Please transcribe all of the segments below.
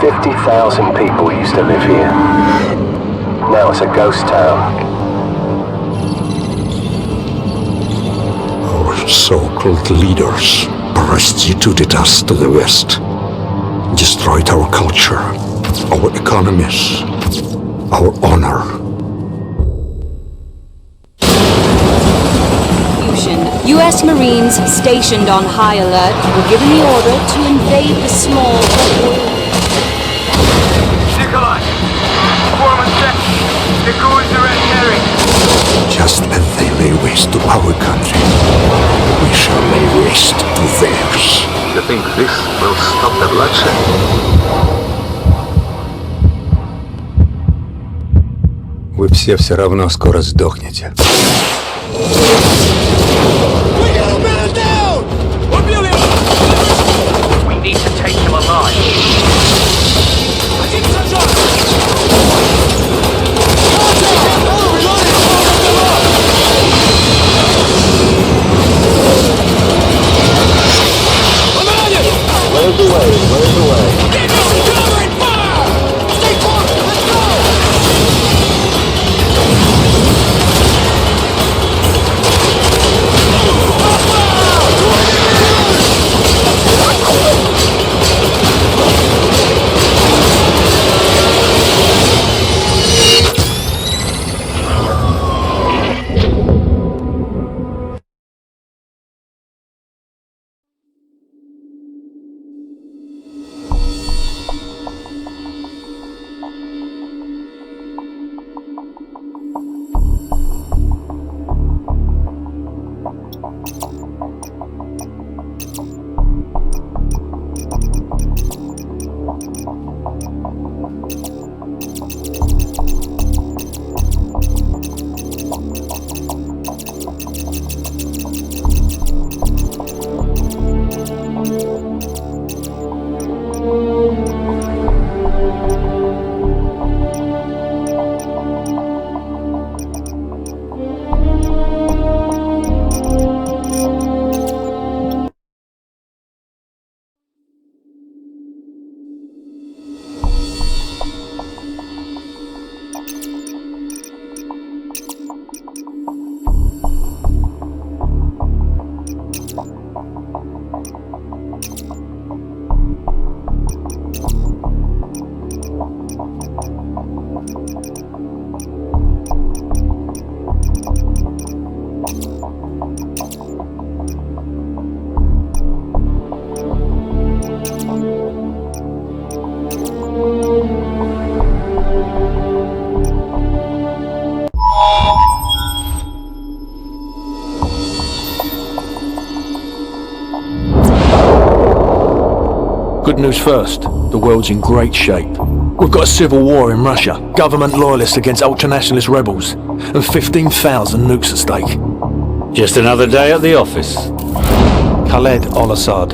50,000 people used to live here. Now it's a ghost town. Our so-called leaders prostituted us to the West, destroyed our culture, our economies, our honor. U.S. Marines stationed on high alert were given the order to invade the small Nikolai! Foreman check! The crew is red herring! Just as they lay waste to our country, we shall lay waste to theirs. You think this will stop the bloodshed? Вы все равно скоро сдохнете. We need to take him alive. Where's the way? Where's the way? Keep us covering fire! Stay close! Let's go! good news first. The world's in great shape. We've got a civil war in Russia, government loyalists against ultranationalist rebels, and 15,000 nukes at stake. Just another day at the office. Khaled al-Assad,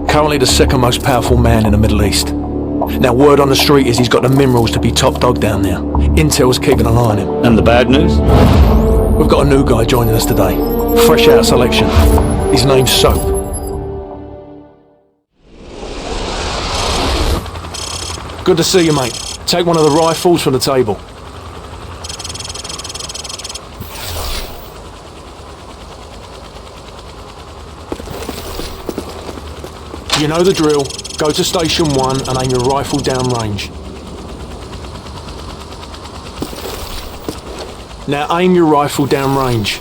currently the second most powerful man in the Middle East. Now, word on the street is he's got the minerals to be top dog down there. Intel's keeping an eye on him. And the bad news? We've got a new guy joining us today. Fresh out of selection. His name's Soap. Good to see you, mate. Take one of the rifles from the table. You know the drill. Go to Station 1 and aim your rifle downrange. Now aim your rifle downrange.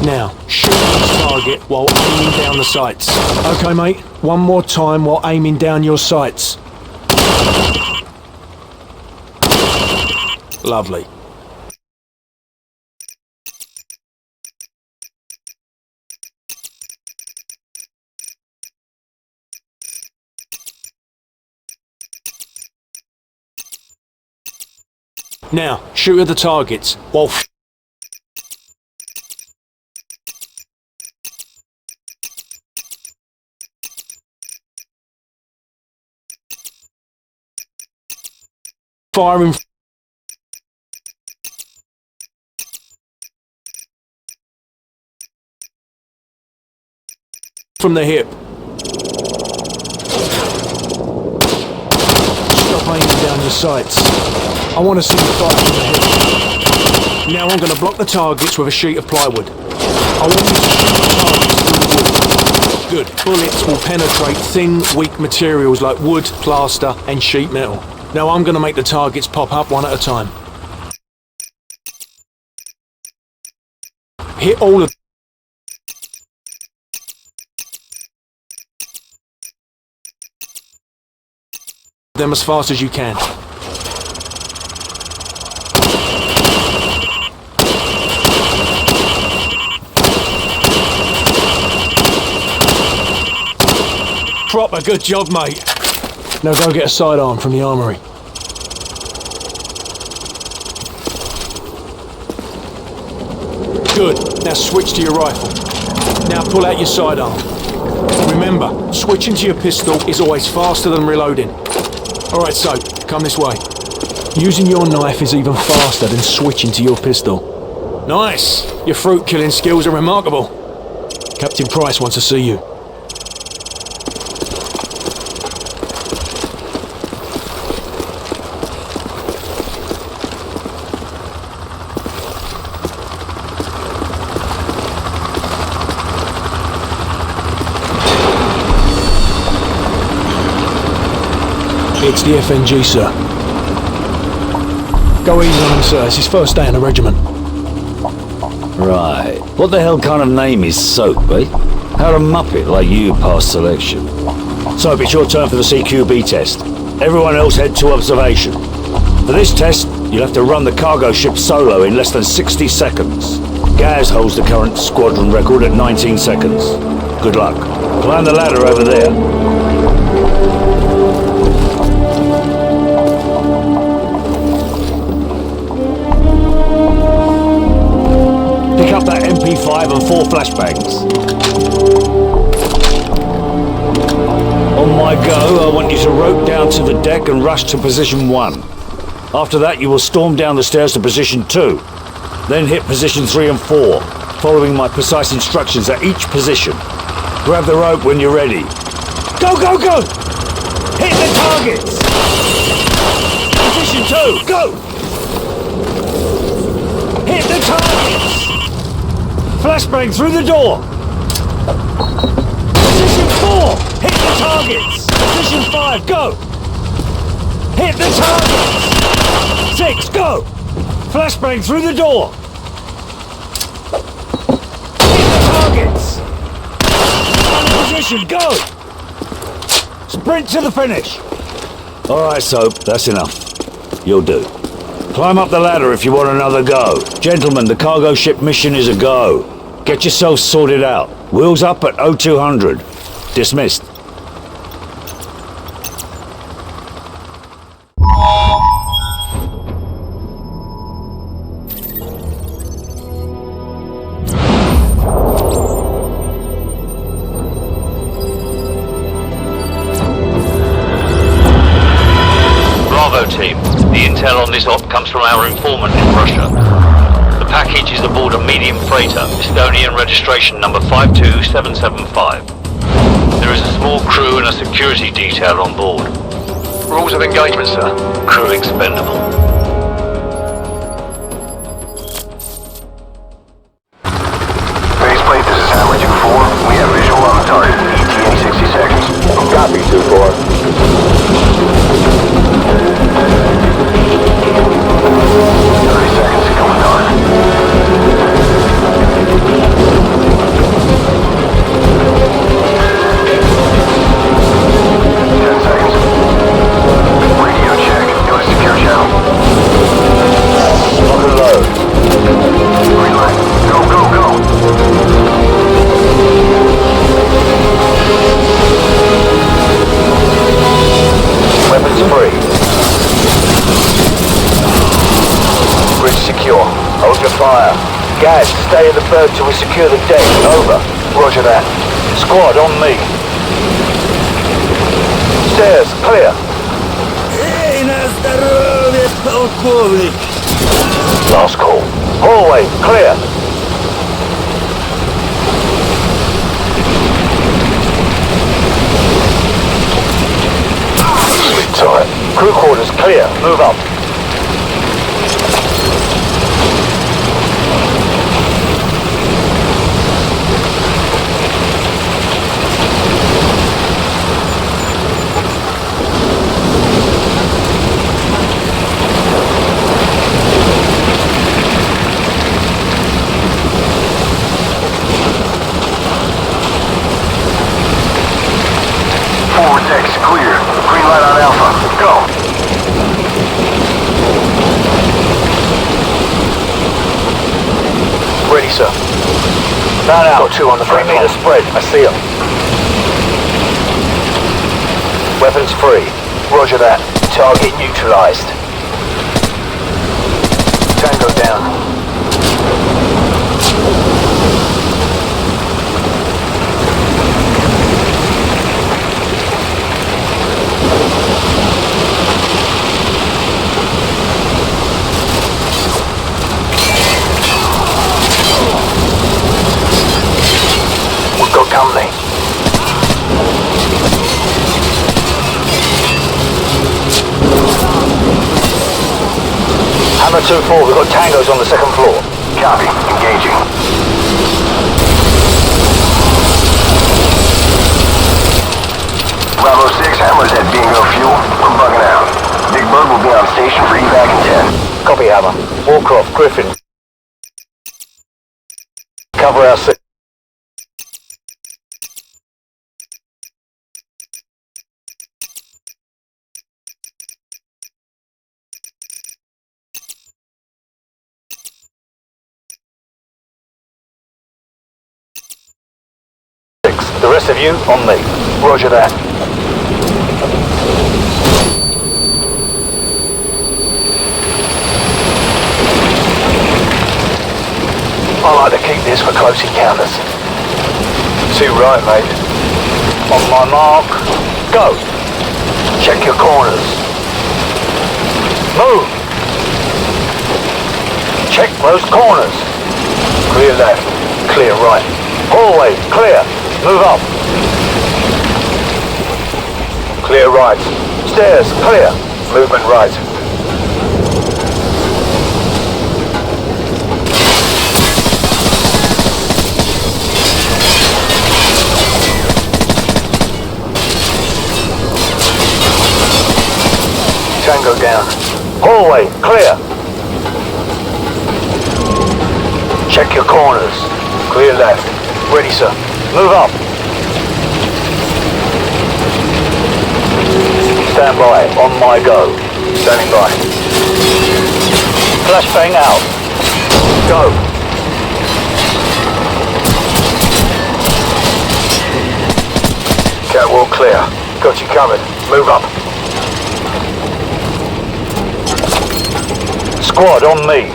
Now, shoot the target while aiming down the sights. Okay, mate? One more time while aiming down your sights. Lovely. Now, shoot at the targets while firing from the hip. Stop aiming down your sights. I want to see you fire from the hip. Now I'm going to block the targets with a sheet of plywood. I want you to shoot the targets through the wood. Good. Bullets will penetrate thin, weak materials like wood, plaster and sheet metal. Now I'm going to make the targets pop up one at a time. Hit all of them as fast as you can. Proper good job, mate. Now go get a sidearm from the armory. Good. Now switch to your rifle. Now pull out your sidearm. Remember, switching to your pistol is always faster than reloading. Alright, so, come this way. Using your knife is even faster than switching to your pistol. Nice! Your fruit killing skills are remarkable. Captain Price wants to see you. It's the FNG, sir. Go easy on him, sir. It's his first day in the regiment. Right. What the hell kind of name is Soap, eh? How'd a muppet like you pass selection? Soap, it's your turn for the CQB test. Everyone else head to observation. For this test, you'll have to run the cargo ship solo in less than 60 seconds. Gaz holds the current squadron record at 19 seconds. Good luck. Climb the ladder over there. Pick up that MP5 and 4 flashbangs. On my go, I want you to rope down to the deck and rush to position 1. After that, you will storm down the stairs to position 2. Then hit position 3 and 4, following my precise instructions at each position. Grab the rope when you're ready. Go, go, go! Hit the targets! Position 2, go! Hit the targets! Flashbang through the door! Position 4! Hit the targets! Position 5, go! Hit the targets! 6, go! Flashbang through the door! Hit the targets! Final position, go! Sprint to the finish! Alright, Soap, that's enough. You'll do. Climb up the ladder if you want another go. Gentlemen, the cargo ship mission is a go. Get yourselves sorted out. Wheels up at 0200. Dismissed. intel on this op comes from our informant in Russia. The package is aboard a medium freighter, Estonian registration number 52775. There is a small crew and a security detail on board. Rules of engagement, sir. Crew expendable. Faceplate, this is Hammer 2-4. We have visual on the target. ETA 60 seconds. Copy, 2-4. 30 seconds, coming on. 10 seconds. Radio check. Go to secure channel. Lock and load. Green light. Go, go, go. Weapons free. Bridge secure. Hold your fire. Guys, stay in the boat till we secure the deck. Over. Roger that. Squad, on me. Stairs, clear. Hey, na здоровье, полковник. Last call. Hallway, clear. Sleep tight. Crew quarters clear. Move up. Forward deck's clear. Green light on Alpha. Go. Ready, sir. Man out. Got two on the 3 meter spread. I see them. Weapons free. Roger that. Target neutralized. Tango down. Got company. Hammer 2-4, we've got tangos on the second floor. Copy. Engaging. Bravo 6, Hammer's at bingo fuel. We're bugging out. Big Bird will be on station for evac in 10. Copy, Hammer. Warcroft, Griffin. Cover our six. The rest of you, on me. Roger that. I like to keep this for close encounters. Too right, mate. On my mark, go. Check your corners. Move. Check those corners. Clear left, clear right. Hallway, clear. Move up. Clear right. Stairs, clear. Movement right. Tango down. Hallway, clear. Check your corners. Clear left. Ready, sir. Move up. Stand by. On my go. Standing by. Flashbang out. Go. Catwalk clear. Got you covered. Move up. Squad on me.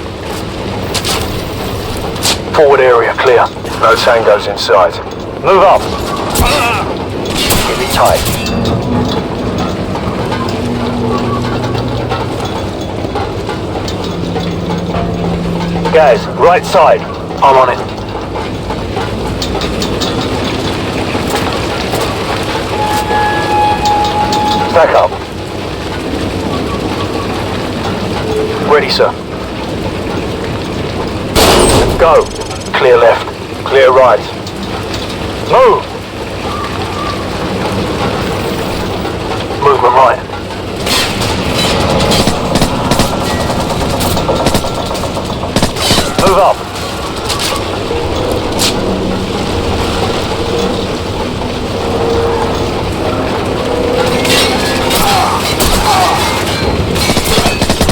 Forward area clear. No tangos inside. Move up. Keep it tight. Gaz, right side. I'm on it. Stack up. Ready, sir. Go. Clear left. Clear right. Move! Movement right. Move up.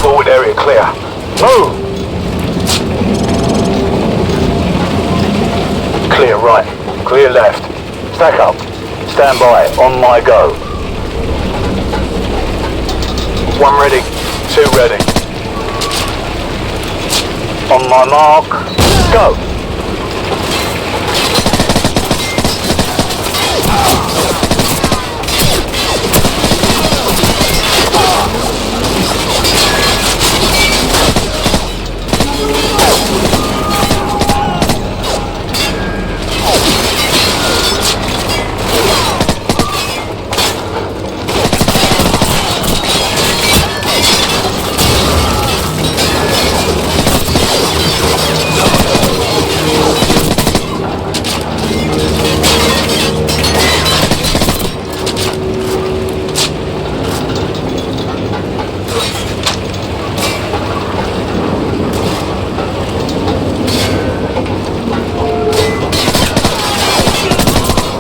Forward area clear. Move! Clear right. Clear left. Stack up. Stand by. On my go. 1 ready. 2 ready. On my mark. Go!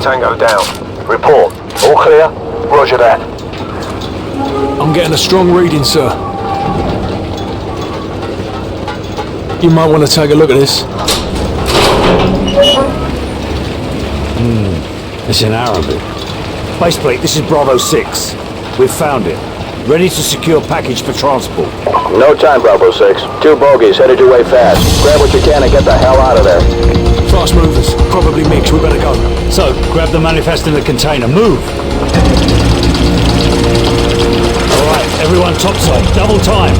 Tango down. Report. All clear? Roger that. I'm getting a strong reading, sir. You might want to take a look at this. It's in Arabic. Baseplate, this is Bravo 6. We've found it. Ready to secure package for transport. No time, Bravo 6. 2 bogies headed your way fast. Grab what you can and get the hell out of there. Fast movers. Probably mixed. We better go. So, grab the manifest in the container. Move! Alright, everyone topside. Double time.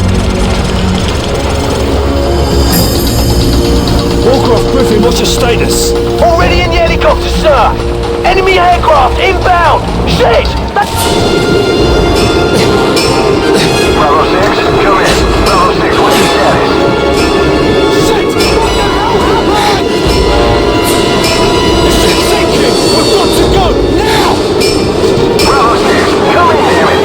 Warcraft Griffin, what's your status? Already in the helicopter, sir! Enemy aircraft inbound! Shit! Bravo 6, come in. Bravo 6, what's your status? Shit! What the hell happened? This ship's sinking! We've got to go! Now! Bravo 6, come in, damn it!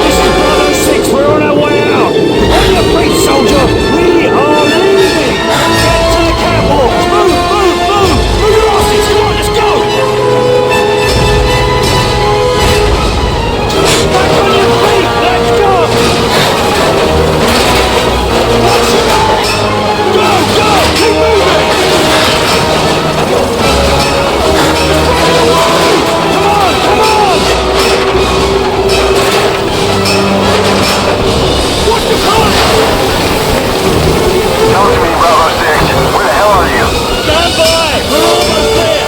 This is Bravo 6. We're on our way out. On your feet, soldier. We are leaving. Get to the catwalks. Move, move, move. Move your asses. Come on, let's go. Back on your feet. Let's go. Watch your back. Go, go. Keep moving. Come on, come on. What's the call? Talk to me, Bravo 6. Where the hell are you? Stand by! We're almost there!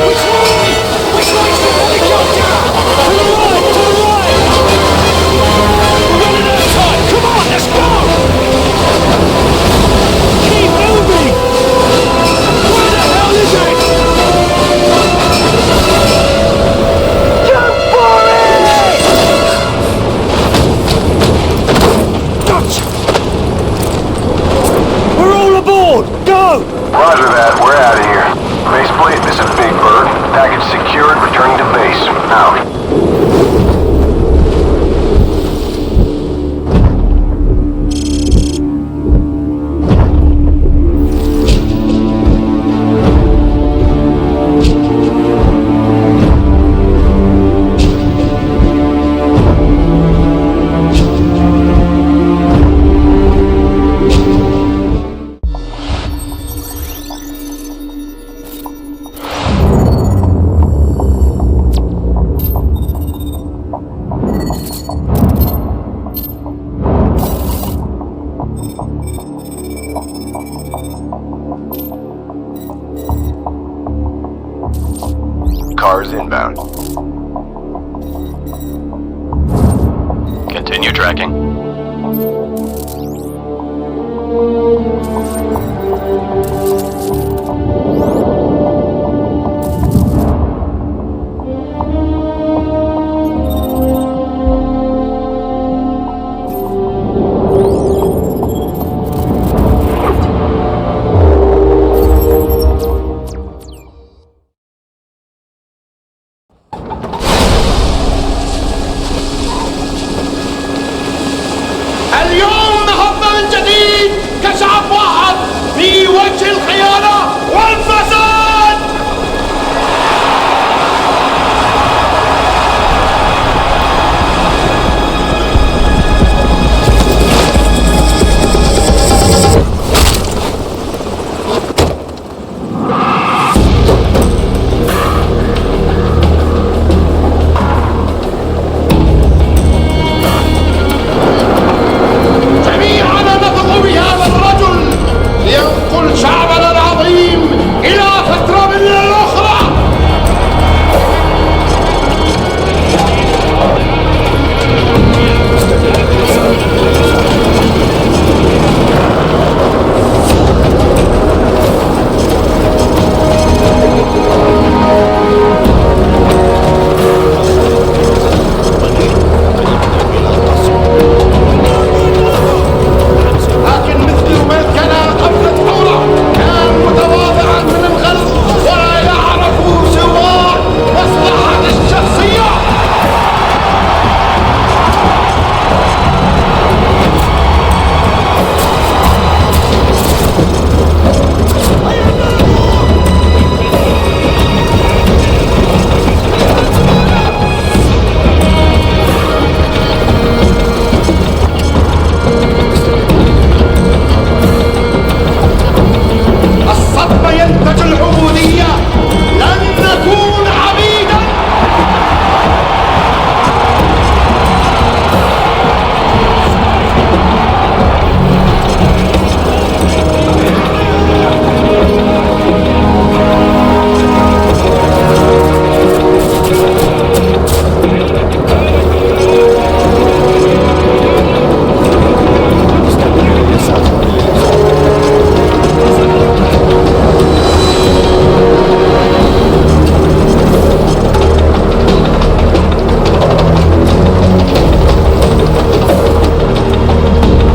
Which way? Which way's the helicopter? To the right! To the right! We're running out of time! Come on, let's go! Keep moving! Where the hell is it? Jump for it! Gotcha! We're all aboard! Go! Roger that, we're out of here. Faceplate, this is Big Bird. Package secured, returning to base. Out. Cars inbound. Continue tracking. اليوم نهضنا من جديد كشعب واحد في وجه الخيانة والفساد. جميعنا نثق بهذا الرجل لينقل شعبنا العظيم إلى فترة من الأخرى. لكن مثل ملكنا قبل الثورة كان متواضعا من الغلظ ولا يعرف سوى مصلحة الشخصية. الصدمة ينتج العبودية. لن نكون عبيدا.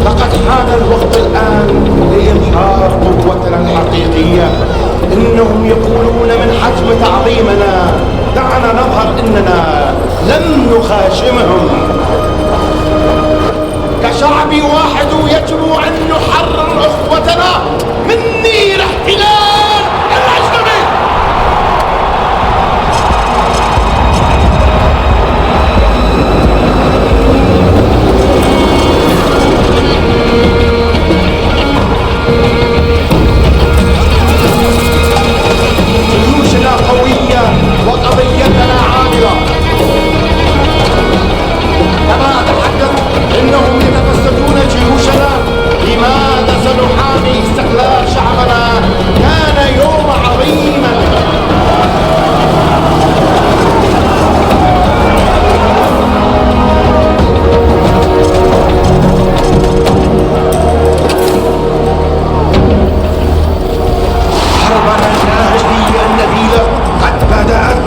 لقد حان الوقت الآن لإظهار قوتنا الحقيقية. إنهم يقولون من حجم تعظيمنا. دعنا نظهر إننا لم نخاشمهم. كشعب واحد يجب أن نحرر أخوتنا من نير احتلال الأجنبي. جيوشنا قوية وقضيتنا عادلة. كما أتحدث إنهم يتفسدون جيوشنا. لماذا سنحامي استقلال شعبنا؟ كان يوم عظيما. حربنا النهجية النبيلة قد بدأت.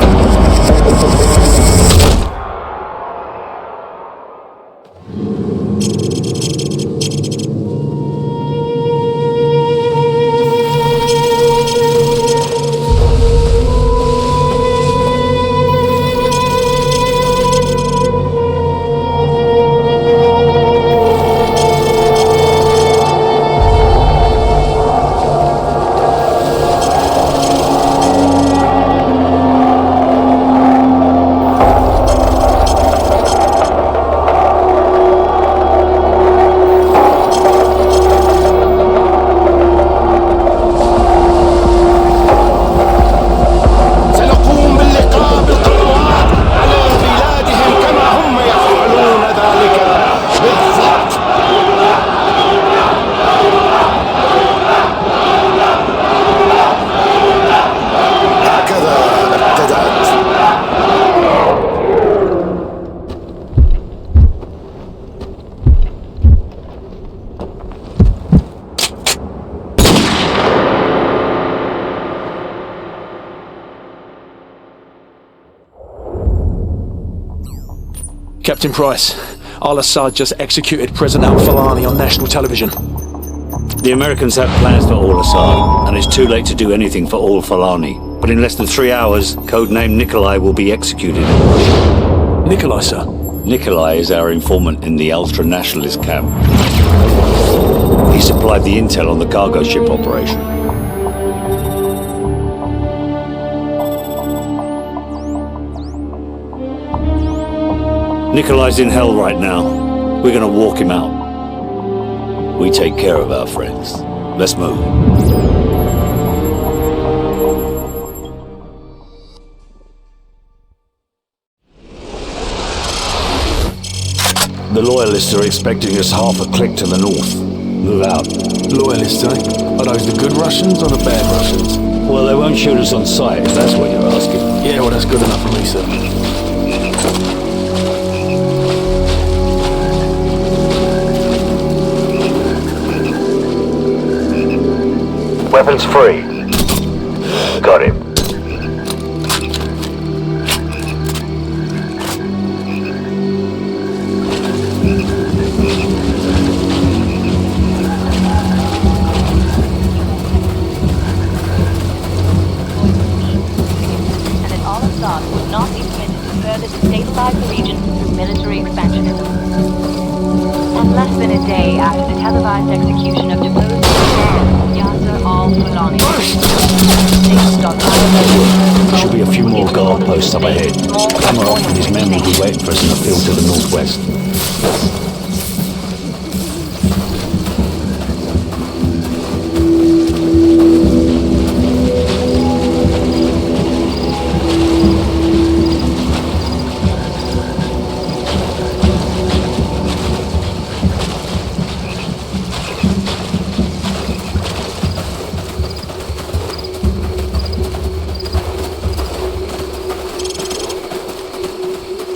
Captain Price, Al-Assad just executed President Al-Falani on national television. The Americans have plans for Al-Assad, and it's too late to do anything for Al-Falani. But in less than 3 hours, codename Nikolai will be executed in Russia. Nikolai, sir? Nikolai is our informant in the ultra-nationalist camp. He supplied the intel on the cargo ship operation. Nikolai's in hell right now. We're gonna walk him out. We take care of our friends. Let's move. The Loyalists are expecting us half a click to the north. Move out. Loyalists, eh? Are those the good Russians or the bad Russians? Well, they won't shoot us on sight, if that's what you're asking. Yeah, well, that's good enough for me, sir. Weapons free. Got him. And that Al-Assad would not be permitted to further destabilize the region through military expansionism. And less than a day after the televised execution of deposed Yasser al-Falani, Should be a few more guard posts up ahead. Kamarov and his men will be waiting for us in the field to the northwest.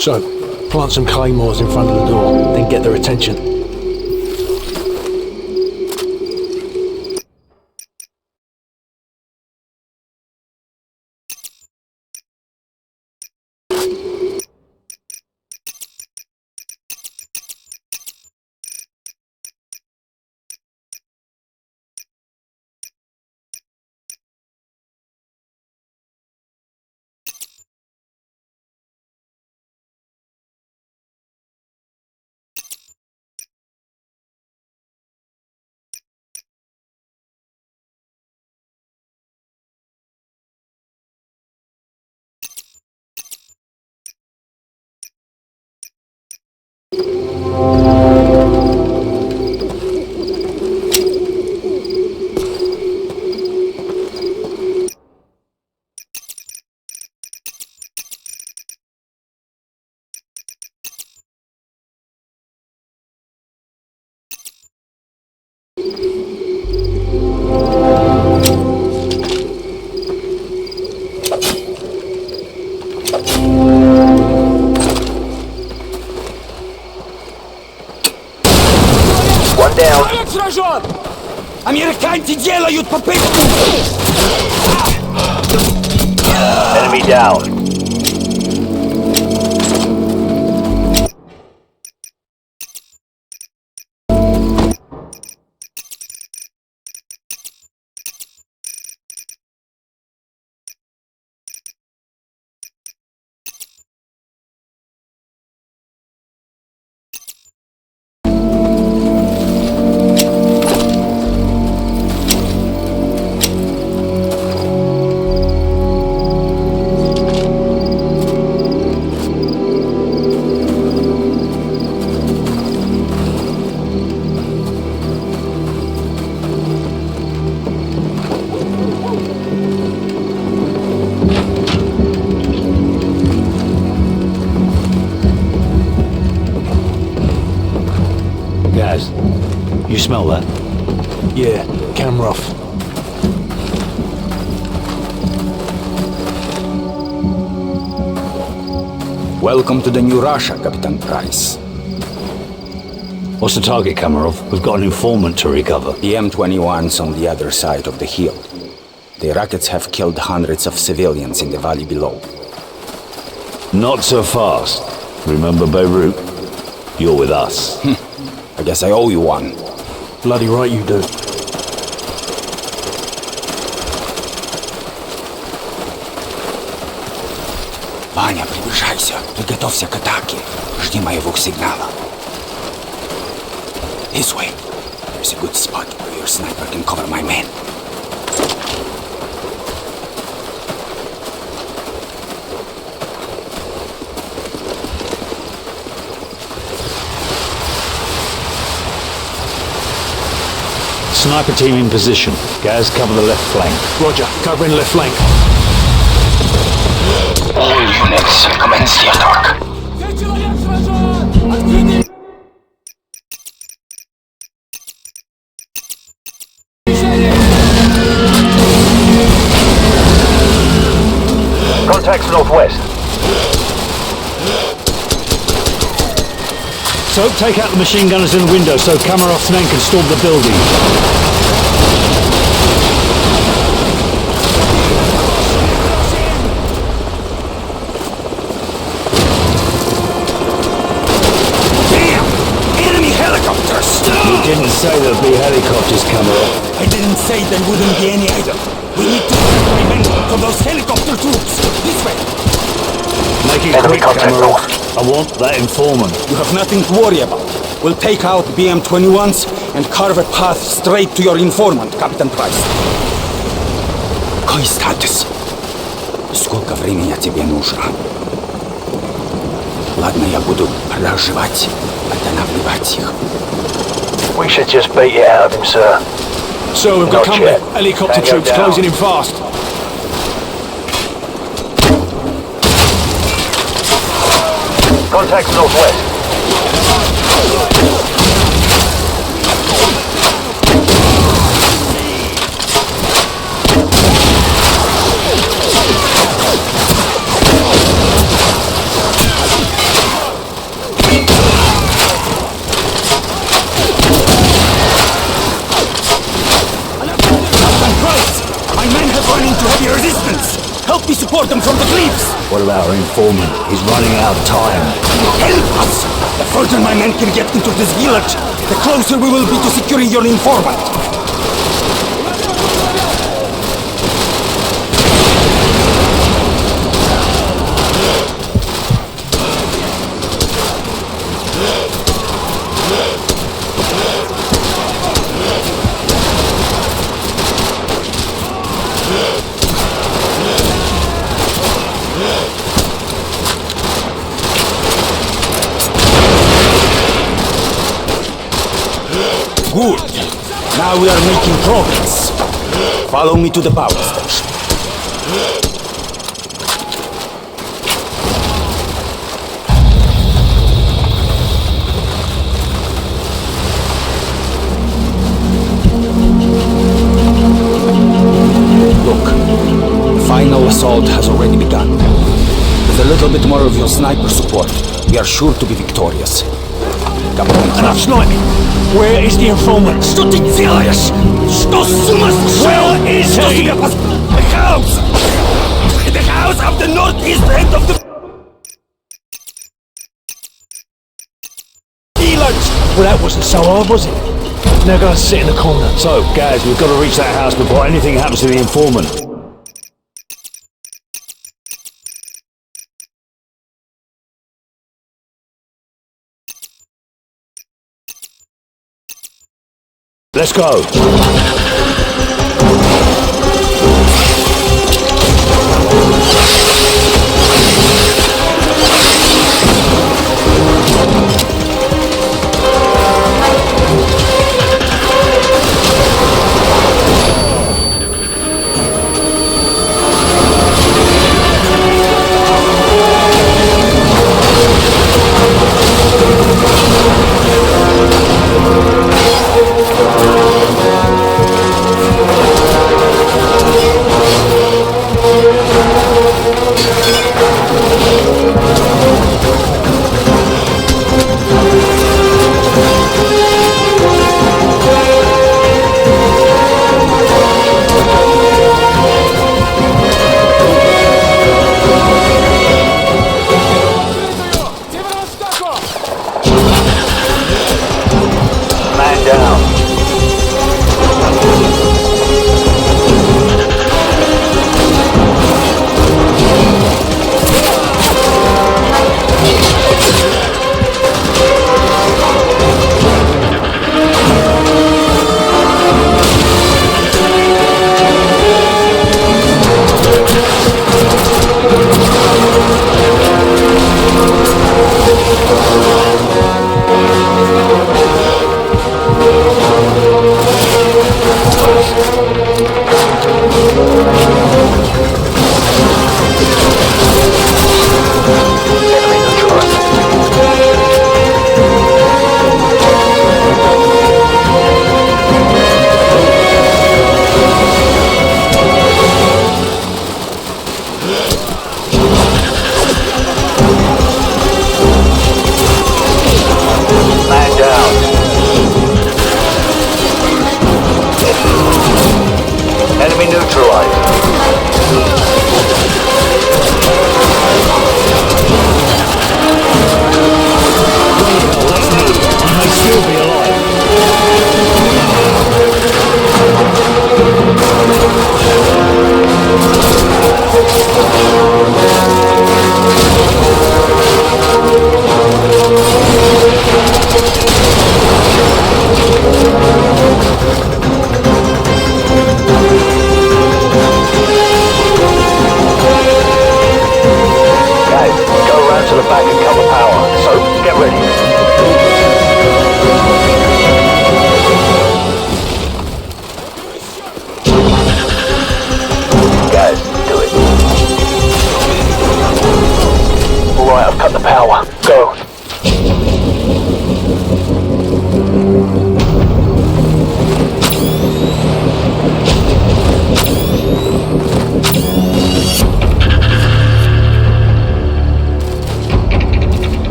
So, plant some claymores in front of the door, then get their attention. One down. Американцы делают попытку! Enemy down. Gaz, you smell that? Yeah, Kamarov. Welcome to the new Russia, Captain Price. What's the target, Kamarov? We've got an informant to recover. The M21's on the other side of the hill. The rockets have killed hundreds of civilians in the valley below. Not so fast. Remember Beirut? You're with us. I guess I owe you one. Bloody right you do. Ваня, приближайся. Приготовься к атаке. Жди моего сигнала. This way. There's a good spot where your sniper can cover my men. Sniper team in position. Gaz, cover the left flank. Roger, covering left flank. All units, commence the attack. Contacts northwest. So, take out the machine gunners in the window so Kamarov's men can storm the building. Damn! Enemy helicopters! You didn't say there'd be helicopters, Kamarov. I didn't say there wouldn't be any either. We need to get my men from those helicopter troops. This way. Make it Enemy quick, contact Kamarov. north. I want that informant. You have nothing to worry about. We'll take out BM-21s and carve a path straight to your informant, Captain Price. Какой статус? Сколько времени тебе нужно? Ладно, я буду проживать, останавливать их. We should just beat it out of him, sir. So we've got Not company. yet. Helicopter Tango troops down. closing in fast. Contacts northwest. Captain Price! My men have run into heavy resistance! Help me support them from the cliffs! What about our informant? He's running out of time. Help us! The further my men can get into this village, the closer we will be to securing your informant. Good. Now we are making progress. Follow me to the power station. Look, the final assault has already begun. With a little bit more of your sniper support, we are sure to be victorious. Enough sniping. Where is the informant? Что ты делаешь? Что с ума сошел? Where is Что he? себе The house! The house of the northeast end of the village! Well, that wasn't so hard, was it? Now go and sit in the corner. So, Gaz, we've got to reach that house before anything happens to the informant. Let's go.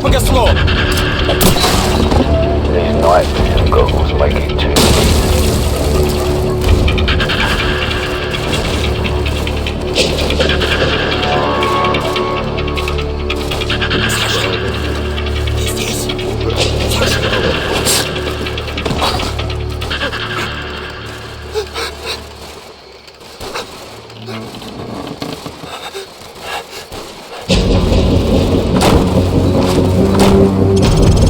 up against wall. These night vision goggles make it too.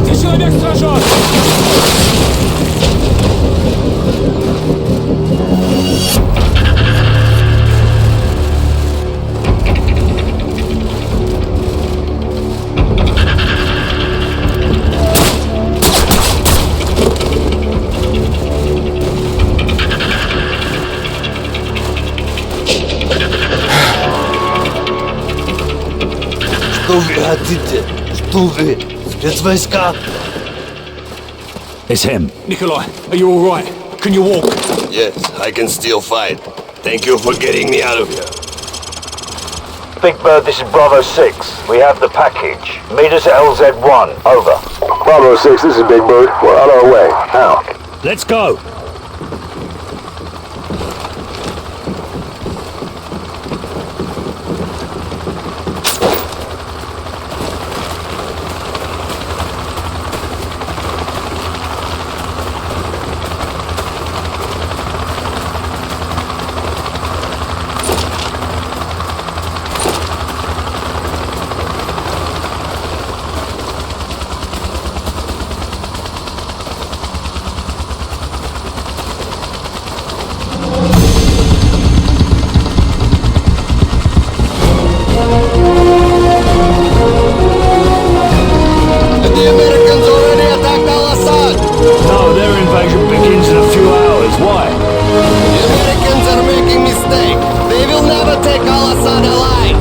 Где человек сражен? Что вы хотите? Что вы? Спецвойска? It's him. Nikolai, are you alright? Can you walk? Yes, I can still fight. Thank you for getting me out of here. Big Bird, this is Bravo 6. We have the package. Meet us at LZ1. Over. Bravo 6, this is Big Bird. We're on our way. Now. Let's go. The Americans already attacked Al-Assad! No, their invasion begins in a few hours. Why? The Americans are making mistake. They will never take Al-Assad alive!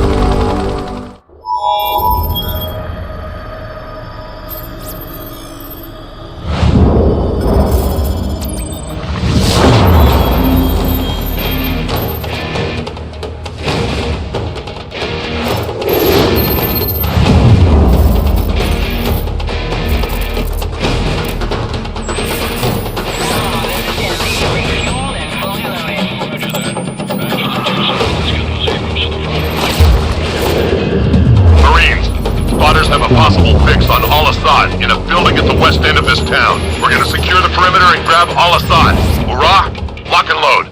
Marines, spotters have a possible fix on Al-Assad in a building at the west end of this town. We're gonna secure the perimeter and grab Al-Assad. Hurrah! Lock and load.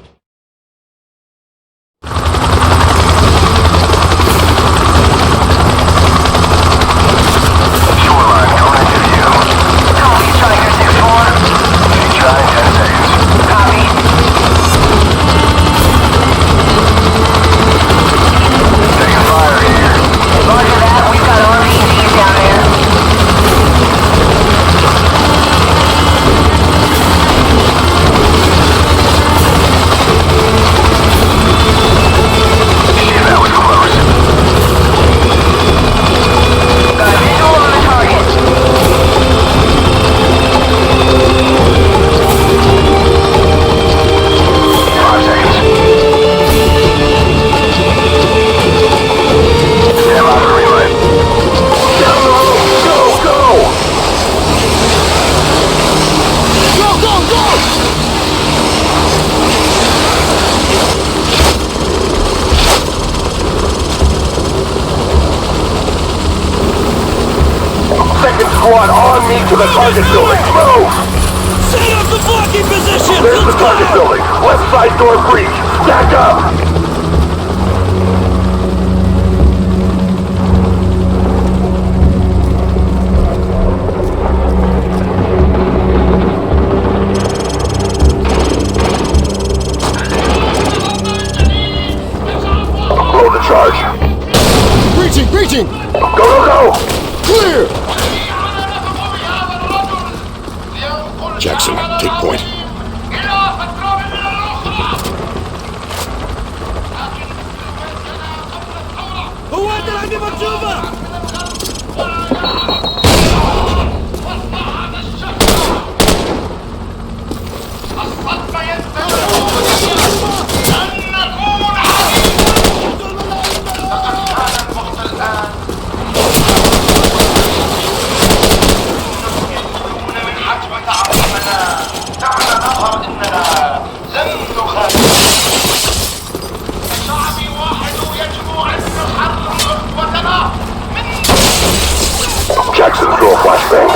Shoreline, going into view. Copy, Striker 6-4. Try 10 seconds. Copy. Taking fire here. Roger that, we've got RPGs down there. Shit, that was close. Got a visual on the target. Stand by for relay. Go, go, go! Second squad on me to the target building. Move! Set up the blocking position! There's the target building. Left side door breach. Stack up! Blow the charge. Breaching! Breaching! Go, go, go! Clear! Jackson, take point. flashbang.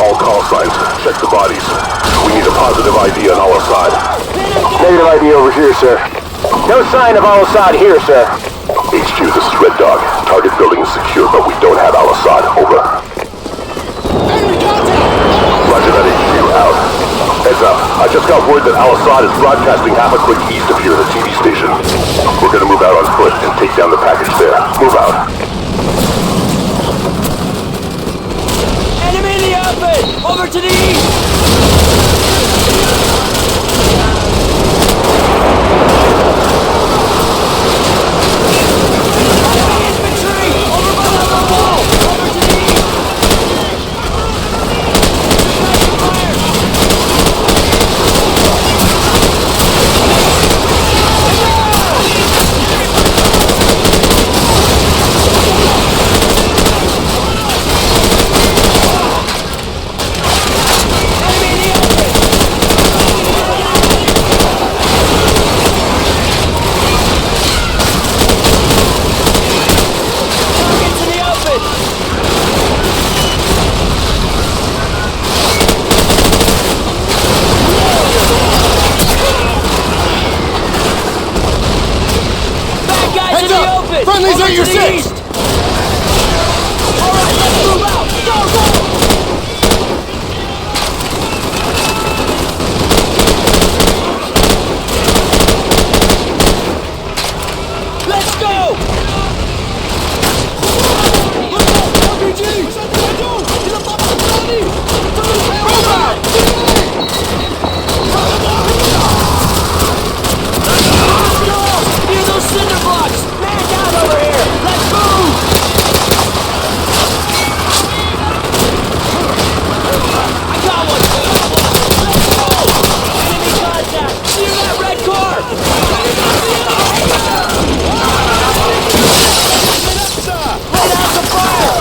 All call signs. Check the bodies. We need a positive ID on our side. Negative ID over here, sir. No sign of Al-Assad here, sir. HQ, this is Red Dog. Target building is secure, but we don't have Al-Assad. Over. Roger that, HQ. Out. Heads up. I just got word that Al-Assad is broadcasting half a click east of here at a TV station. We're gonna move out on foot and take down the package there. Move out. Enemy in the open! Over to the east! Infantry! Over by the wall! Over to the east! Friendly's at your six! Alright, let's move out! Go, go! Let's go! Near those cinder blocks! Man down over here! Let's move! I got one! Let's go! Enemy contact! Near that red car! Lay down some fire!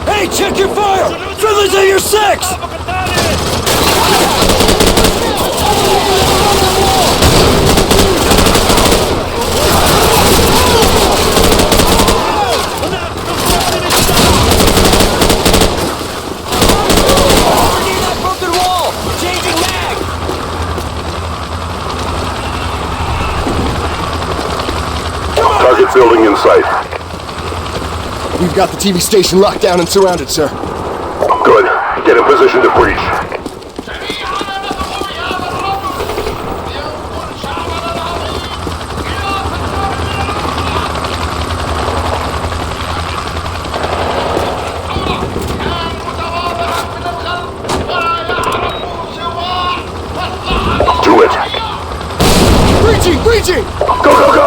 Hey, check your fire! Friendly's at your six! Near that broken wall! Changing mag! Target building in sight. We've got the TV station locked down and surrounded, sir. Good. Get in position to breach. Do it. Breaching! Breaching! Go, go, go!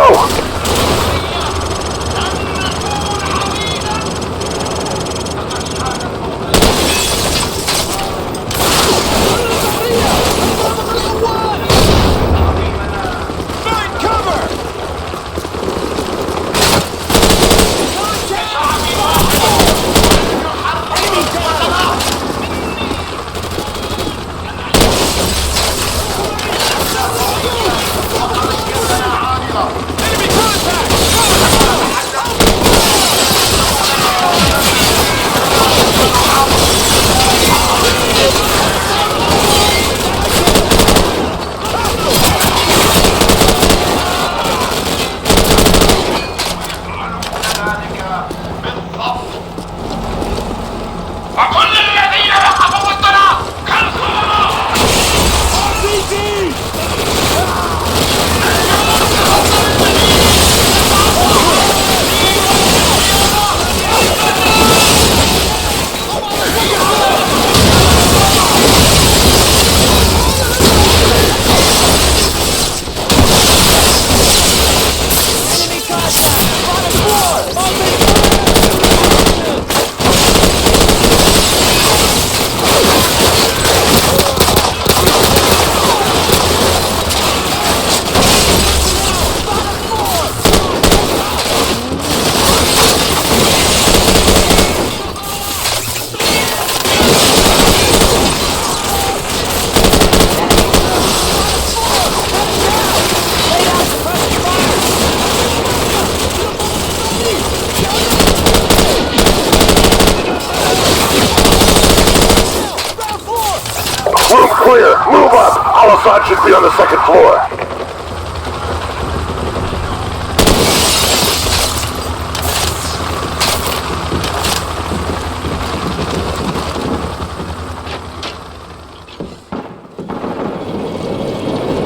Al-Assad should be on the second floor.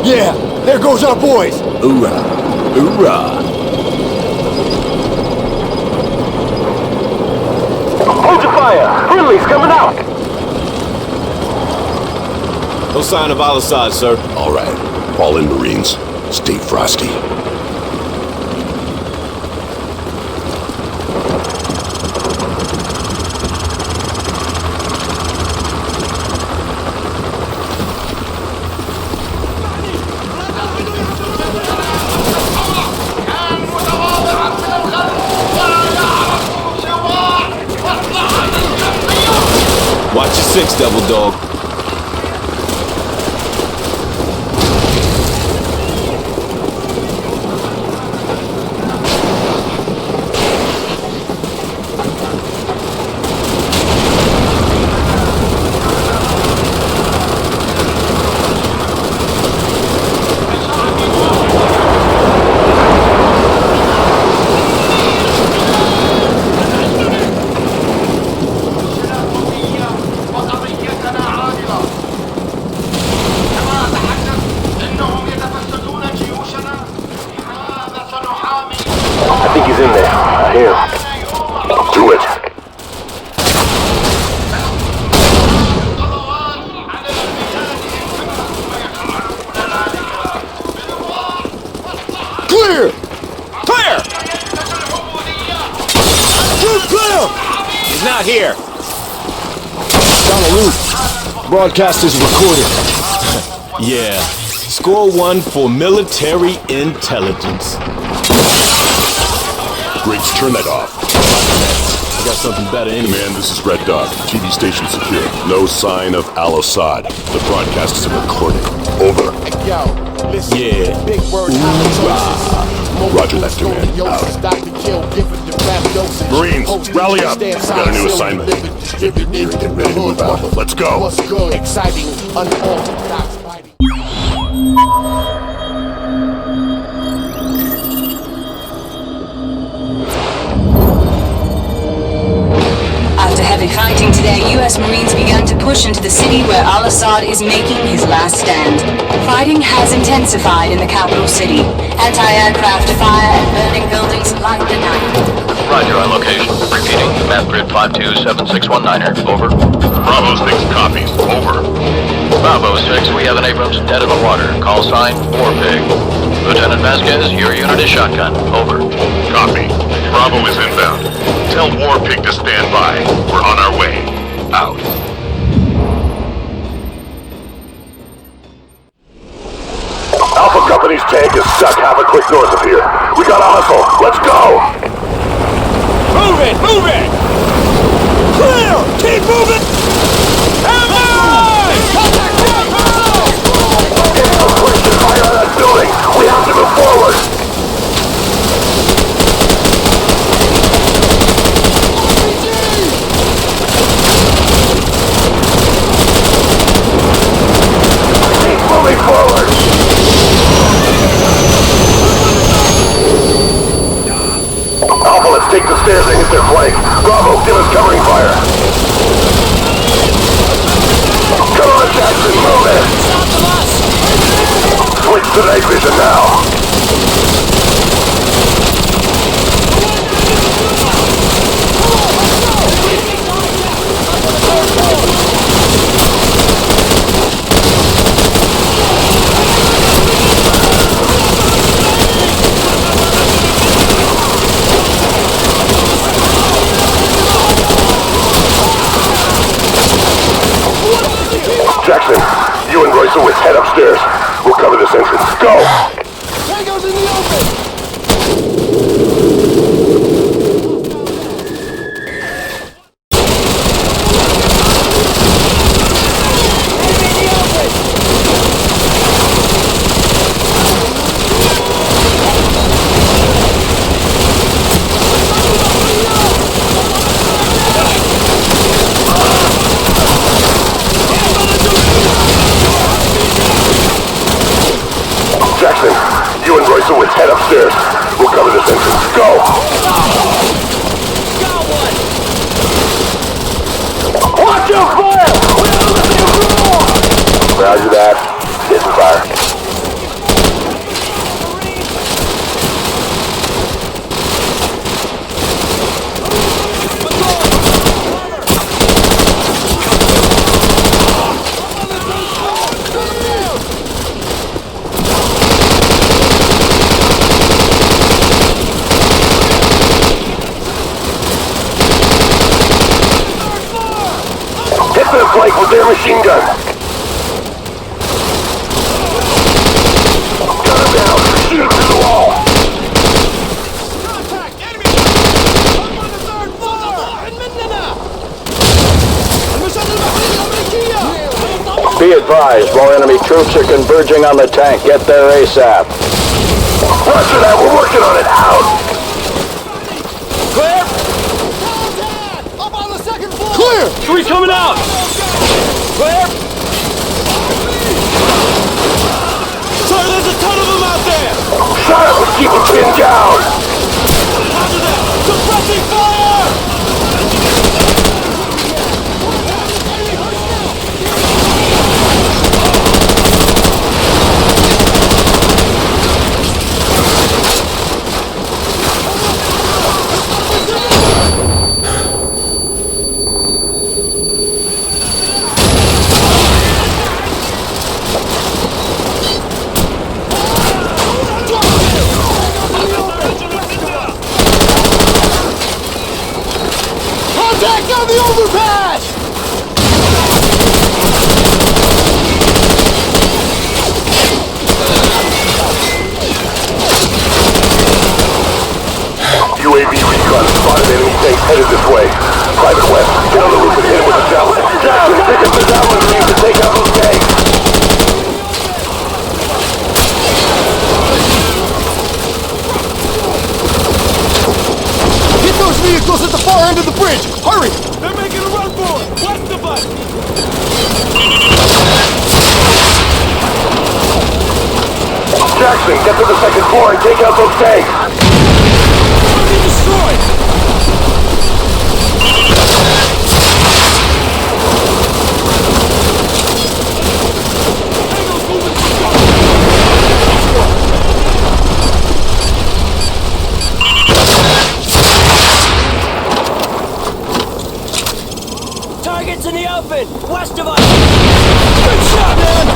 Yeah, there goes our boys. Hoorah! Hoorah! Hold your fire! Friendly's coming out! No sign of Al-Assad, sir. All right. Fall in, Marines. Stay frosty. Watch your six, Devil Dog. I think he's in there. I hear him. Do it. Clear! Clear! Shoot clear! He's not here. Down the roof. Broadcast is recorded. Yeah. Score one for military intelligence. Griggs, turn that off. I got something better anyway. Command, this is Red Dog. TV station secure. No sign of Al-Assad. The broadcast is a recording. Over. Yo, listen. Yeah. Big word Roger that, command. Out. Marines, rally up. We got a new assignment. Get ready to move out. Let's go. What's good? Exciting, unorthodox fighting. After heavy fighting today, U.S. Marines began to push into the city where Al-Assad is making his last stand. Fighting has intensified in the capital city. Anti-aircraft fire and burning buildings light the night. Roger on location. Repeating, map grid 527619er, over. Bravo 6 copies. Over. Bravo 6, we have an Abrams dead in the water. Call sign, War Pig. Lieutenant Vasquez, your unit is shotgun, over. Copy. Bravo is inbound. Tell War Pig to stand by. We're on our way. Out. Alpha Company's tank is stuck half a click north of here. We gotta hustle. Let's go! Move it! Move it! Clear! Keep moving! Infiltration fire on that building! We have to move forward! Keep moving forward! Alpha, let's take the stairs and hit their flank. Bravo, give us covering fire. their flank with their machine gun. Gun him down. Shoot him through the wall. Be advised, more enemy troops are converging on the tank. Get there ASAP. Roger that, we're working on it. Out! Clear! Up on the second floor! Clear! Three coming out! Clear! Sir, there's a ton of them out there! Shut up and keep them pinned down! Roger that! Suppressing fire! Contact on the overpass! UAV recon spotted enemy tanks headed this way. Private West, get on the roof and hit him with a javelin. Jackson, pick up the javelin and use to take out those tanks. Get those vehicles at the far end of the bridge! Hurry! They're making a run for it! West of us! Jackson, get to the second floor and take out those tanks. Be destroyed! Targets in the open! West of us! Good shot, man!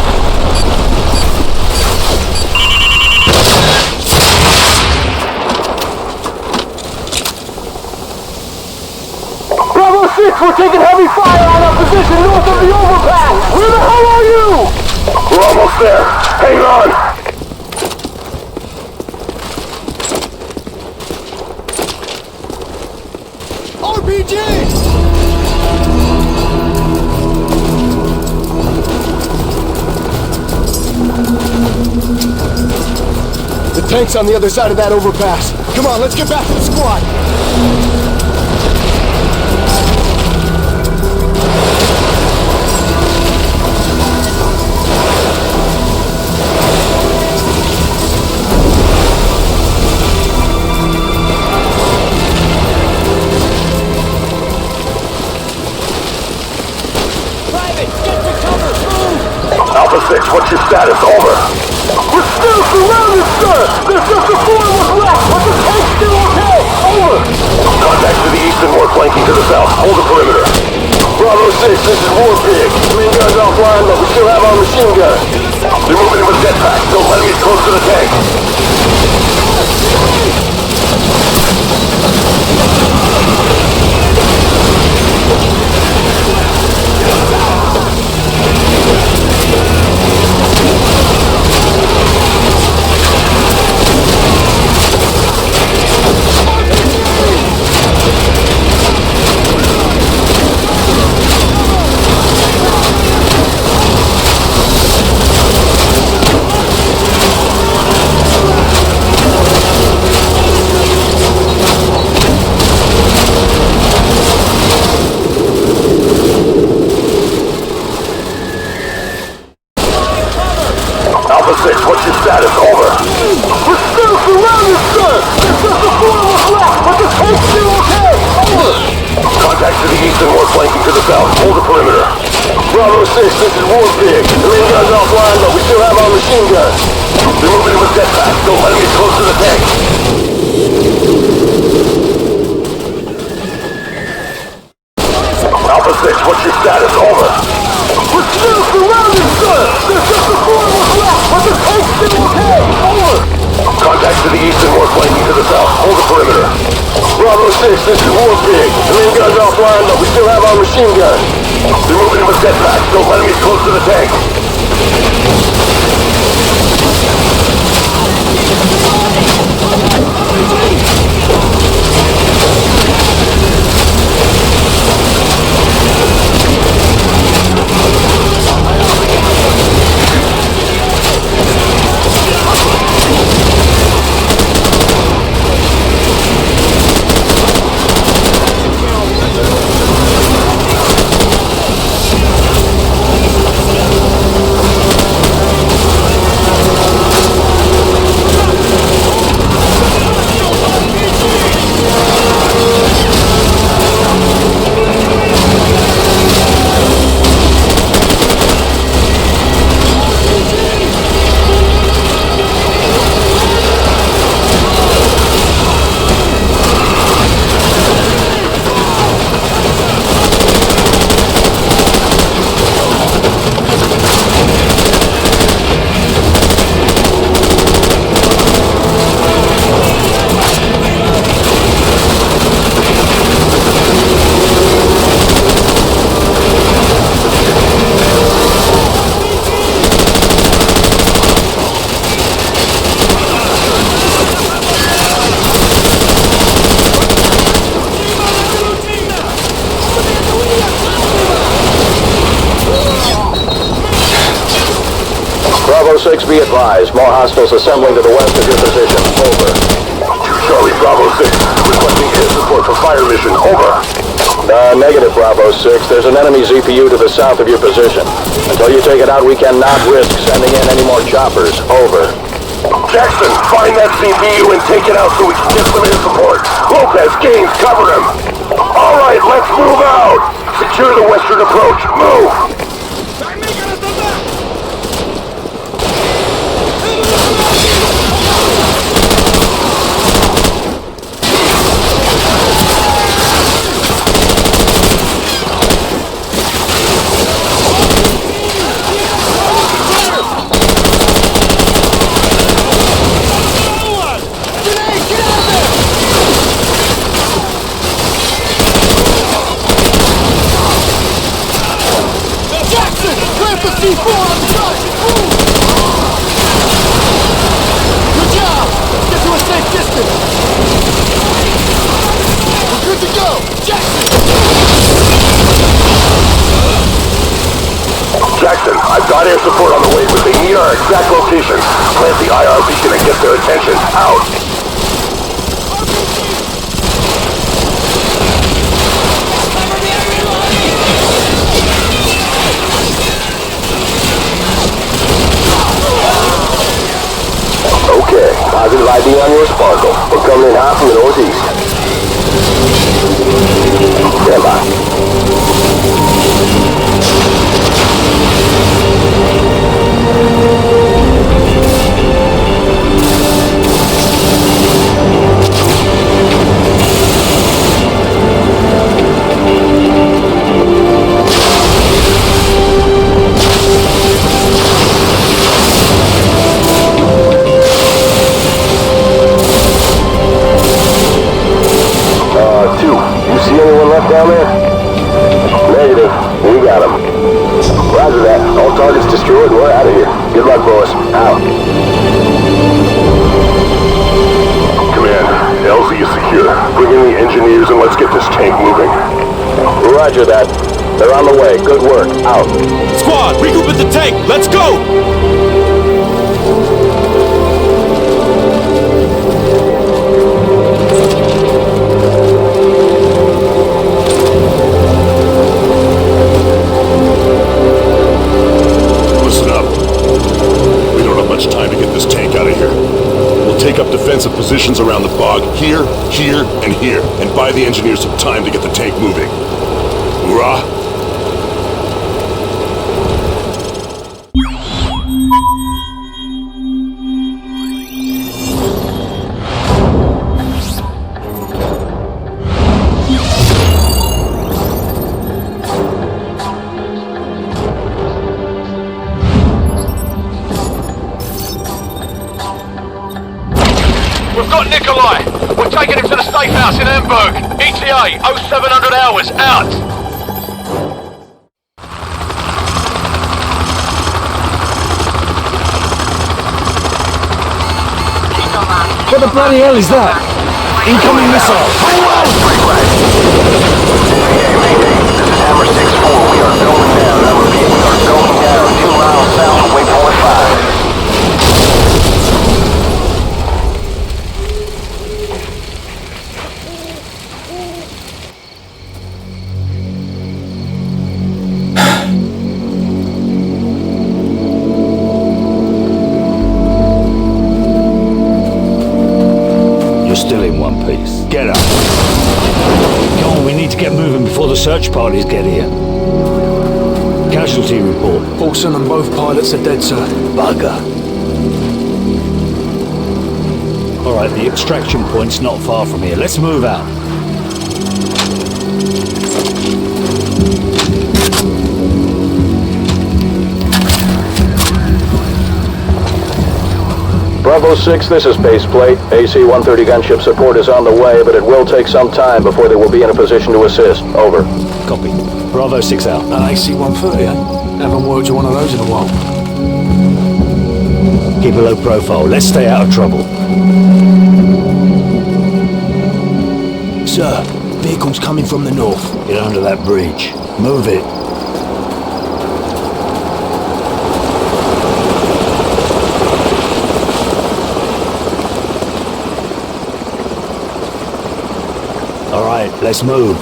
Bravo 6, we're taking heavy fire on our position north of the overpass! Where the hell are you? We're almost there. Hang on. RPG! The tank's on the other side of that overpass. Come on, let's get back to the squad. Private, get to cover! Move! Alpha 6, what's your status? Over. We're still surrounded, sir! There's just a four of us left, but the tank's still okay! Over! Contact to the east and more flanking to the south. Hold the perimeter. Bravo 6, this is War Pig. Main gun's offline, but we still have our machine gun. They're moving in with jetpacks. Don't let them get close to the tank. Alpha 6, what's your status? Over. We're still surrounded, sir! There's just a four of us left, but the tank's still okay! Over! Contact to the east and more flanking to the south. Hold the perimeter. Bravo 6, this is War Pig. The main gun's offline, but we still have our machine gun. They're moving in with jetpacks. Don't let them get close to the tank. Alpha 6, what's your status? Over. We're still surrounded, sir! There's just a four of us left, but the tank's still okay! Over! Contact to the east and more flanking to the south. Hold the perimeter. Bravo 6, this is War Pig. The main gun's offline, but we still have our machine gun. They're moving in with jetpacks. Don't let enemies close to the tank. Bravo 6, be advised. More hostiles assembling to the west of your position. Over. Charlie, Bravo 6. Requesting air support for fire mission. Over. Negative, Bravo 6. There's an enemy ZPU to the south of your position. Until you take it out, we cannot risk sending in any more choppers. Over. Jackson, find that CPU and take it out so we can get some air support. Lopez, Gaines, cover him. All right, let's move out. Secure the western approach. Move. Jackson, I've got air support on the way, but they need our exact location. Plant the IR beacon and get their attention. Out! Okay, positive ID on your Sparkle. We're coming in hot from the northeast. Stand by. Down there? Negative. We got him. Roger that. All targets destroyed and we're out of here. Good luck, boys. Out. Command, LZ is secure. Bring in the engineers and let's get this tank moving. Roger that. They're on the way. Good work. Out. Squad, regroup at the tank. Let's go! Defensive positions around the bog, here, and here, and buy the engineers some time to get the tank moving. Hoorah! We've got Nikolai. We're taking him to the safe house in Hamburg. ETA 0700 hours. Out. What the bloody hell is that? Incoming missile! Hold on! Hammer 6-4, we are going down. I repeat, we are going down 2 miles south of Waypoint 5. Still in one piece. Get up. Come on, we need to get moving before the search parties get here. Casualty report. Paulson and both pilots are dead, sir. Bugger. Alright, the extraction point's not far from here. Let's move out. Bravo 6, this is Baseplate. AC-130 gunship support is on the way, but it will take some time before they will be in a position to assist. Over. Copy. Bravo 6 out. An AC-130, eh? Haven't worked with one of those in a while. Keep a low profile. Let's stay out of trouble. Sir, vehicle's coming from the north. Get under that bridge. Move it. Alright, let's move.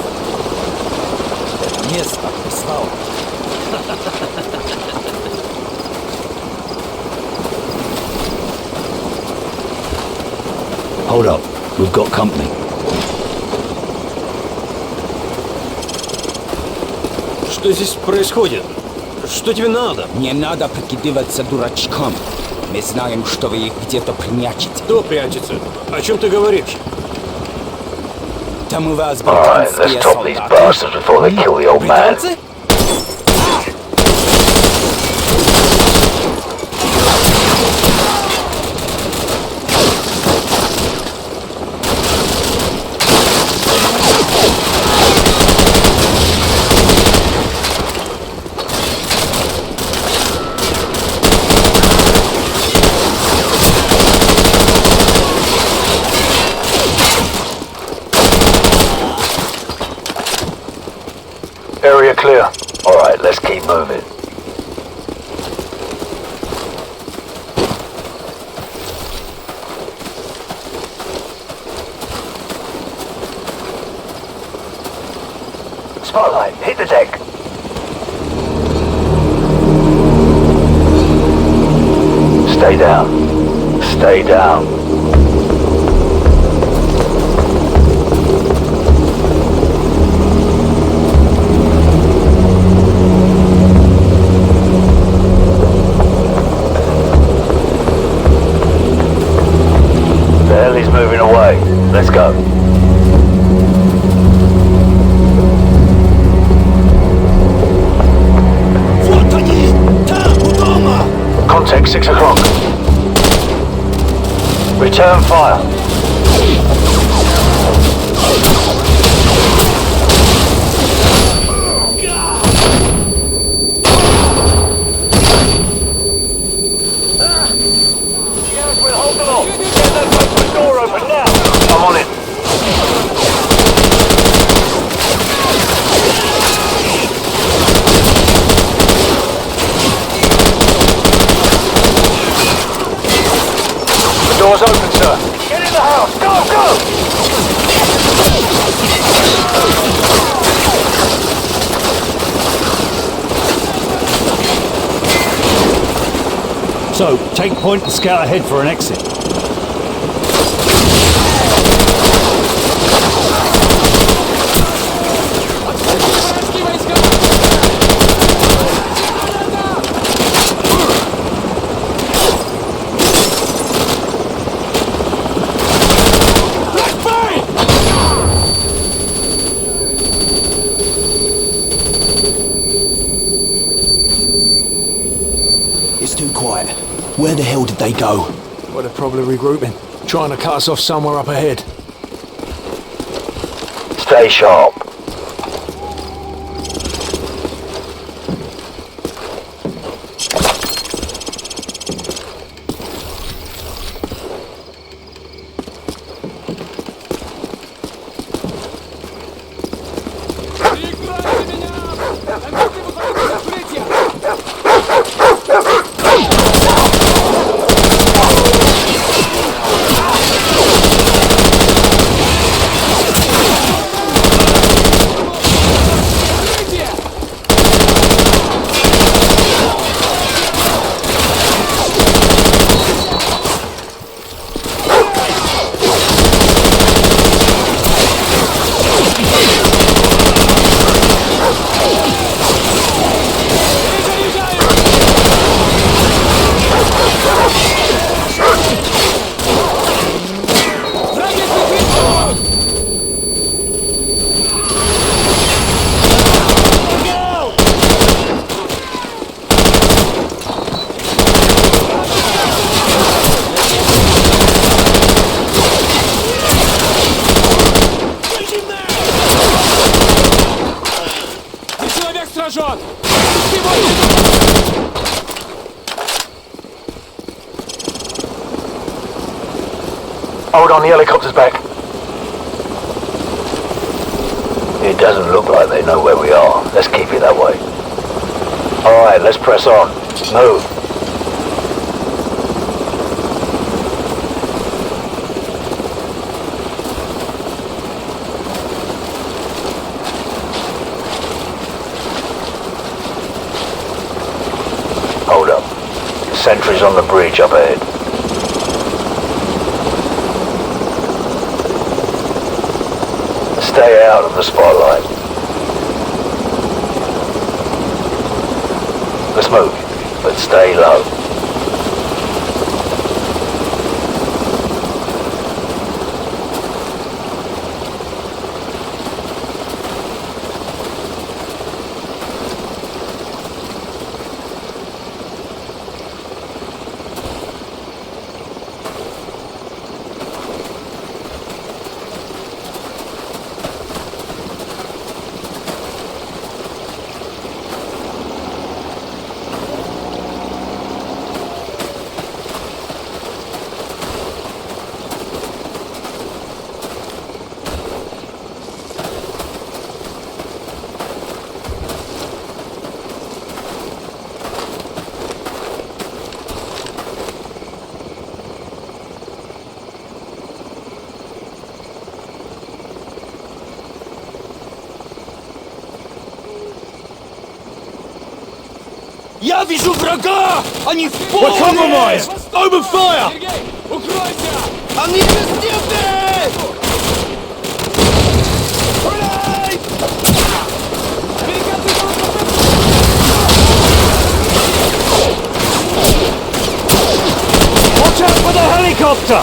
Yes, slow. Hold up, we've got company. Что здесь происходит? Что тебе надо? Не надо прикидываться дурачком. Мы знаем, что вы их где-то прячете. Кто прячется? О чем ты говоришь? Там у вас Alright, let's top these bastards before they kill the old man. Area clear. Alright, let's keep moving. Spotlight, hit the deck. Stay down. Stay down. He's moving away. Let's go. Contact 6 o'clock. Return fire. I'm on it. The door's open, sir. Get in the house. Go, go! So, take point and scout ahead for an exit. It's too quiet. Where the hell did they go? Well, they're probably regrouping. Trying to cut us off somewhere up ahead. Stay sharp. зажат! Hold on, the helicopter's back. It doesn't look like they know where we are. Let's keep it that way. Alright, let's press on. Move. Hold up. Sentries on the bridge up ahead. Stay out of the spotlight. Let's move, but stay low. Я вижу врага! Они в поле! We're compromised! Open fire! Сергей, укройся! Они везде! Стреляй! Watch out for the helicopter!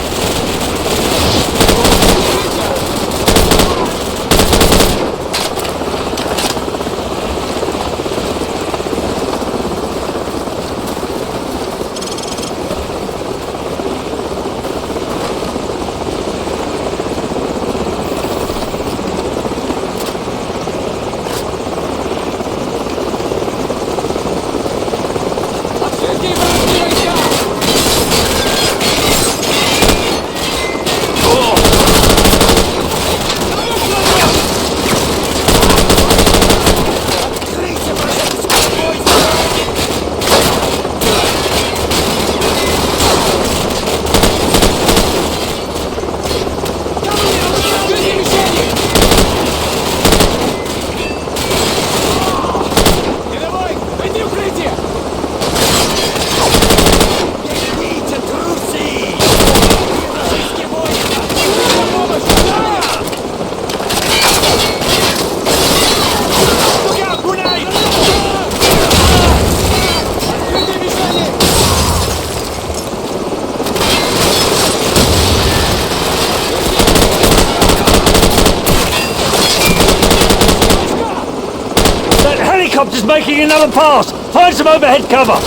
Helicopter's making another pass! Find some overhead cover!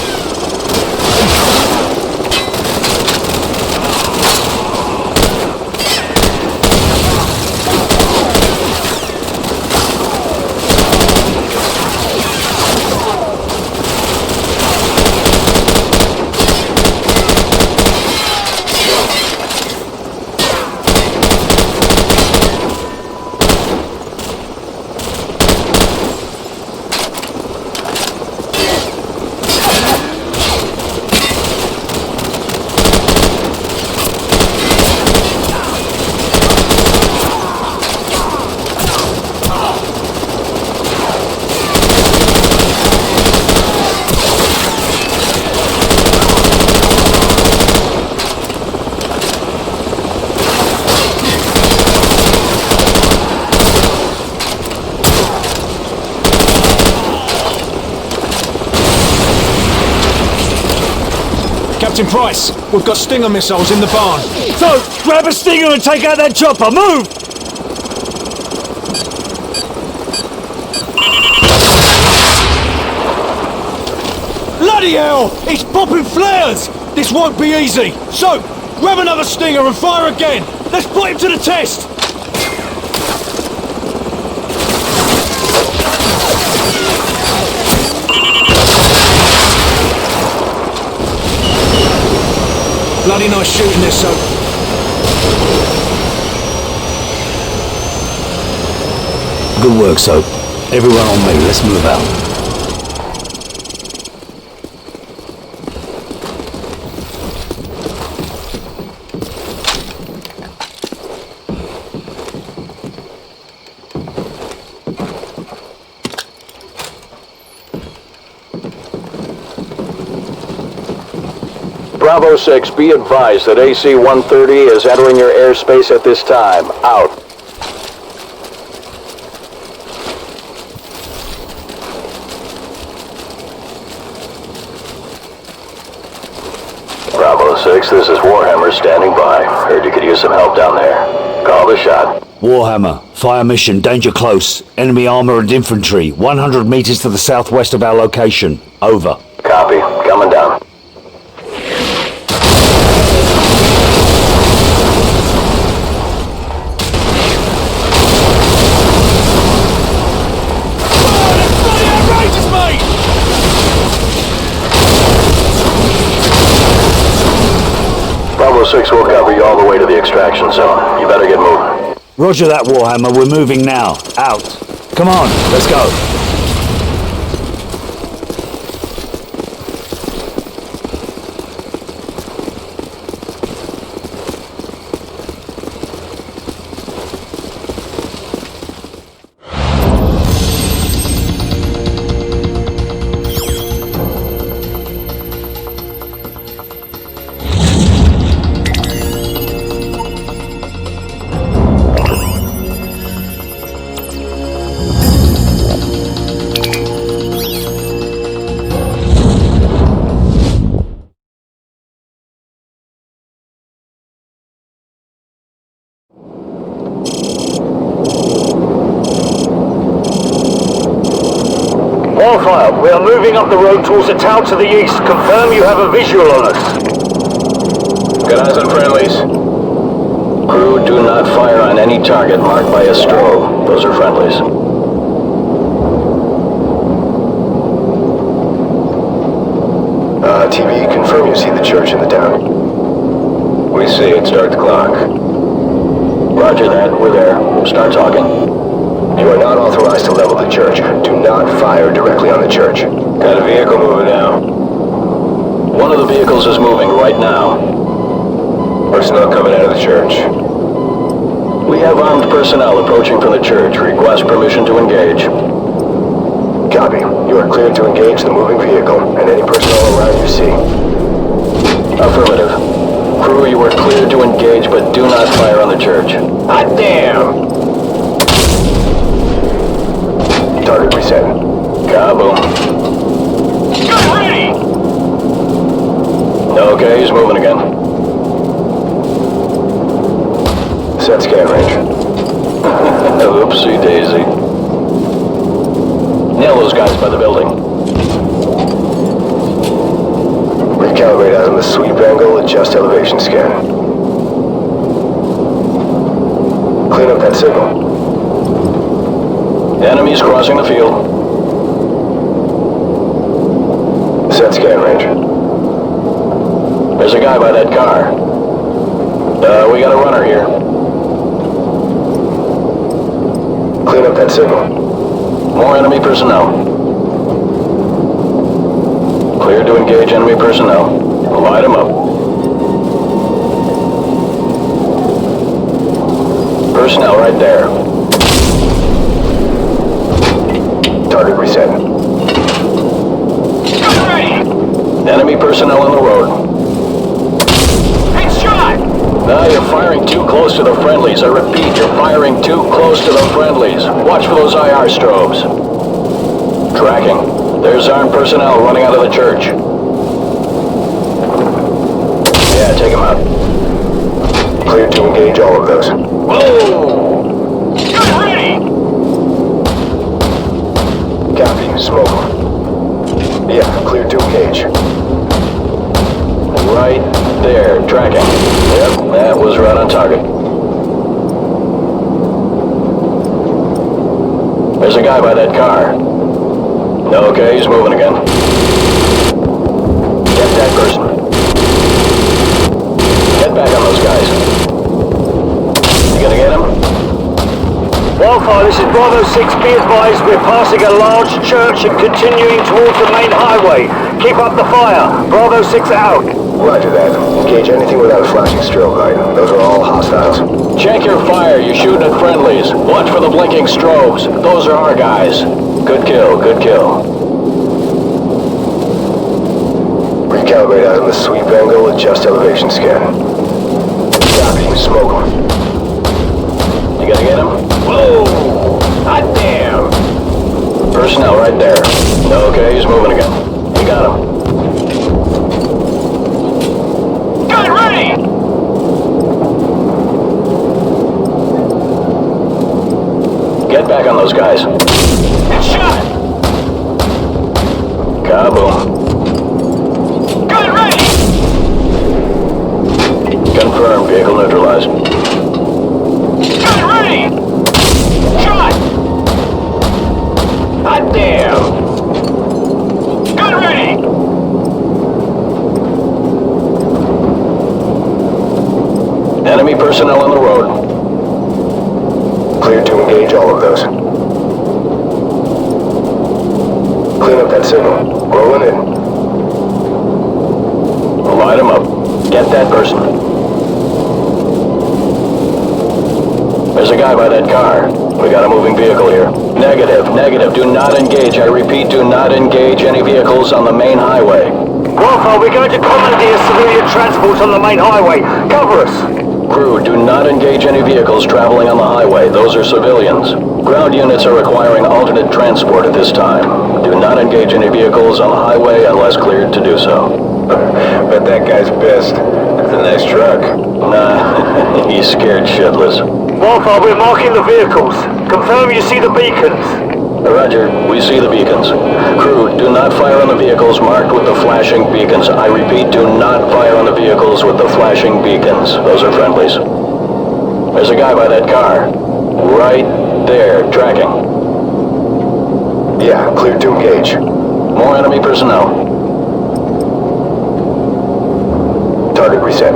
Captain Price, we've got Stinger missiles in the barn. So, grab a Stinger and take out that chopper! Move! Bloody hell! It's popping flares! This won't be easy. So, grab another Stinger and fire again. Let's put him to the test. Bloody nice shooting this, so... Good work, Soap. Everyone on me, let's move out. Bravo 6, be advised that AC-130 is entering your airspace at this time. Out. Bravo 6, this is Warhammer standing by. Heard you could use some help down there. Call the shot. Warhammer, fire mission, danger close. Enemy armor and infantry, 100 meters to the southwest of our location. Over. Copy. Coming down. Bravo 6 will cover you all the way to the extraction zone. You better get moving. Roger that, Warhammer. We're moving now. Out. Come on, let's go. Wildfire, we are moving up the road towards a tower to the east. Confirm you have a visual on us. Good eyes on friendlies. Crew, do not fire on any target marked by a strobe. Those are friendlies. TV, confirm you see the church in the town. We see it. Start the clock. Roger that. We're there. Start talking. You are not authorized to level the church. Do not fire directly on the church. Got a vehicle moving now. One of the vehicles is moving right now. Personnel coming out of the church. We have armed personnel approaching from the church. Request permission to engage. Copy. You are cleared to engage the moving vehicle and any personnel around you see. Affirmative. Crew, you are cleared to engage, but do not fire on the church. Hot damn! Target reset. Kaboom. Get ready! Okay, he's moving again. Set scan range. Oopsie daisy. Nail those guys by the building. Recalibrate on the sweep angle, adjust elevation scan. Clean up that signal. Enemies crossing the field. Set scan range. There's a guy by that car. We got a runner here. Clean up that signal. More enemy personnel. Cleared to engage enemy personnel. Light them up. Personnel right there. Target reset. Get ready! Enemy personnel on the road. Headshot! Now you're firing too close to the friendlies. I repeat, you're firing too close to the friendlies. Watch for those IR strobes. Tracking. There's armed personnel running out of the church. Yeah, take them out. Cleared to engage all of those. Whoa! Get ready! Copy. Smoke. Yeah, cleared to engage. Right there. Tracking. Yep, that was right on target. There's a guy by that car. Okay, he's moving again. Get that person. Get back on those guys. You gonna get him? Wildfire, this is Bravo 6. Be advised, we're passing a large church and continuing towards the main highway. Keep up the fire. Bravo 6 out. Roger that. Engage anything without a flashing strobe light. Those are all hostiles. Check your fire. You're shooting at friendlies. Watch for the blinking strobes. Those are our guys. Good kill, good kill. Recalibrate out of the sweep angle, adjust elevation scan. Copy, smoke them. You gonna get him? Whoa! Hot damn! Personnel right there. Okay, he's moving again. You got him. Gun ready! Get back on those guys. It's shot! Kaboom. Gun ready! Confirmed. Vehicle neutralized. Gun ready! Shot! Hot damn! Gun ready! Enemy personnel on the road. Cleared to engage all of those. Clean up that signal. Rolling in. Light him up. Get that person. There's a guy by that car. We got a moving vehicle here. Negative, negative. Do not engage. I repeat, do not engage any vehicles on the main highway. Wildfire, we're going to commandeer civilian transport on the main highway. Cover us. Crew, do not engage any vehicles traveling on the highway. Those are civilians. Ground units are requiring alternate transport at this time. Do not engage any vehicles on the highway unless cleared to do so. Bet that guy's pissed. It's the next truck. Nah, he's scared shitless. Wildfire, we're marking the vehicles. Confirm you see the beacons. Roger, we see the beacons. Crew, do not fire on the vehicles marked with the flashing beacons. I repeat, do not fire on the vehicles with the flashing beacons. Those are friendlies. There's a guy by that car. Right there, tracking. Yeah, cleared to engage. More enemy personnel. Target reset.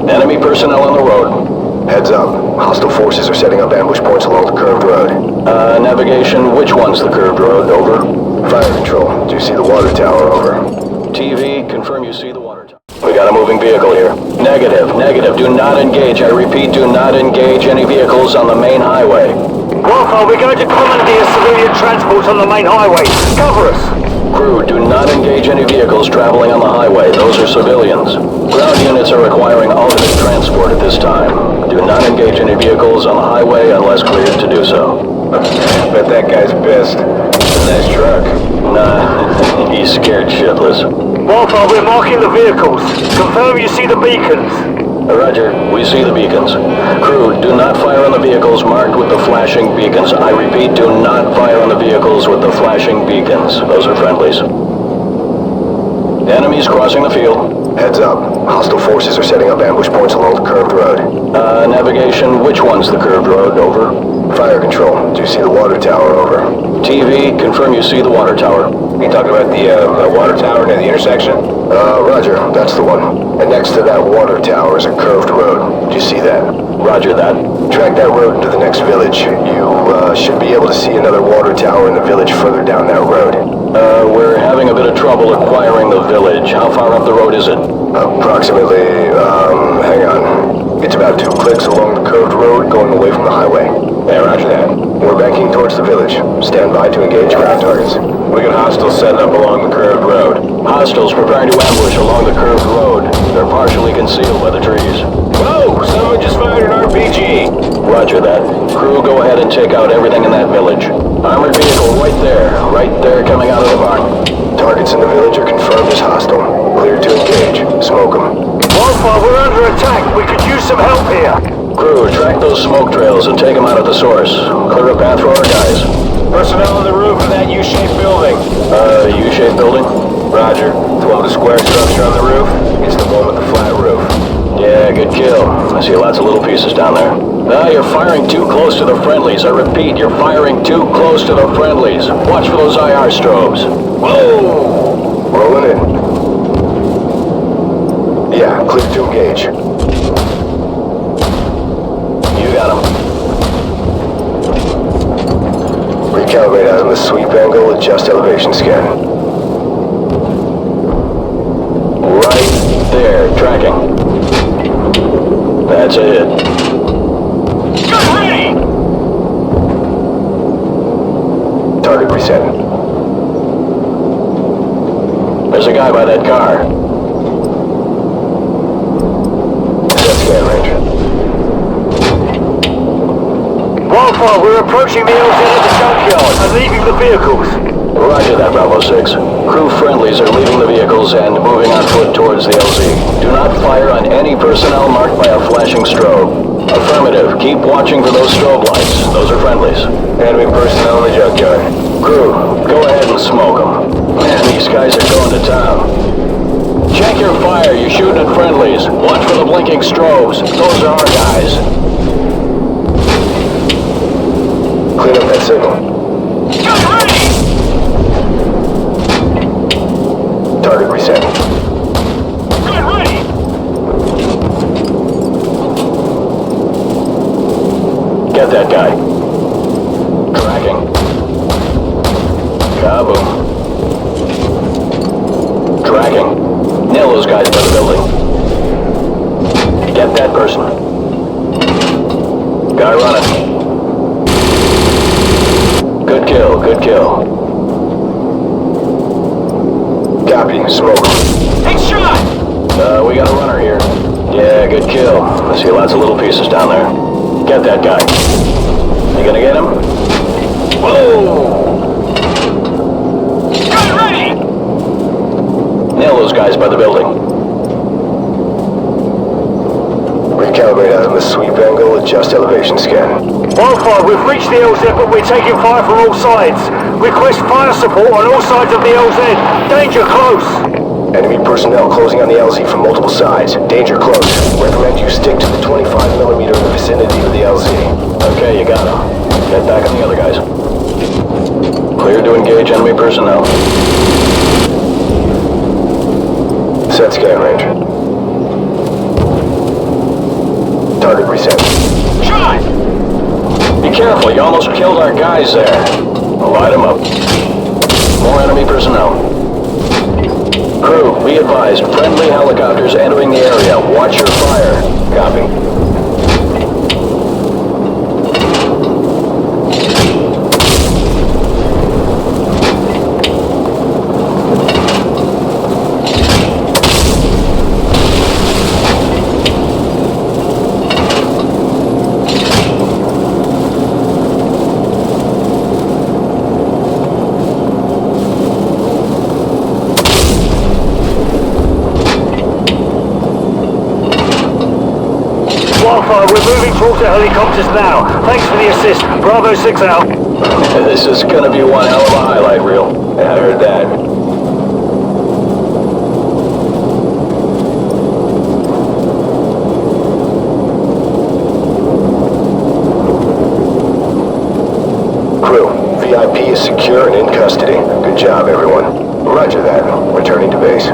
Enemy personnel on the road. Heads up. Hostile forces are setting up ambush points along the curved road. Navigation, which one's the curved road? Over. Fire control. Do you see the water tower? Over. TV, confirm you see the water tower. We got a moving vehicle here. Negative, negative. Do not engage. I repeat, do not engage any vehicles on the main highway. Wildfire, we're going to commandeer civilian transport on the main highway. Cover us. Crew, do not engage any vehicles traveling on the highway. Those are civilians. Ground units are requiring alternate transport at this time. Do not engage any vehicles on the highway unless cleared to do so. Bet that guy's pissed. It's a nice truck. Nah, he's scared shitless. Wildfire, we're marking the vehicles. Confirm you see the beacons. Roger, we see the beacons. Crew, do not fire on the vehicles marked with the flashing beacons. I repeat, do not fire on the vehicles with the flashing beacons. Those are friendlies. Enemies crossing the field. Heads up. Hostile forces are setting up ambush points along the curved road. Navigation, which one's the curved road? Over. Fire control. Do you see the water tower? Over. TV, confirm you see the water tower. You talking about the water tower near the intersection? Roger. That's the one. And next to that water tower is a curved road. Do you see that? Roger that. Track that road to the next village. You should be able to see another water tower in the village further down that road. We're having a bit of trouble acquiring the village. How far up the road is it? Approximately, hang on. It's about 2 clicks along the curved road going away from the highway. Yeah, roger that. We're banking towards the village. Stand by to engage ground targets. We got hostiles setting up along the curved road. Hostiles preparing to ambush along the curved road. They're partially concealed by the trees. Whoa! Someone just fired an RPG! Roger that. Crew, go ahead and take out everything in that village. Armored vehicle right there coming out of the barn. Targets in the village are confirmed as hostile. Cleared to engage. Smoke them. Wildfire, we're under attack. We could use some help here. Crew, track those smoke trails and take them out of the source. Clear a path for our guys. Personnel on the roof of that U-shaped building. U-shaped building? Roger. The one with the square structure on the roof? It's the one with the flat roof. Yeah, good kill. I see lots of little pieces down there. You're firing too close to the friendlies. I repeat, you're firing too close to the friendlies. Watch for those IR strobes. Whoa! Rolling in. Yeah, clear to engage. You got him. Recalibrate out on the sweep angle, adjust elevation scan. Right there, tracking. That's a hit. Gun ready! Target reset. There's a guy by that car. Set scan range. Wildfire, we're approaching the LZ at the junkyard and leaving the vehicles. Roger that, Bravo 6. Crew friendlies are leaving the vehicles and moving on foot towards the LZ. Do not fire on any personnel marked by a flashing strobe. Affirmative. Keep watching for those strobe lights. Those are friendlies. Enemy personnel in the junkyard. Crew, go ahead and smoke them. Man, these guys are going to town. Check your fire. You're shooting at friendlies. Watch for the blinking strobes. Those are our guys. Clean up that signal. Gun ready! Target reset. Gun ready! Get that guy. Tracking. Kaboom. Tracking. Nail those guys by the building. Get that person. Guy running. Good kill, good kill. Copy, smoke. Take shot! We got a runner here. Yeah, good kill. I see lots of little pieces down there. Get that guy. You gonna get him? Whoa! Gun ready! Nail those guys by the building. Recalibrate out on the sweep angle, adjust elevation scan. Wildfire, we've reached the LZ, but we're taking fire from all sides. Request fire support on all sides of the LZ. Danger close. Enemy personnel closing on the LZ from multiple sides. Danger close. Recommend you stick to the 25mm in the vicinity of the LZ. Okay, you got him. Get back on the other guys. Clear to engage enemy personnel. Set scan range. Target reset. Shot! Be careful, you almost killed our guys there. Light them up. More enemy personnel. Crew, be advised, friendly helicopters entering the area. Watch your fire. Copy. Wildfire, we're moving towards the helicopters now. Thanks for the assist. Bravo 6 out. This is gonna be one hell of a highlight reel. Yeah, I heard that. Crew, VIP is secure and in custody. Good job, everyone. Roger that. Returning to base.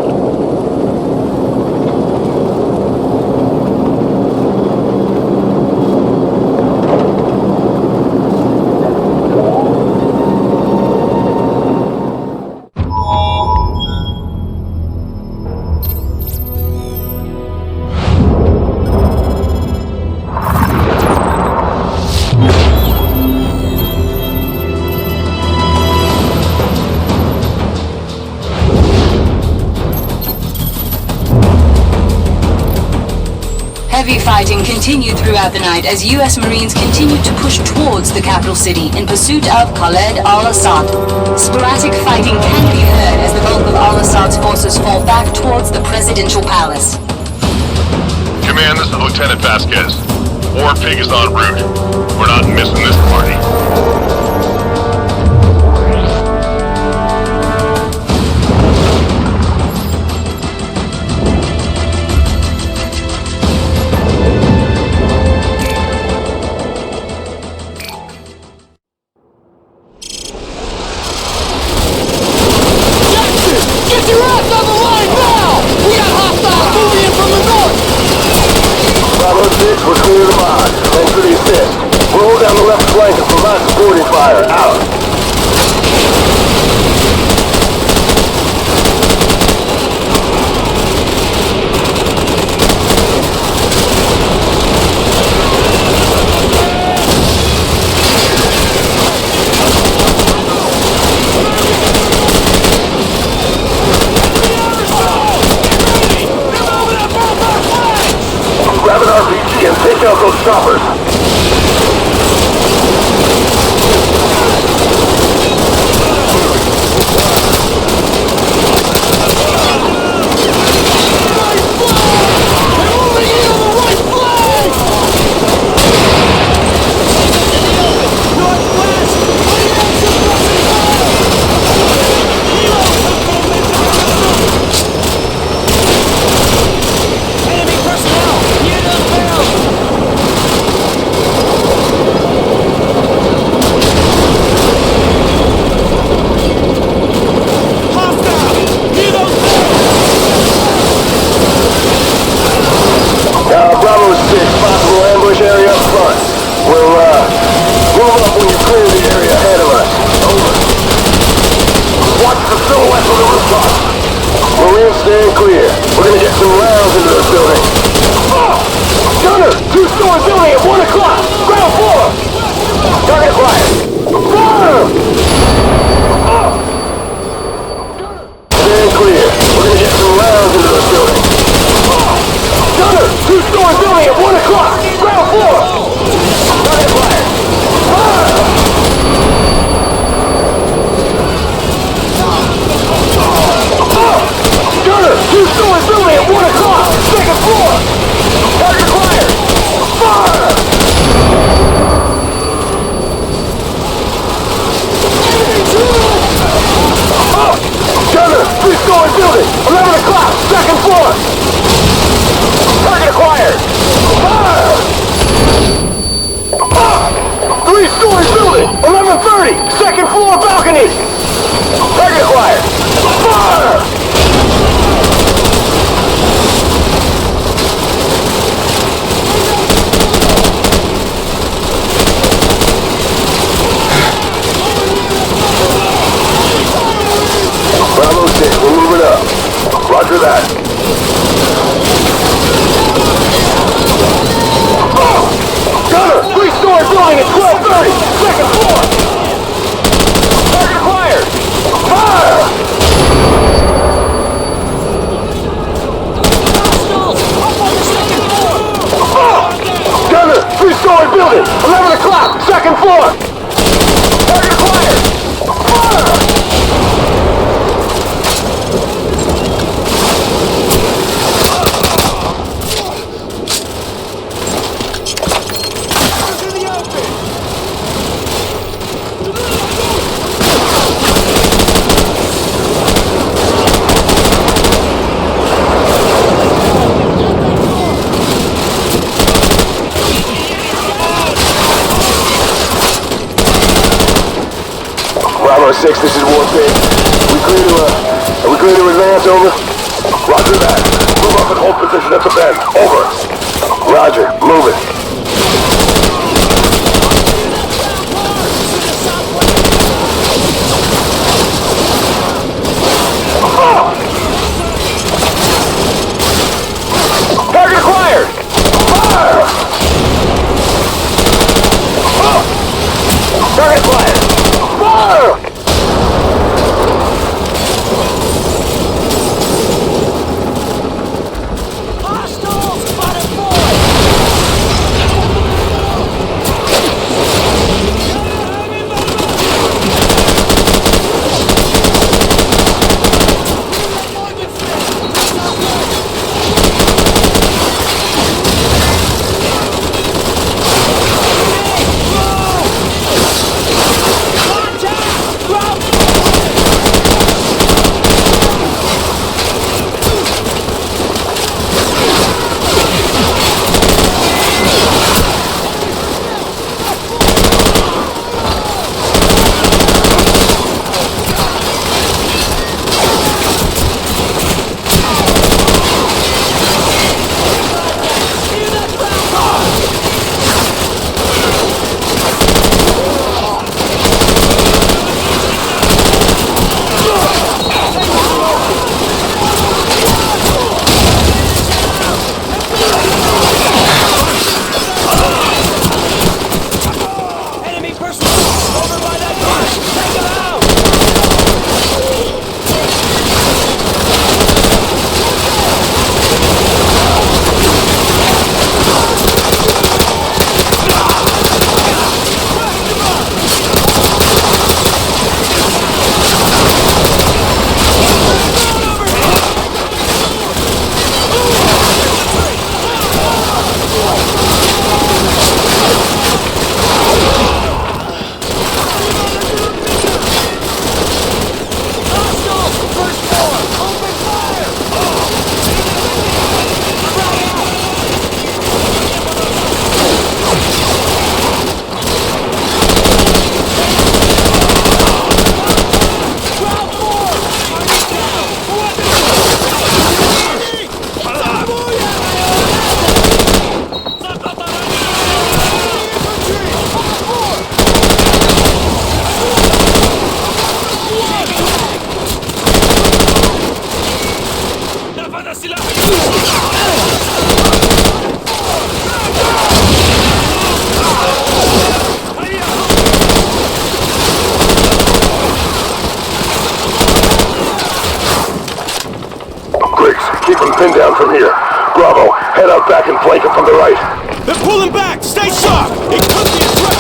Heavy fighting continued throughout the night as U.S. Marines continued to push towards the capital city in pursuit of Khaled al-Assad. Sporadic fighting can be heard as the bulk of al-Assad's forces fall back towards the presidential palace. Command, this is Lieutenant Vasquez. War Pig is en route. We're not missing this party. Get your ass on the line now! We got hostiles moving in from the Bravo 6, this is Warpig. Are we clear to advance, over? Roger that. Move up and hold position at the bend. Over. Roger, moving. Target acquired! Fire! Target acquired! Fire! Hostiles! Spotted Keep them pinned down from here. Bravo, head out back and flank it from the right. They're pulling back! Stay sharp! It could be a trap!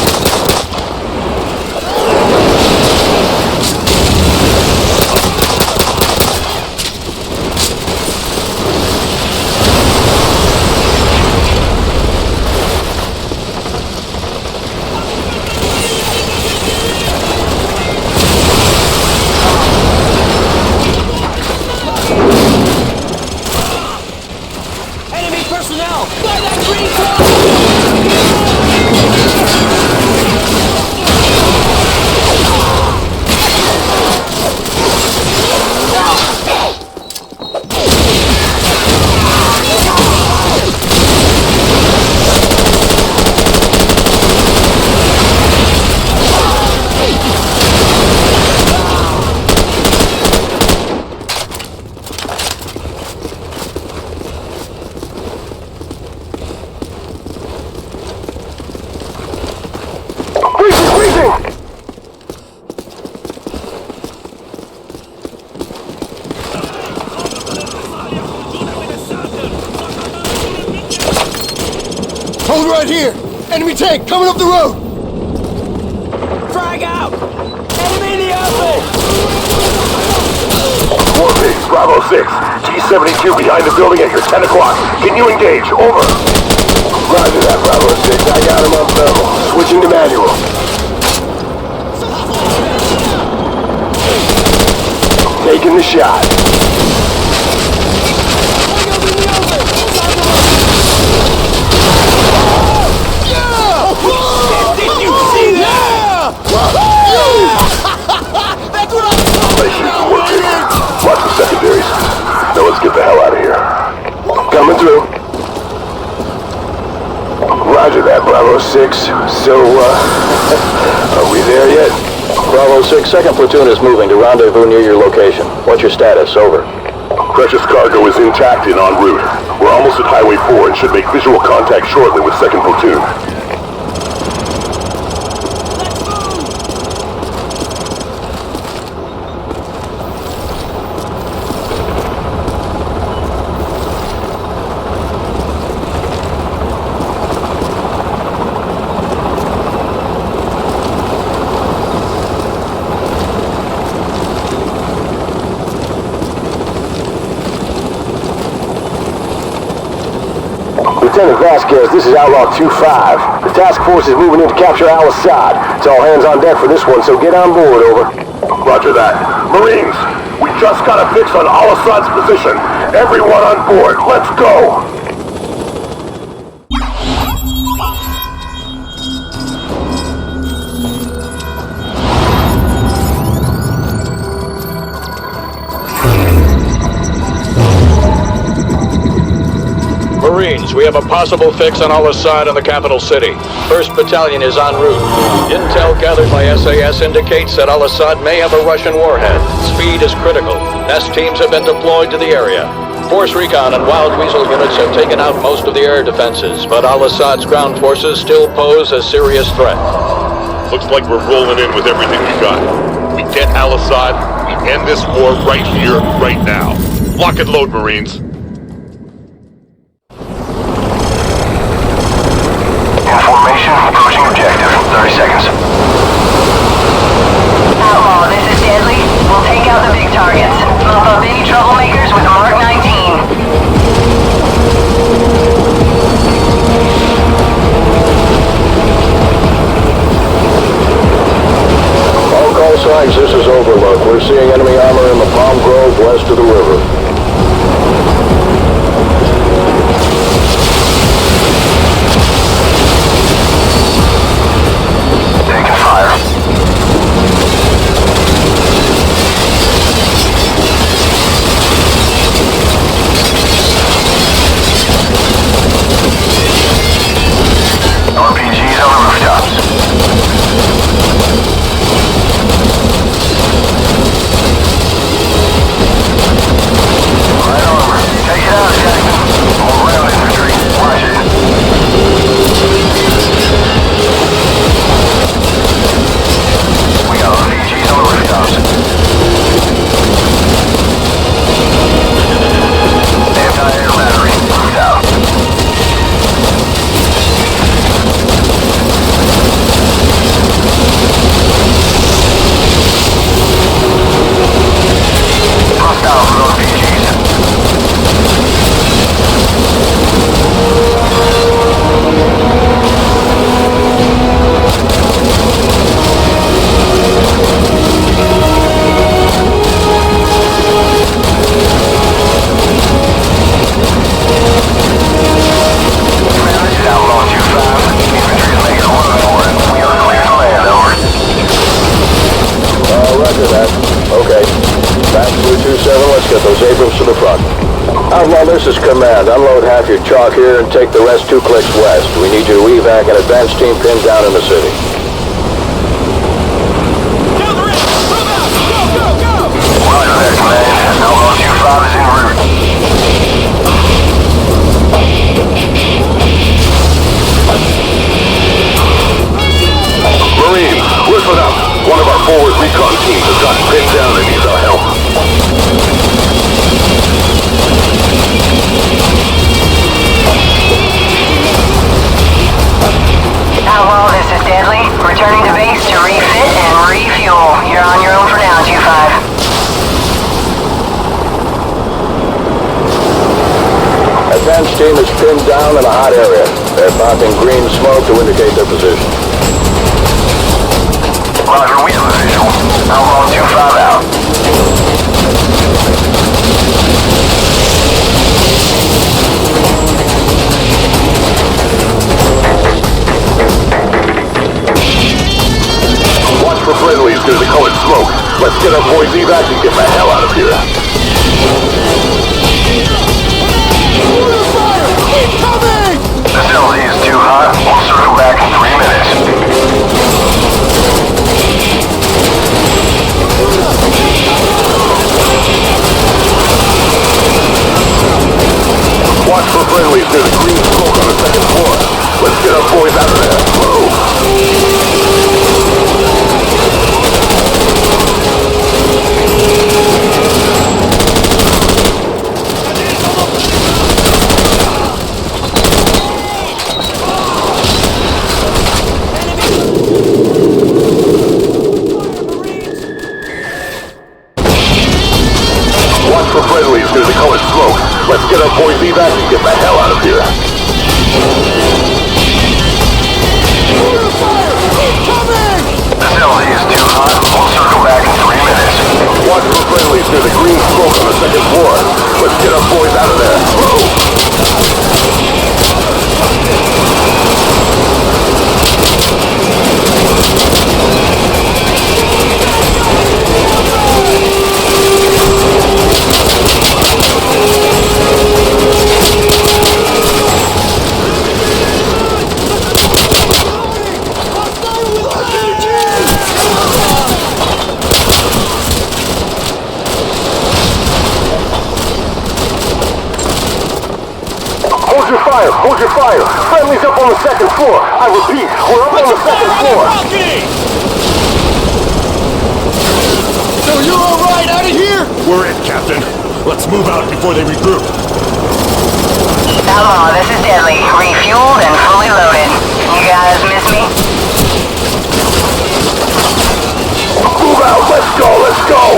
Enemy personnel! By that green car! Hold right here! Enemy tank coming up the road! Frag out! Enemy in the open! Warpig, Bravo 6. G-72 behind the building at your 10 o'clock. Can you engage? Over. Roger that, Bravo 6. I got him on thermal. Switching to manual. Taking the shot. Did you see that? 6. So, are we there yet? Bravo 6, 2nd platoon is moving to rendezvous near your location. What's your status? Over. Precious cargo is intact and en route. We're almost at Highway 4 and should make visual contact shortly with 2nd platoon. Lieutenant Vasquez, this is Outlaw 2-5. The task force is moving in to capture Al-Assad. It's all hands on deck for this one, so get on board, over. Roger that. Marines, we just got a fix on Al-Assad's position. Everyone on board, let's go! Marines, we have a possible fix on Al-Assad in the capital city. 1st Battalion is en route. Intel gathered by SAS indicates that Al-Assad may have a Russian warhead. Speed is critical. Nest teams have been deployed to the area. Force Recon and Wild Weasel units have taken out most of the air defenses, but Al-Assad's ground forces still pose a serious threat. Looks like we're rolling in with everything we got. We get Al-Assad, we end this war right here, right now. Lock and load, Marines. Formation approaching objective. 30 seconds. Outlaw, this is Deadly. We'll take out the big targets. Mop up any troublemakers with Mark 19. All call signs, this is Overlook. We're seeing enemy armor in the Palm Grove west of the river. Outlaw, this is Command. Unload half your chalk here and take the rest 2 clicks west. We need you to evac an advance team pinned down in the city. Roger there, Command. Outlaw 2-5 is en route. Marines, listen up. One of our forward recon teams has gotten pinned down and needs our help. Outlaw, this is Deadly. Returning to base to refit and refuel. You're on your own for now, 2-5. Advance team is pinned down in a hot area. They're popping green smoke to indicate their position. Roger, we have a visual. Outlaw 2-5 out. Watch for friendlies near the colored smoke. Let's get our boys evac and get the hell out of here. Facility is too hot. We'll circle back in 3 for friendlies near the colored smoke. Let's get our boys evac and get the hell out of here. This LZ is too hot. We'll circle back in 3 minutes. Watch for friendlies near the green smoke on the second floor. Let's get our boys out of there. Move! Hold your fire! Friendly's up on the second floor! I repeat, we're up on the second floor! So you're alright out of here? We're in, Captain. Let's move out before they regroup. Hello, this is Deadly. Refueled and fully loaded. You guys miss me? Move out! Let's go! Let's go!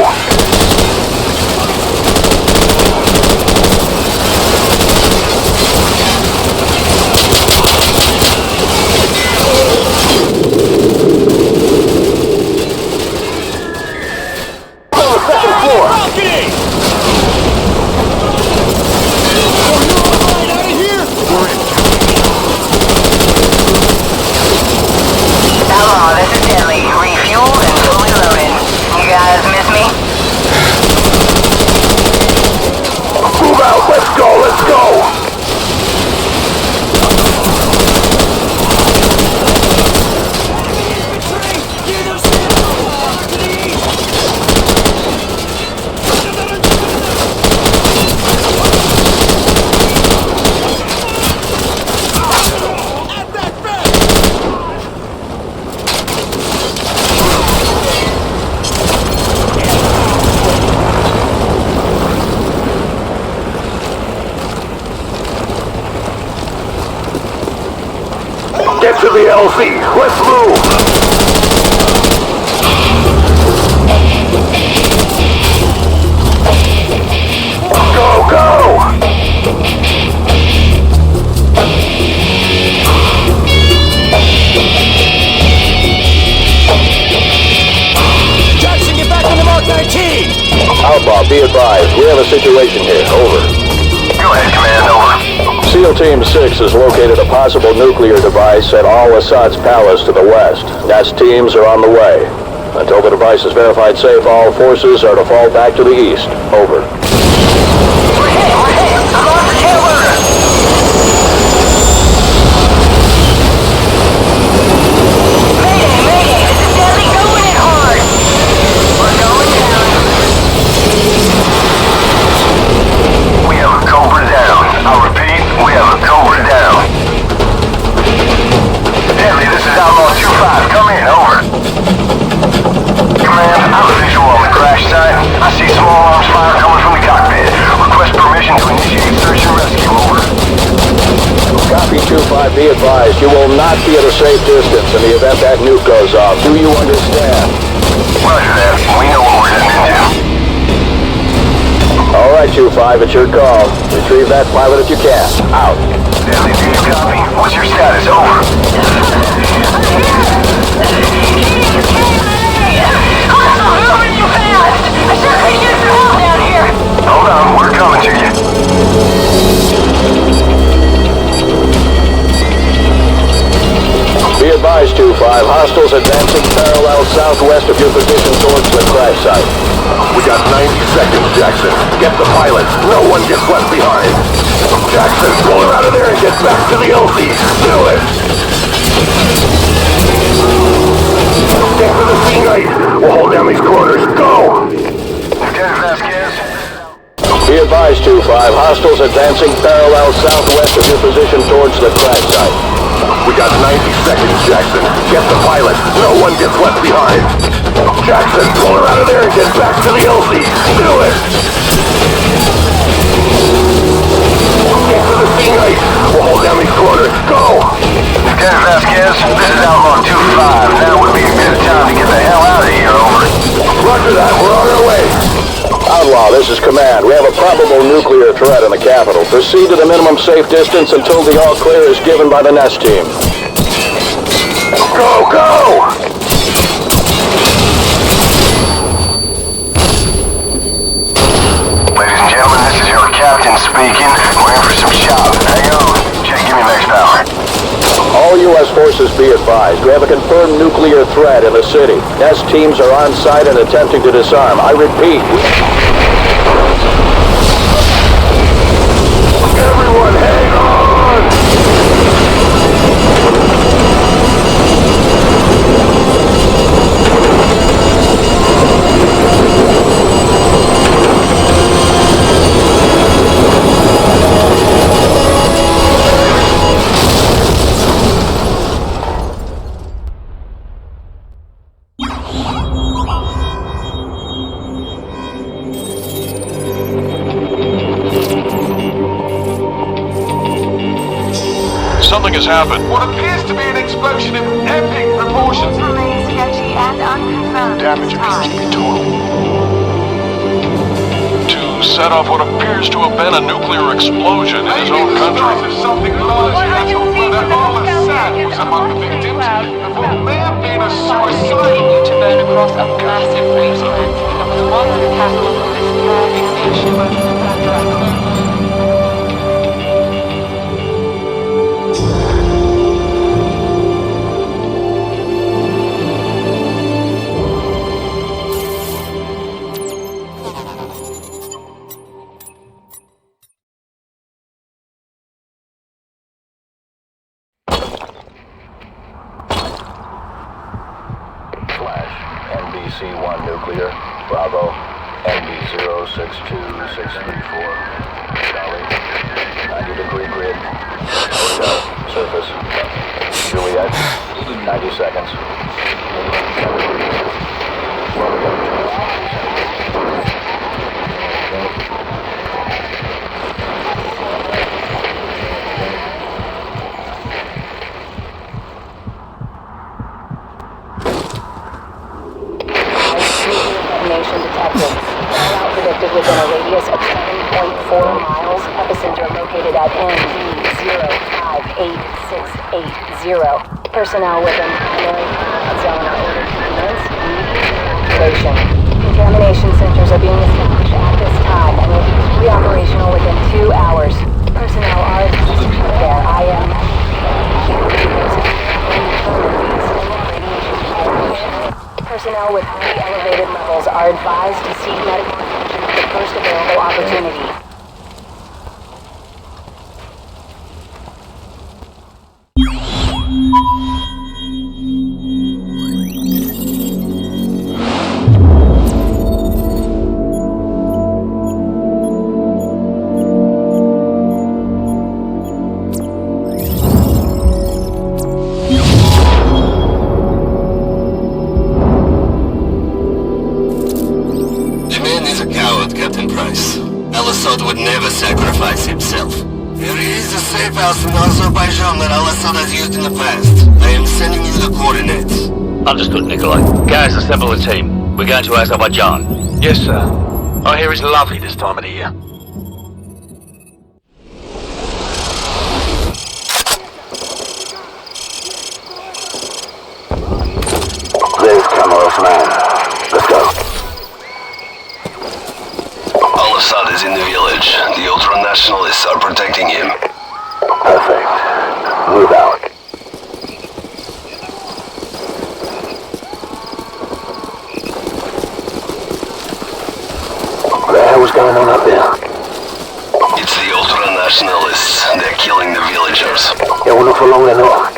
Get to the LZ! Let's move! Go, go! Jackson, get back on the Mark 19! Outlaw, be advised. We have a situation here. Over. Go ahead, Command. Over. SEAL Team 6 has located a possible nuclear device at Al-Assad's palace to the west. NAS teams are on the way. Until the device is verified safe, all forces are to fall back to the east. Over. We're hit! I'm on the tail order! Mayday! This is Deadly going in hard! We're going down. We have a Cobra down. I repeat, we have a Cobra down. Deadly, this is Outlaw 2-5. Come in, over. Command, I have a visual on the crash site. I see small arms fire coming from the cockpit. Request permission to initiate search and rescue, over. Copy 2-5, be advised. You will not be at a safe distance in the event that nuke goes off. Do you understand? Roger that. We know what we're heading into. All right, 2-5, it's your call. Retrieve that pilot if you can. Out. Deadly, do you copy? What's your status? Over. Moving too fast! I sure could use some help down here! Hold on, we're coming to you. Be advised, 2-5, hostiles advancing parallel southwest of your position towards the crash site. We got 90 seconds, Jackson. Get the pilot. No one gets left behind. Jackson, pull her out of there and get back to the LZ. Do it! Get to the C-Knight. We'll hold down these corners. Go! Lieutenant Vasquez. Be advised, 2-5, hostiles advancing parallel southwest of your position towards the crash site. We got 90 seconds, Jackson. Get the pilot. No one gets left behind. Jackson, pull her out of there and get back to the LZ. Do it! Get to the C-Knight. We'll hold down these corners. Go! Lieutenant Vasquez, this is Outlaw 2-5. Now would be a good time to get the hell out of here, over. Roger that. We're on our way. Outlaw, this is Command. We have a probable nuclear threat in the capital. Proceed to the minimum safe distance until the all-clear is given by the NEST team. Go, go! Ladies and gentlemen, this is your captain speaking. We're in for some shots. Hang on. Jake, give me max power. All U.S. forces be advised. We have a confirmed nuclear threat in the city. NEST teams are on site and attempting to disarm. I repeat. Everyone, hang on! Something has happened. What appears to be an explosion of epic proportions. Remains sketchy and unconfirmed. Damage appears to be total. To set off what appears to have been a nuclear explosion in his own country. Of something large. That Al-Assad was among the victims of what may have been a suicide. Continued to burn across a massive wasteland that was once the capital of this thriving nation of Baghdad. NBC-1 nuclear, Bravo, NB062634, Charlie, 90-degree grid, hotel, surface, Juliet, 90 seconds. Within a radius of 7.4 miles, epicenter located at ND05860. Personnel within primary zone are ordered to commence immediate evacuation. Contamination centers are being established at this time and will be re-operational within 2 hours. Personnel are advised to prepare IM. Personnel with highly elevated levels are advised to seek medical attention at the first available opportunity. Captain Price. Al-Assad would never sacrifice himself. There is a safe house in Azerbaijan that Al-Assad has used in the past. I am sending you the coordinates. Understood, Nikolai. Guys, assemble the team. We're going to Azerbaijan. Yes, sir. I hear it's lovely this time of the year. There's Kamarov, man. Let's go. Al-Assad is in the village. The ultra-nationalists are protecting him. Perfect. Move out. What the hell was going on up there? It's the ultra-nationalists. They're killing the villagers. Yeah, well, not for long, they're not.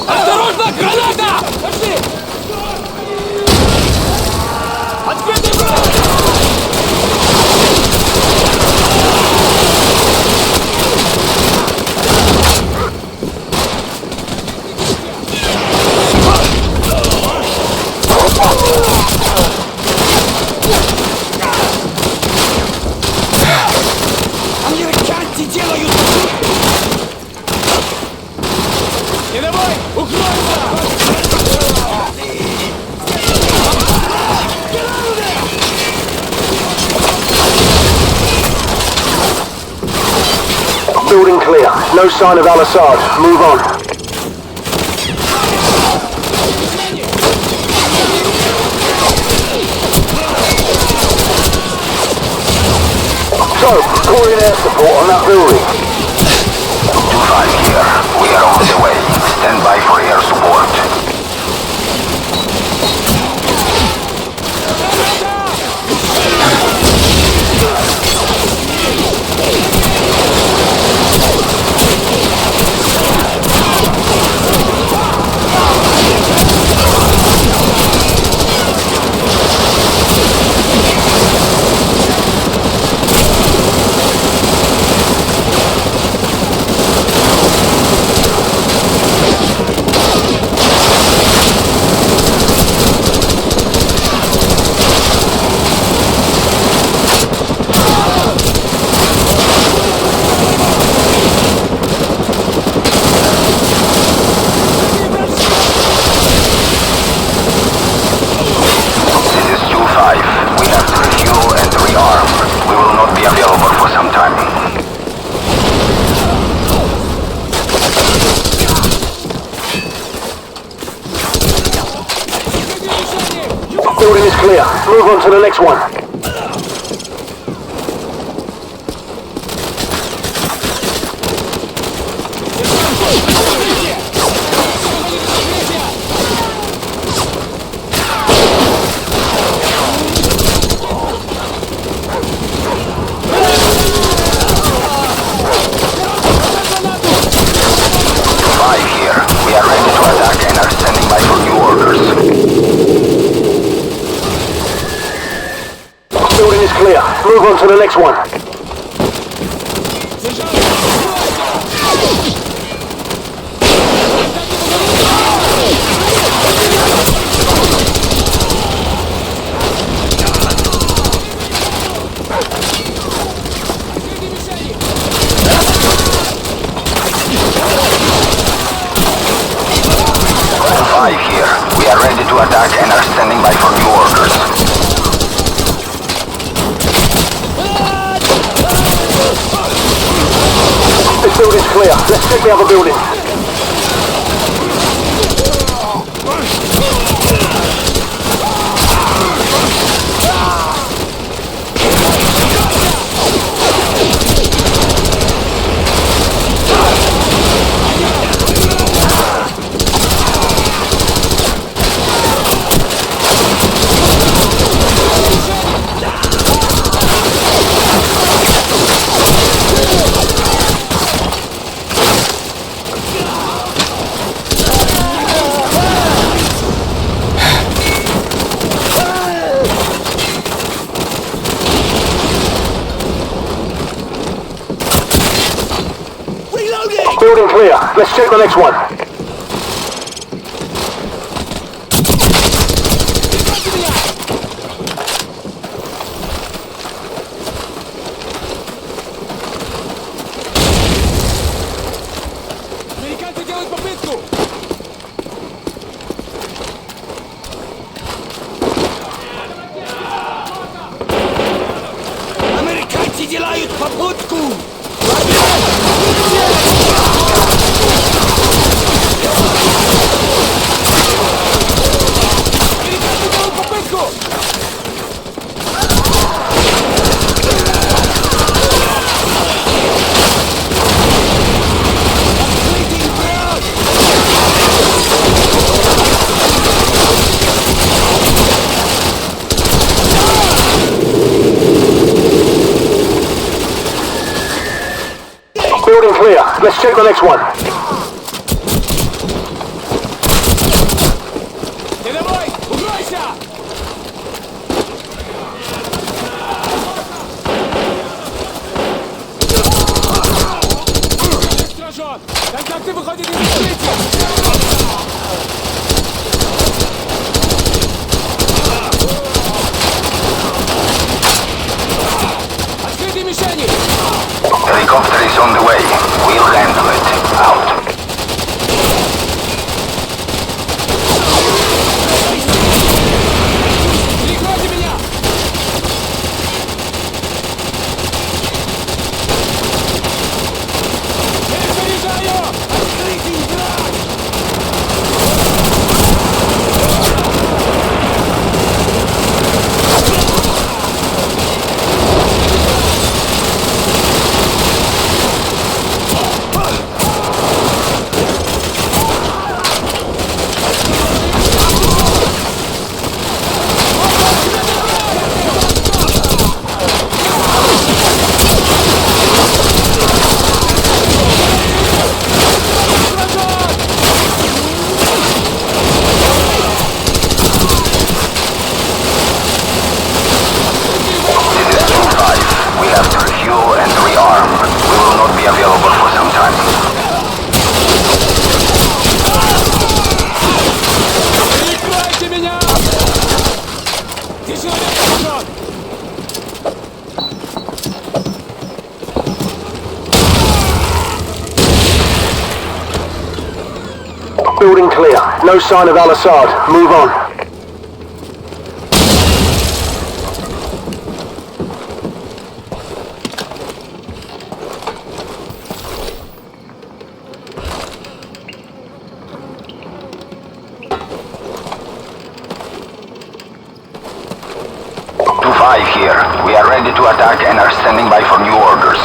Осторожно, граната! Пошли! Ответный брат! Building clear. No sign of Al-Assad. Move on. So, call in air support on that building. 2-5 here. We are on the way. Stand by for air support. Building is clear. Move on to the next one. 5 here. We are ready to attack and are standing by for new orders. Building is clear. Move on to the next one. Here. We are ready to attack and are standing by for new orders. This building's clear. Let's check the other buildings. Building clear. Let's check the next one. Американцы делают попутку! Building clear. Let's check the next one. Деловой, укройся! Сражен! Контакты выходят из укрытия! Открытые мишени! Helicopter is on the way. We'll handle it. Out. Прикройте меня! building clear. No sign of Al-Assad. Move on. Here. We are ready to attack and are standing by for new orders.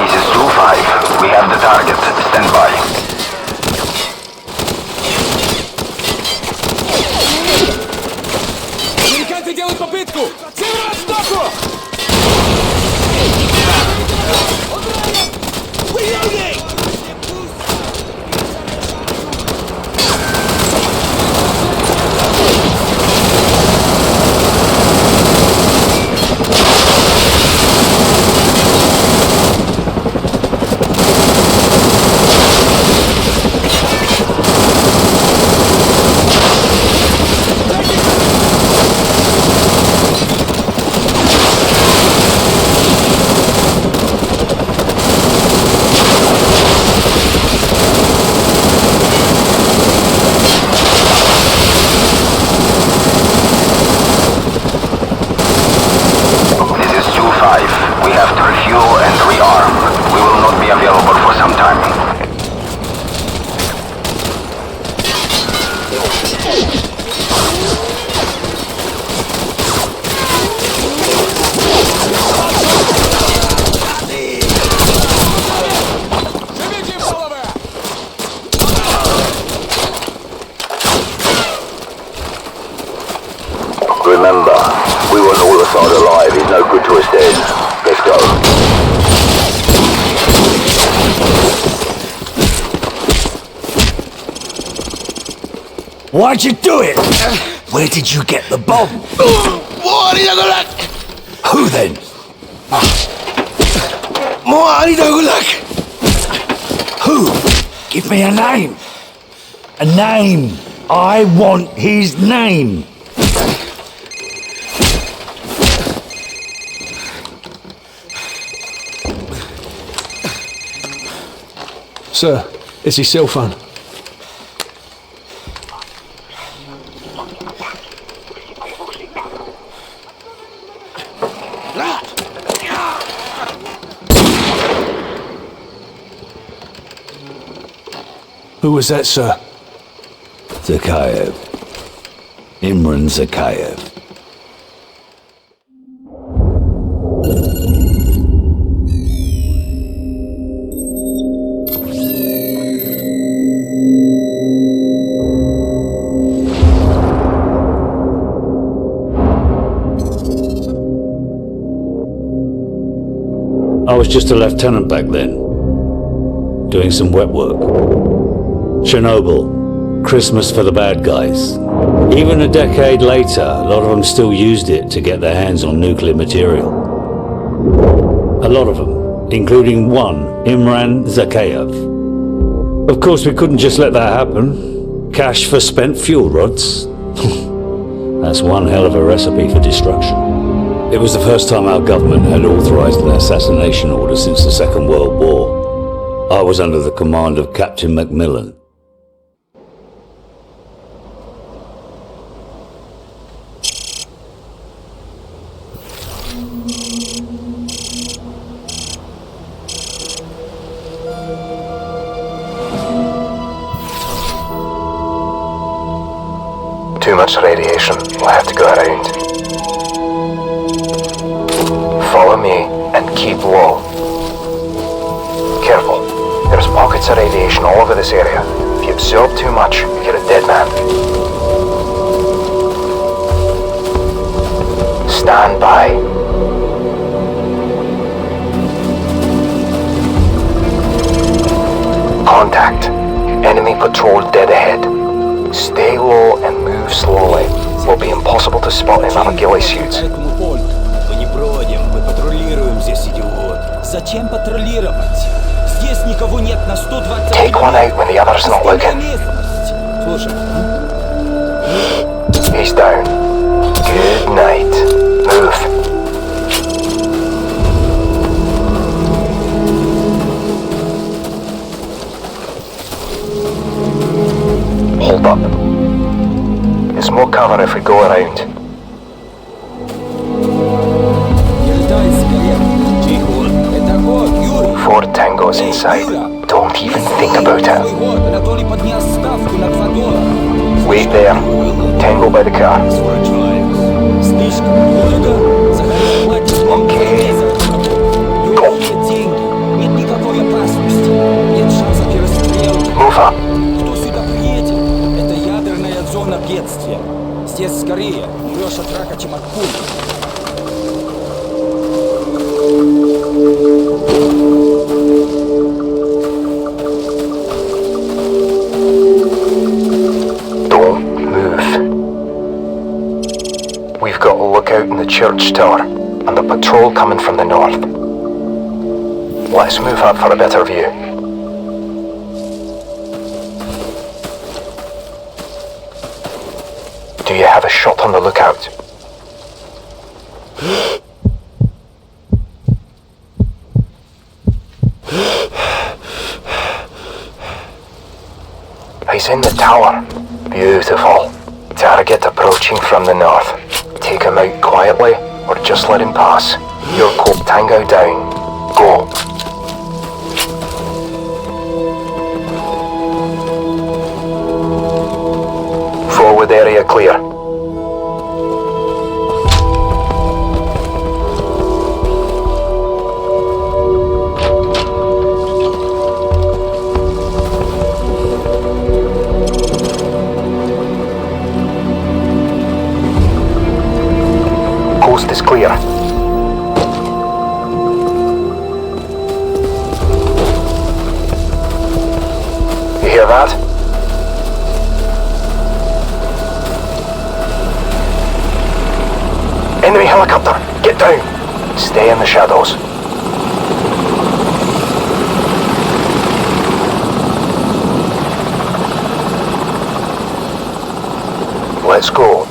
This is 2-5. We have the target. Stand by. Американцы делают попытку! Северо-востоку! Reloading! Remember, we want Al-Assad alive. He's no good to us dead. Let's go. Why'd you do it? Where did you get the bomb? Who then? Who? Give me a name. A name. I want his name. Sir, it's his cell phone. Who was that, sir? Zakhaev. Imran Zakhaev. I was just a lieutenant back then, doing some wet work. Chernobyl, Christmas for the bad guys. Even a decade later, a lot of them still used it to get their hands on nuclear material. A lot of them, including one, Imran Zakhaev. Of course, we couldn't just let that happen. Cash for spent fuel rods. That's one hell of a recipe for destruction. It was the first time our government had authorized an assassination order since the Second World War. I was under the command of Captain Macmillan. Too much radiation. We'll have to go around. Follow me and keep low. Careful. There's pockets of radiation all over this area. If you absorb too much, you're a dead man. Stand by. Contact. Enemy patrol dead ahead. Stay low and move slowly. Will be impossible to spot in our ghillie suits. Мы не бродим, мы патрулируем здесь, идиот. Зачем патрулировать? Здесь никого нет на 120... Take one out when the other's not looking. Слушай. He's down. Good night. Move. Hold up. There's more cover if we go around. Four tangos inside. Don't even think about it. Wait there. Tango by the car. Okay. Go. Move up. Зона бедствия. Здесь скорее умрешь от рака, чем от пули. Don't move. We've got a lookout in the church tower and a patrol coming from the north. Let's move up for a better view. Do you have a shot on the lookout? He's in the tower. Beautiful. Target approaching from the north. Take him out quietly, or just let him pass. Your call, Tango down. Go. Forward area clear. Coast is clear. You hear that? Enemy helicopter! Get down! Stay in the shadows. Let's go.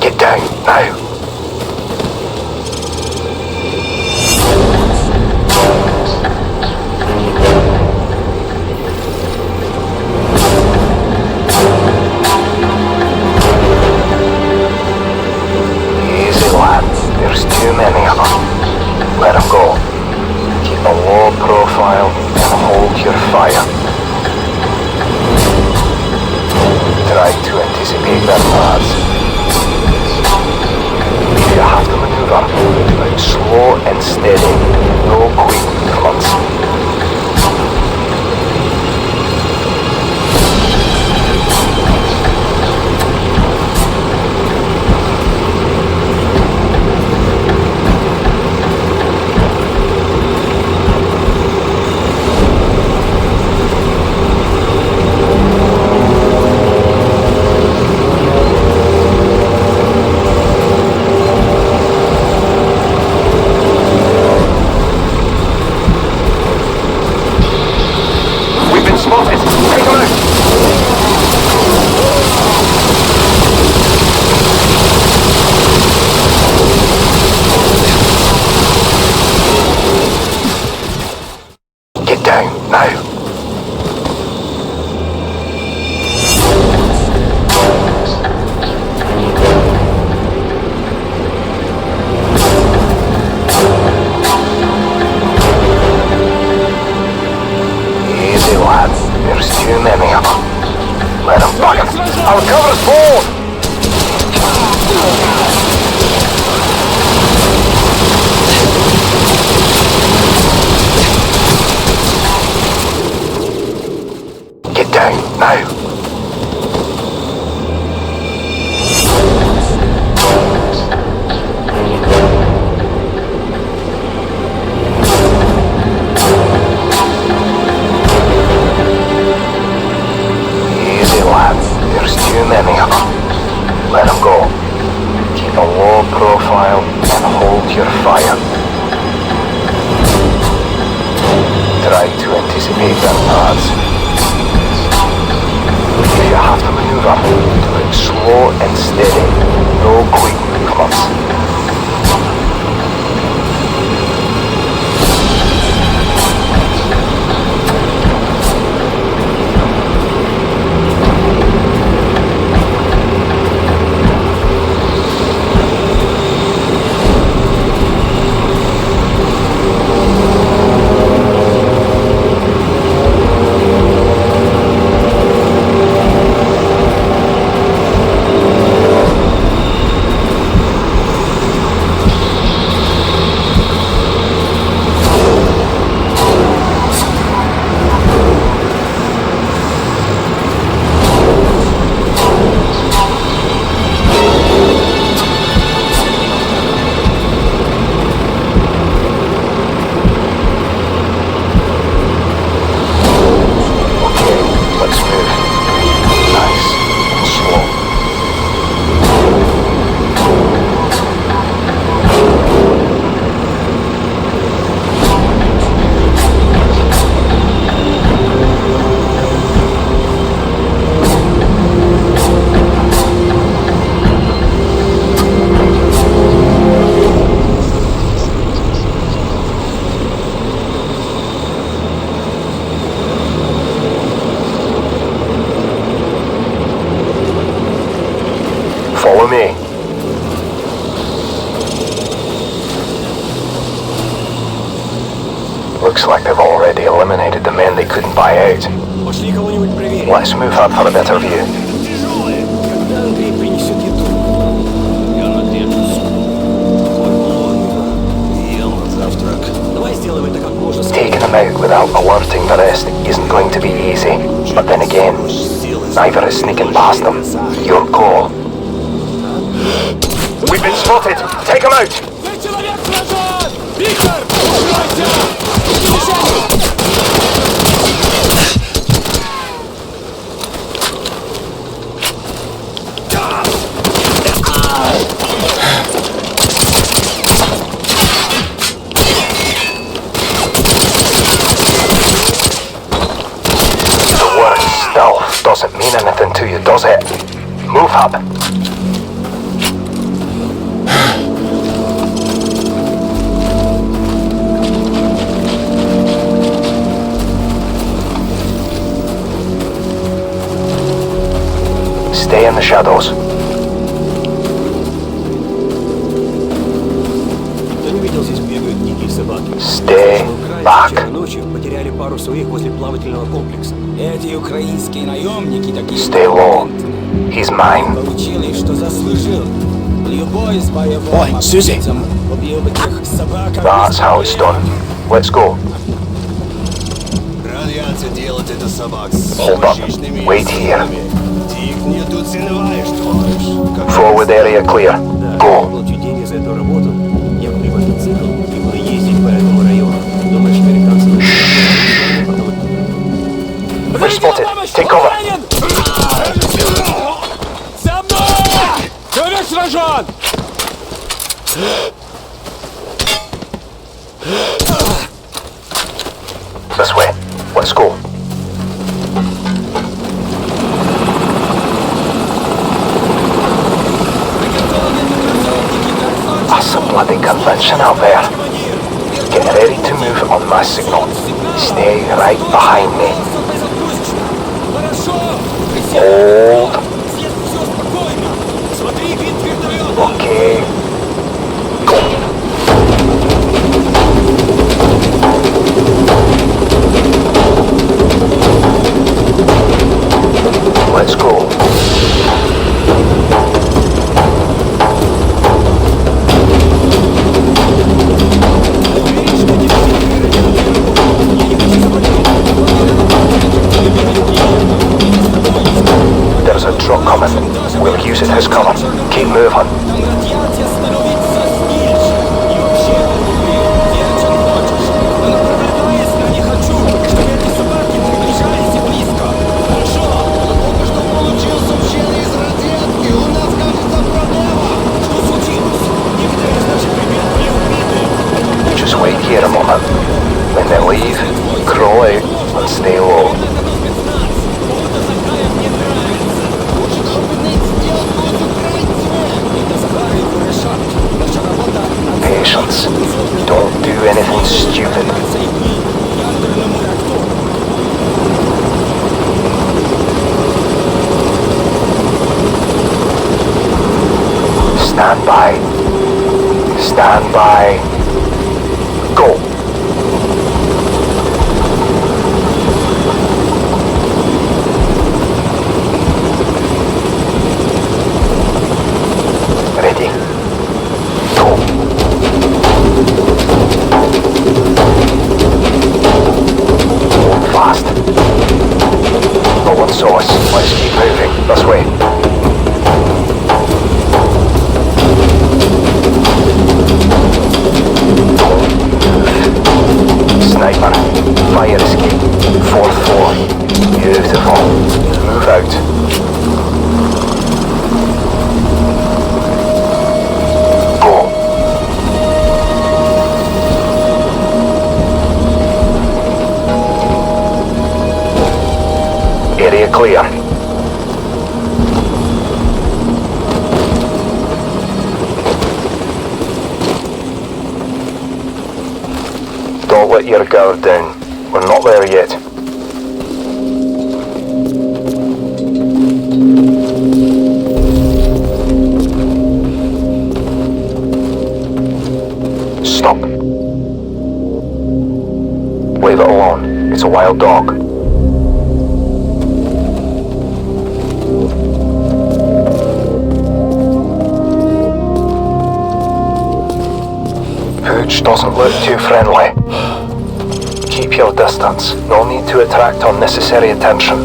Get down, now. Easy, lads. There's too many of them. Let them go. Keep a low profile and hold your fire. Try to anticipate their paths. If you have to maneuver, move slow and steady. No quick movements. many of them. Let them go. Keep a low profile and hold your fire. Try to anticipate their paths. If you have to maneuver, do it slow and steady. No quick movements. Follow me. Looks like they've already eliminated the men they couldn't buy out. Let's move up for a better view. Taking them out without alerting the rest isn't going to be easy. But then again, neither is sneaking past them. Your call. We've been spotted! Take them out! The word stealth doesn't mean anything to you, does it? Move up. Stay in the shadows. Stay back. Stay low. He's mine. Oi, Susie. That's how it's done. Let's go. Hold up. Wait here. Forward area clear. Go. We're spotted. Take cover. This way. Let's go. That's a bloody convention out there. Get ready to move on my signal. Stay right behind me. Hold. Okay. Go. Let's go. There's a truck coming. We'll use it as cover. Keep moving. Stand by. Stand by. Go. Ready? Go. Hold fast. No one saw us. Let's keep moving. This way. Sniper. Fire escape. 4th floor. Beautiful. Move out. Go. Area clear. Don't let your guard down. We're not there yet. Stop. Leave it alone. It's a wild dog. Pooch doesn't look too friendly. Keep your distance. No need to attract unnecessary attention.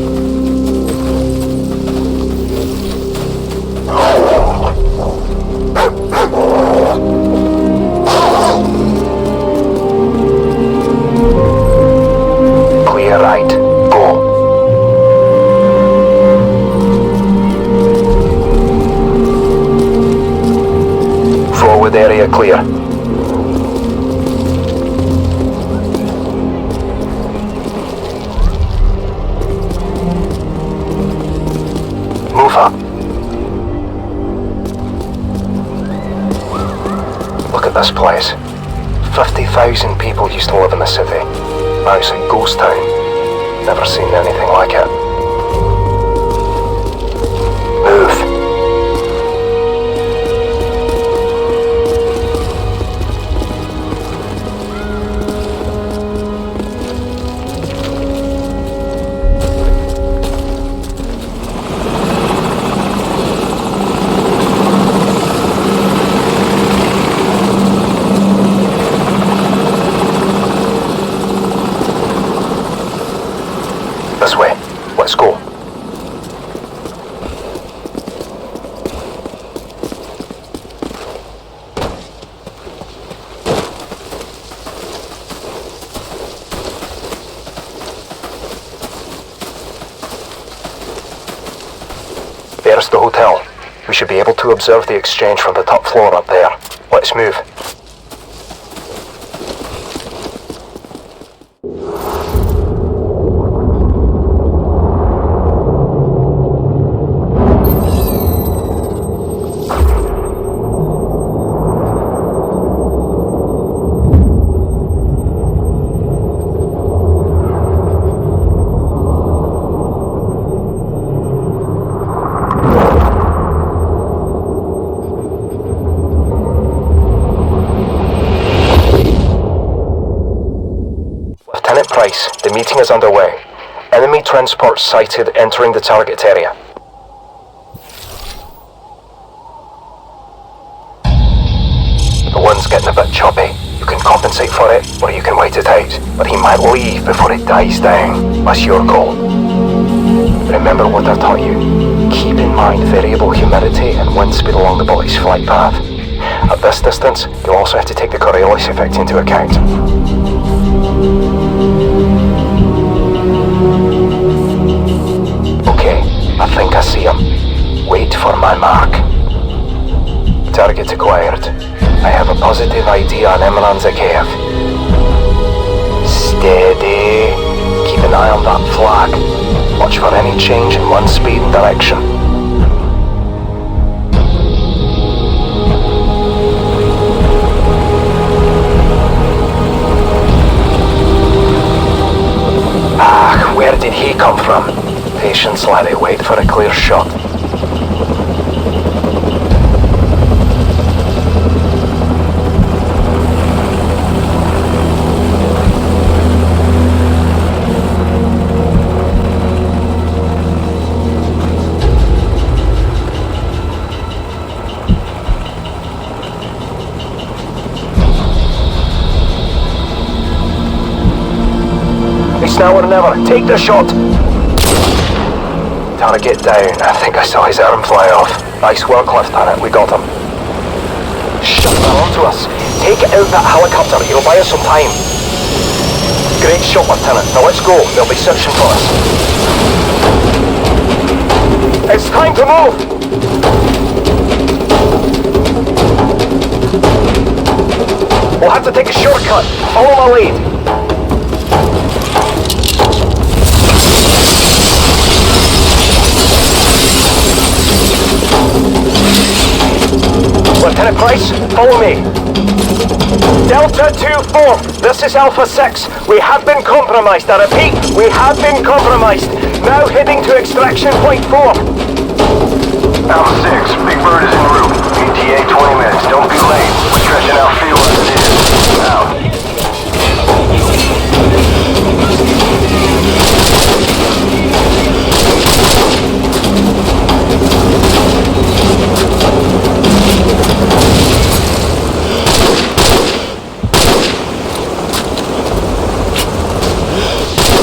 Clear right. Go. Forward area clear. Move up. Look at this place. 50,000 people used to live in the city. Now it's a ghost town. Never seen anything like it. Move. This way. Let's go. There's the hotel. We should be able to observe the exchange from the top floor up there. Let's move. Lieutenant Price, the meeting is underway. Enemy transports sighted entering the target area. The wind's getting a bit choppy. You can compensate for it, or you can wait it out. But he might leave before it dies down. That's your call. Remember what I've taught you. Keep in mind variable humidity and wind speed along the bullet's flight path. At this distance, you'll also have to take the Coriolis effect into account. Okay, I think I see him. Wait for my mark. Target acquired. I have a positive ID on Imran Zakhaev. Steady. Keep an eye on that flag. Watch for any change in wind speed and direction. Where did he come from? Patience, laddie. Wait for a clear shot. now or never. Take the shot. Target down. I think I saw his arm fly off. Nice work, Lieutenant. We got him. Shut that onto us. Take out that helicopter. It'll buy us some time. Great shot, Lieutenant. Now let's go. They'll be searching for us. It's time to move! We'll have to take a shortcut. Follow my lead. Lieutenant Price, follow me. Delta 2-4, this is Alpha 6. We have been compromised. I repeat, we have been compromised. Now heading to extraction point 4. Alpha 6, Big Bird is en route. ETA 20 minutes. Don't be late. We're stretching out fuel as it is. Out.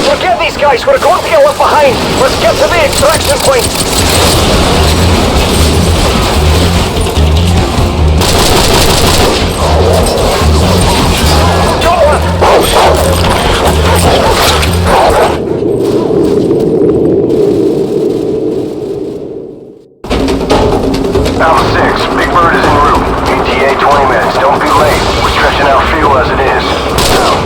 Forget these guys. We're going to get left behind. Let's get to the extraction point. Alpha 6, Big Bird is en route. ETA 20 minutes. Don't be late. We're stretching out fuel as it is. Out.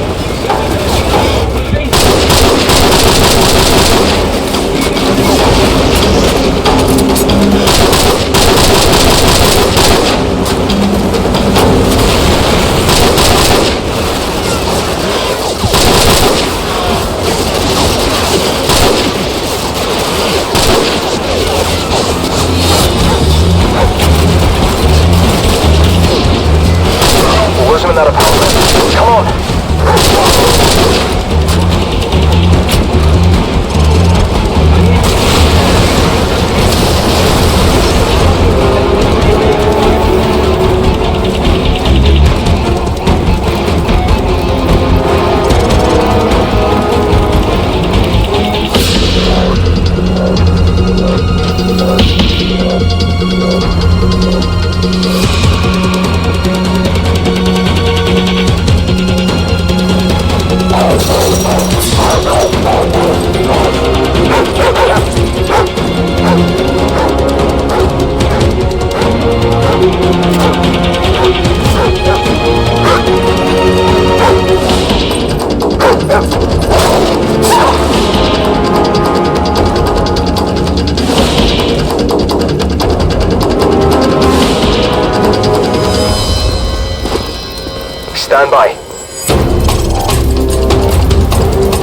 Stand by.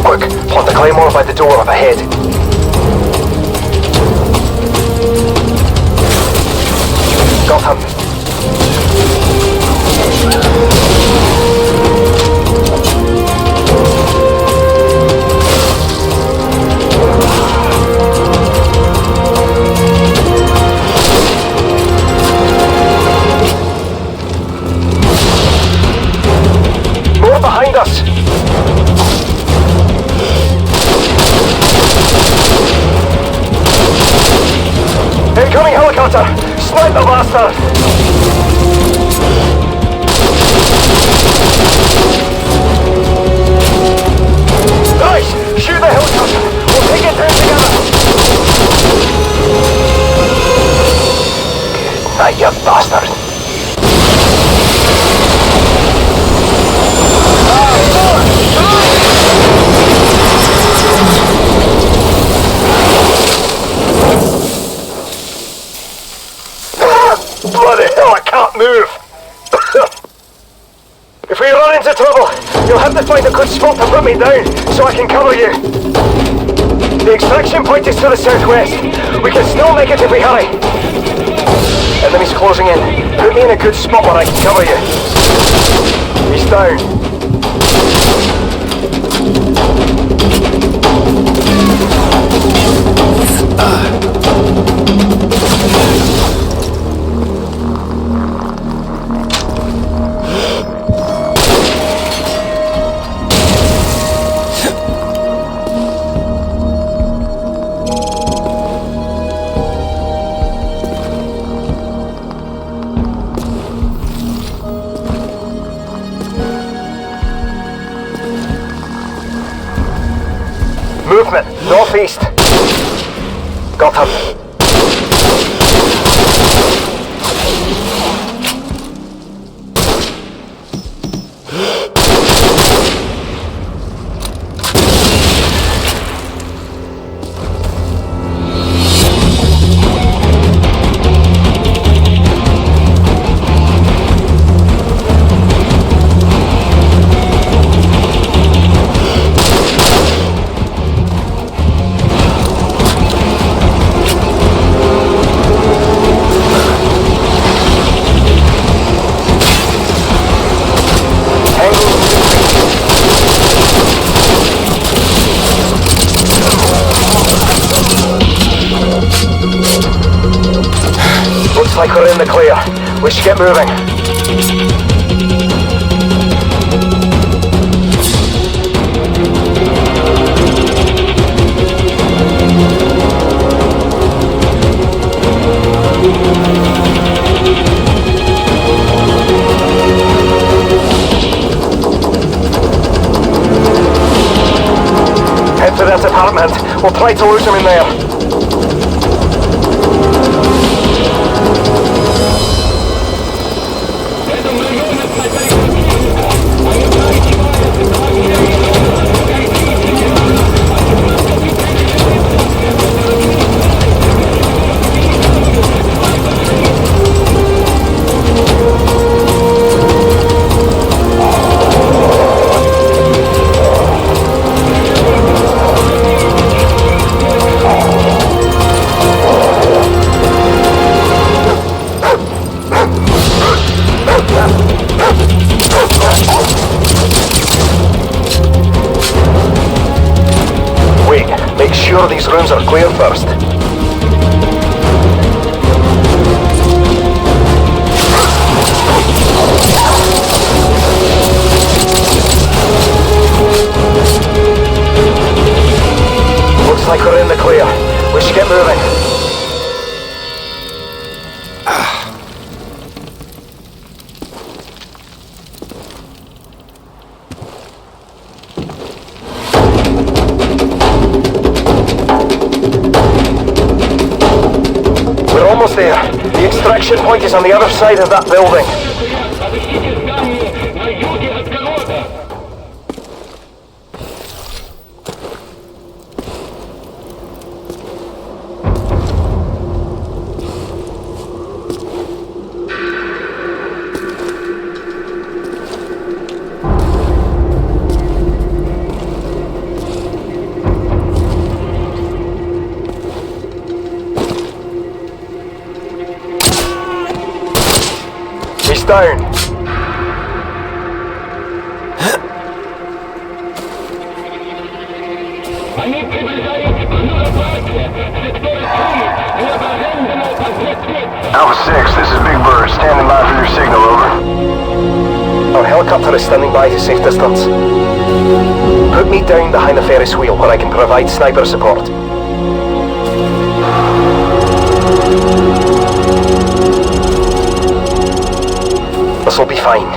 Quick, plant the claymore by the door up ahead. Got him. More behind us. Incoming helicopter! Snipe the bastard! Nice! Shoot the helicopter! We'll take it down together! Good night, you bastard! Bloody hell, I can't move! If we run into trouble, you'll have to find a good spot to put me down, so I can cover you. The extraction point is to the southwest. We can still make it if we hurry. Enemies closing in. Put me in a good spot where I can cover you. He's down. movement, northeast. Got him. Looks like we're in the clear. We should get moving. Head to that apartment. We'll try to lose him in there. Make sure these rooms are clear first. Looks like we're in the clear. We should get moving. Almost there. The extraction point is on the other side of that building. He's down. Alpha 6, this is Big Bird, standing by for your signal, over. Our helicopter is standing by to safe distance. Put me down behind the Ferris wheel where I can provide sniper support. This'll be fine.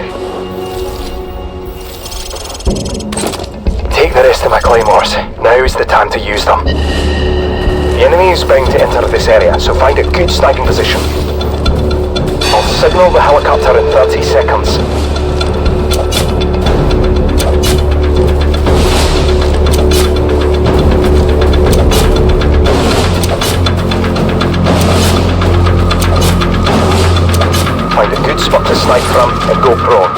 Take the rest of my claymores. Now is the time to use them. The enemy is bound to enter this area, so find a good sniping position. I'll signal the helicopter in 30 seconds. Find a good spot to snipe from and go prone.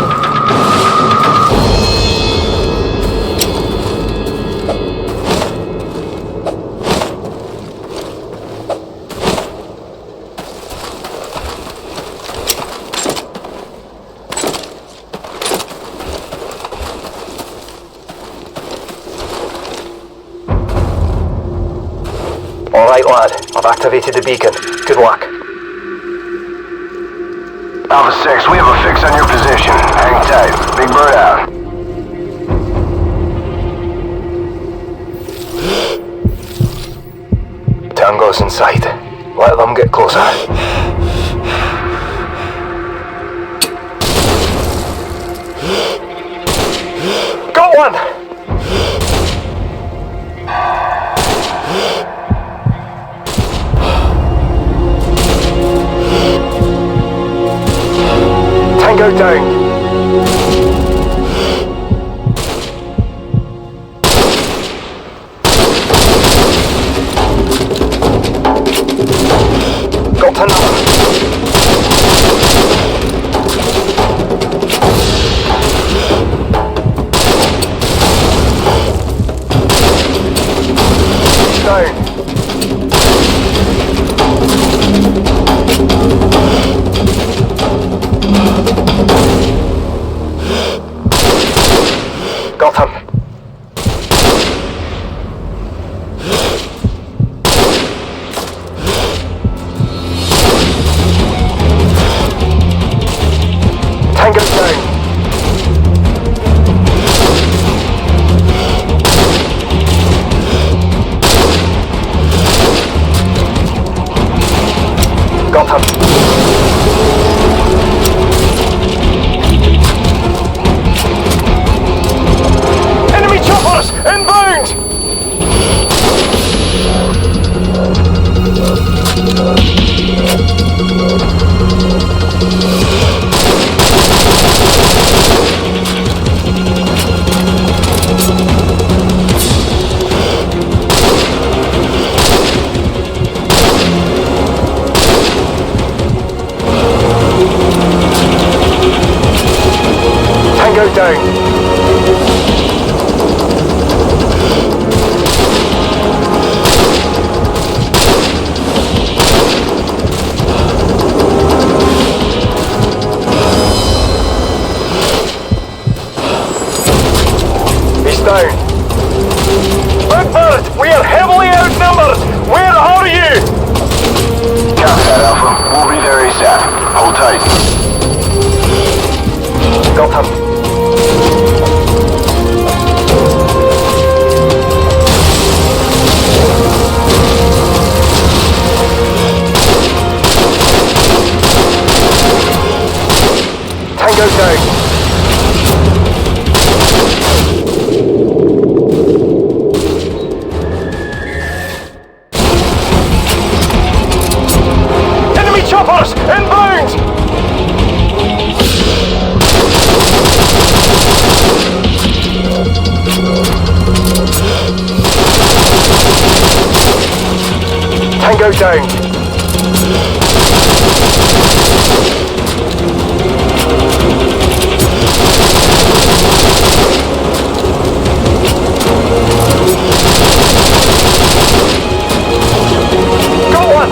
Alright lad, I've activated the beacon. Good luck. Alpha 6, we have a fix on your position. Hang tight. Big Bird out. Tango's in sight. Let them get closer. Got one! Tango down. Got another. Down. Got him. Tango down. Got him. Enemy choppers inbound. Tango down. He's down. Blackbird, we are heavily outnumbered. Where are you? Copy that, Alpha. We'll be there ASAP. Hold tight. Got him. Tango down. Enemy choppers inbound. Tango down. Got one.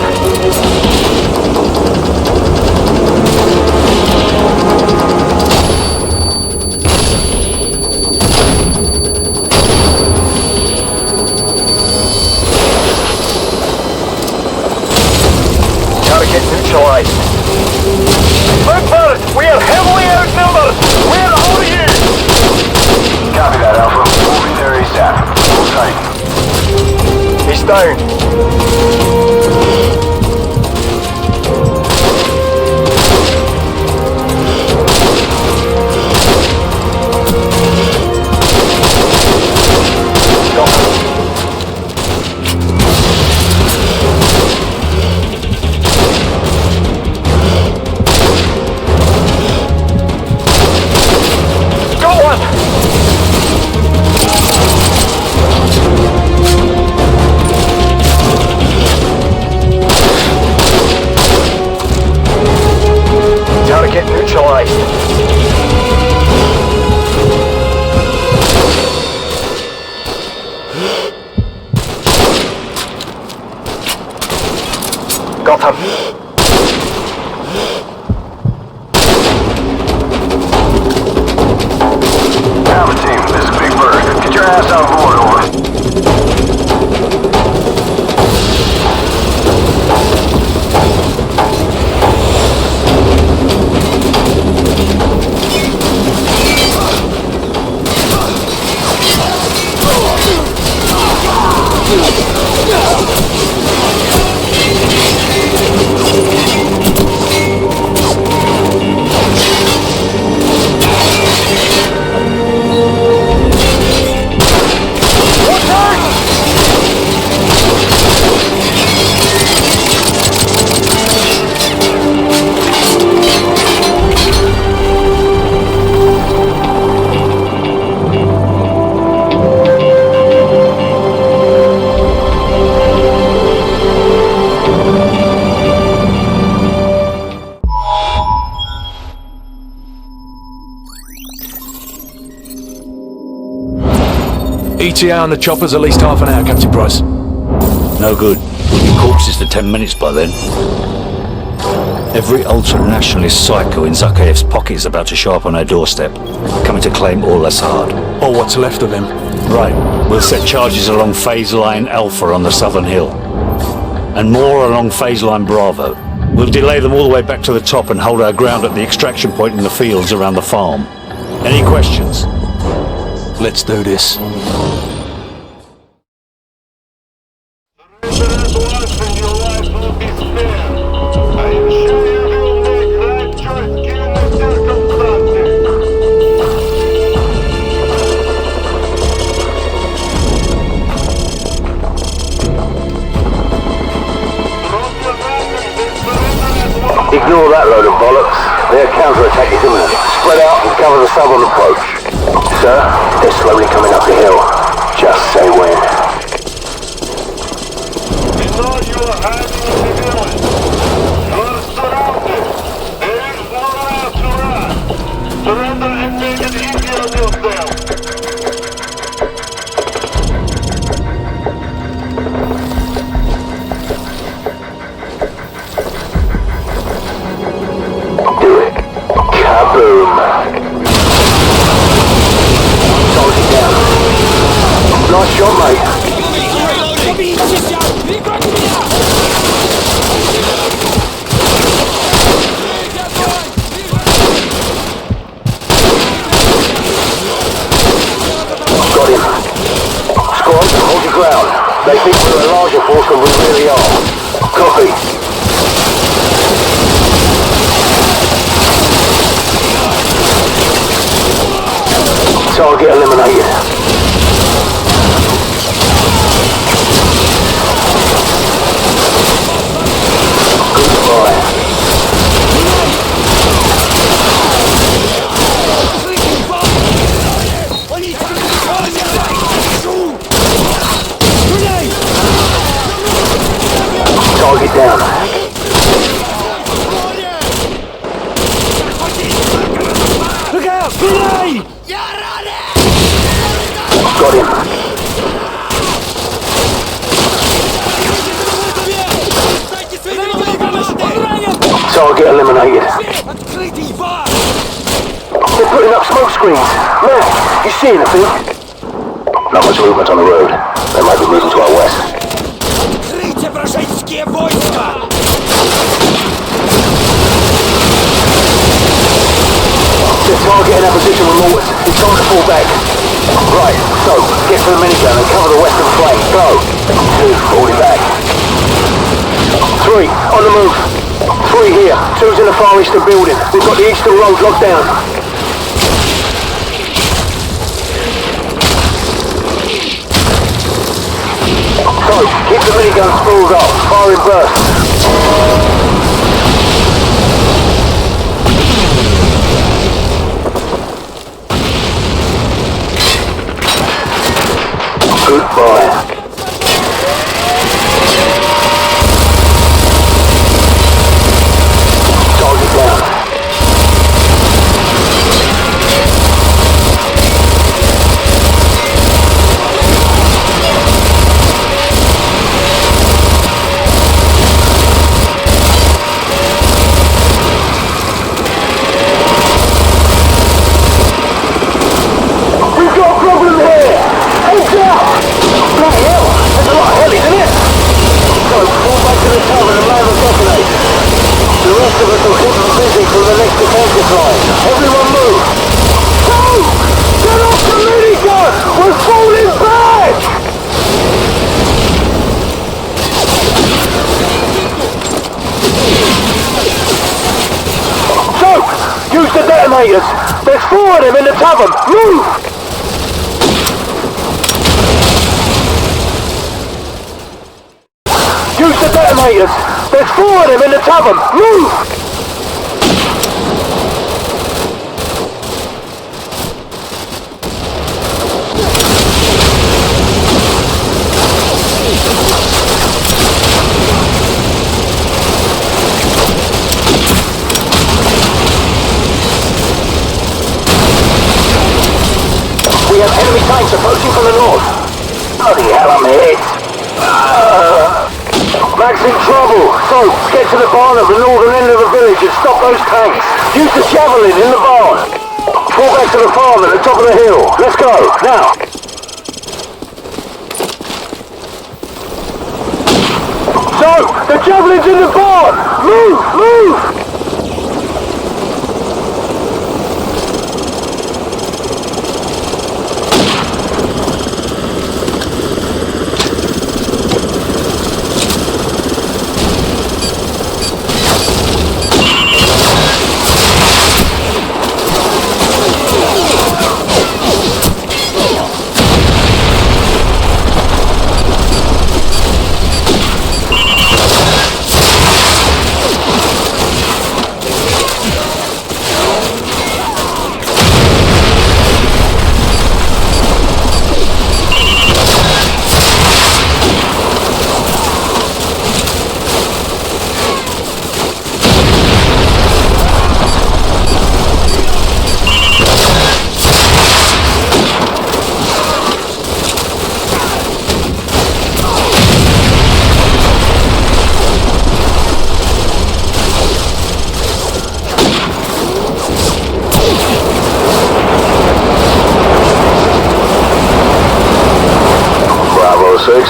Target neutralized. Blackbird, we are heavily outnumbered. Where are you? Copy that, Alpha. We'll be there ASAP. Hold tight. He's down. Got him. Got one. Target neutralized. Got him. Alpha team, this is Big Bird. Get your ass on board, over. ETA on the chopper's at least half an hour, Captain Price. No good. We'll be corpses for 10 minutes by then. Every ultra-nationalist psycho in Zakhaev's pocket is about to show up on our doorstep, coming to claim Al-Assad. Or what's left of him. Right. We'll set charges along Phase Line Alpha on the southern hill. And more along Phase Line Bravo. We'll delay them all the way back to the top and hold our ground at the extraction point in the fields around the farm. Any questions? Let's do this. Ignore that load of bollocks. Their counterattack is imminent. Spread out and cover the southern approach. Sir, they're slowly coming up the hill. Just say when. We thought you were hiding in the village. You're surrounded. There is nowhere else to run. Surrender and make it easy on yourself. Kaboom! Target down. Nice shot, mate. Got him. Squad, hold your ground. They think we're a larger force than we really are. Copy. Target eliminated. Goodbye. Target down. Look out! Grenade! Got him. Target eliminated. They're putting up smoke screens. Man, you see anything? Not much movement on the road. They might be moving to our west. They're targeting our position with mortars. It's time to fall back. Right, so, get to the minigun and cover the western flank. Go. 2, falling back. 3, on the move. 3 here. 2's in the far eastern building. We've got the eastern road locked down. So, keep the minigun spooled up. Fire in bursts. Goodbye. Target down. We've got a problem here! Heads out! Bloody hell! There's a lot of hell, isn't it? So, fall back to the tavern and land the detonate. The rest of us will keep them busy for the next defensive line. Everyone move! Go! Get off the minigun! We're falling back! So, use the detonators! There's 4 of them in the tavern! Move! Use the detonators! There's 4 of them in the tavern! Move! We have enemy tanks approaching from the north. I'm hit. Mac's in trouble. So, get to the barn at the northern end of the village and stop those tanks. Use the javelin in the barn. Fall back to the farm at the top of the hill. Let's go, now. So, the javelin's in the barn. Move, move.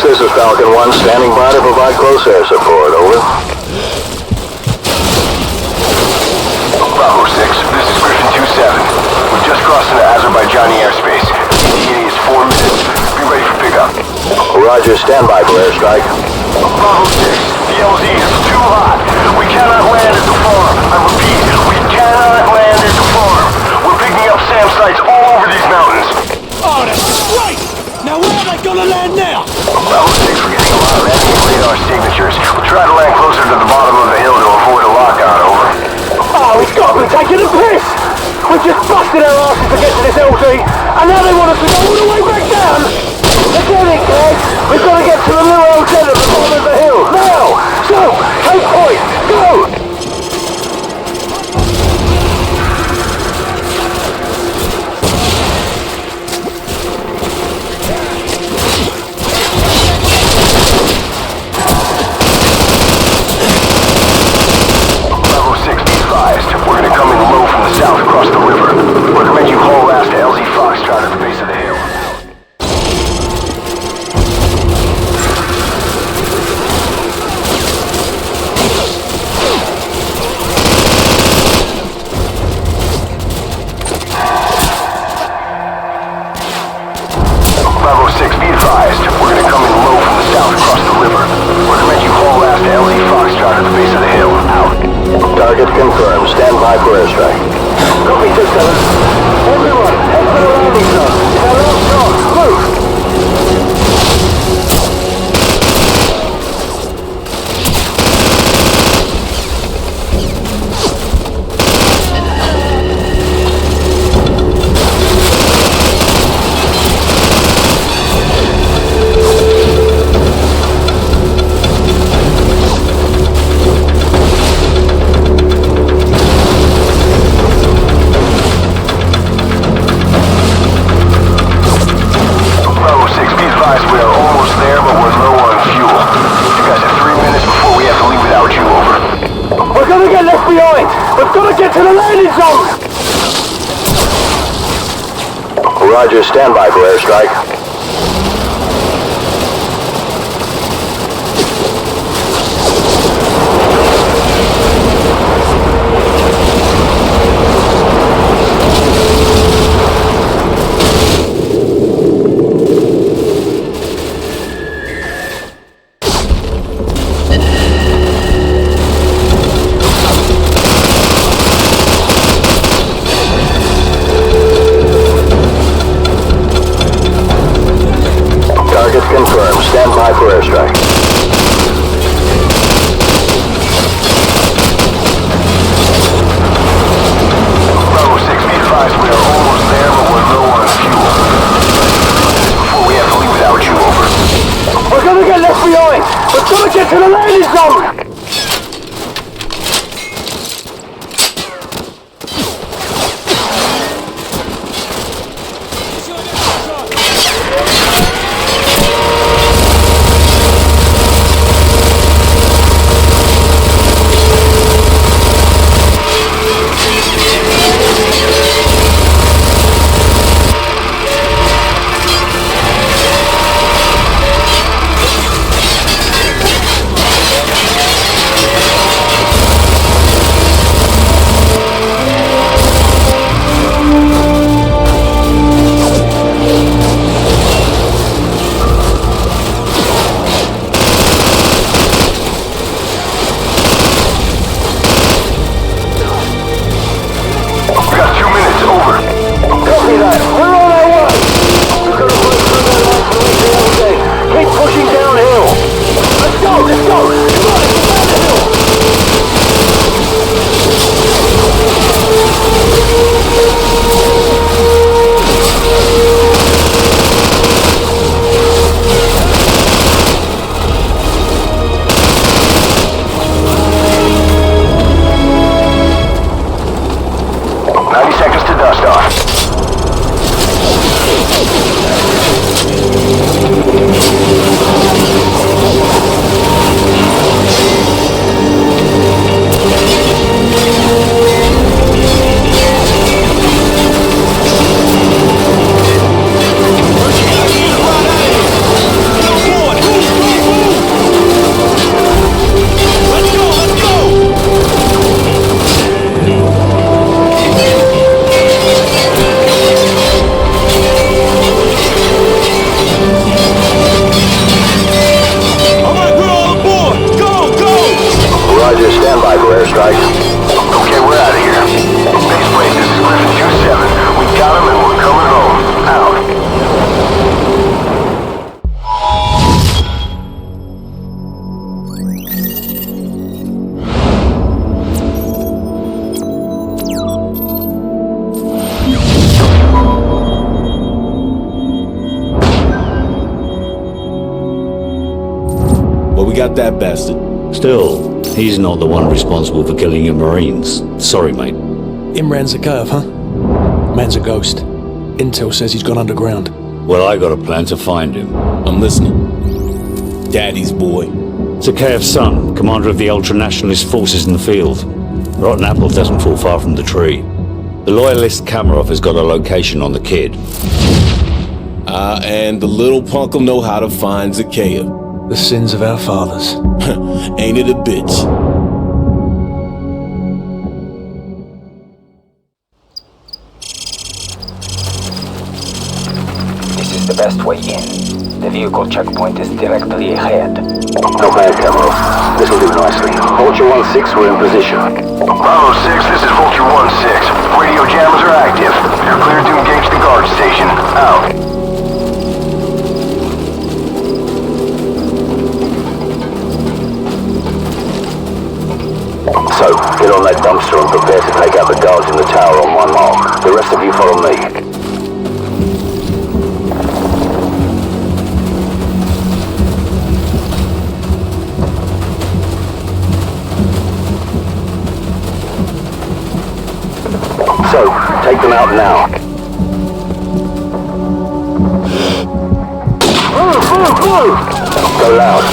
This is Falcon 1, standing by to provide close air support, over. Bravo 6, this is Griffin 2-7. We've just crossed into Azerbaijani airspace. ETA is 4 minutes. Be ready for pickup. Roger, stand by for airstrike. Bravo 6, the LZ is too hot. We cannot land at the farm. I repeat, we cannot land at the farm. We're picking up SAM sites all over these mountains. Oh, that's great! Now where are they gonna land now? Bravo 6, we're getting a lot of enemy radar signatures. We'll try to land closer to the bottom of the hill to avoid a lockout, over. Oh, he's got them taking a piss! We just busted our asses to get to this LZ, and now they want us to go all the way back down! Forget it, guys! We've got to get to the little hotel at the bottom of the hill, now! So, take point, go! We're gonna come in low from the south across the river. Recommend you haul ass to LZ Foxtrot at the base of the hill. Bravo 6, be advised. We're gonna come in low from the south across the river. Recommend you haul ass to LZ Foxtrot at the base of the hill. Out. Target confirmed. Stand by for airstrike. Copy 2-7. Everyone, head for the landing zone. Now last shot. Move! Roger, stand by for airstrike. We got that bastard. Still, he's not the one responsible for killing your Marines. Sorry, mate. Imran Zakhaev, huh? Man's a ghost. Intel says he's gone underground. Well, I got a plan to find him. I'm listening. Daddy's boy. Zakhaev's son, commander of the ultra-nationalist forces in the field. Rotten apple doesn't fall far from the tree. The loyalist Kamarov has got a location on the kid. And the little punk'll know how to find Zakhaev. The sins of our fathers. Ain't it a bitch? This is the best way in. The vehicle checkpoint is directly ahead. Not bad, Kamarov. This'll do nicely. Vulture 1-6, we're in position. Bravo 6, this is Vulture 1-6. Radio jammers are active. You're cleared to engage the guard station. Out. So, get on that dumpster and prepare to take out the guards in the tower on one mark. The rest of you follow me. So, take them out now. Go loud.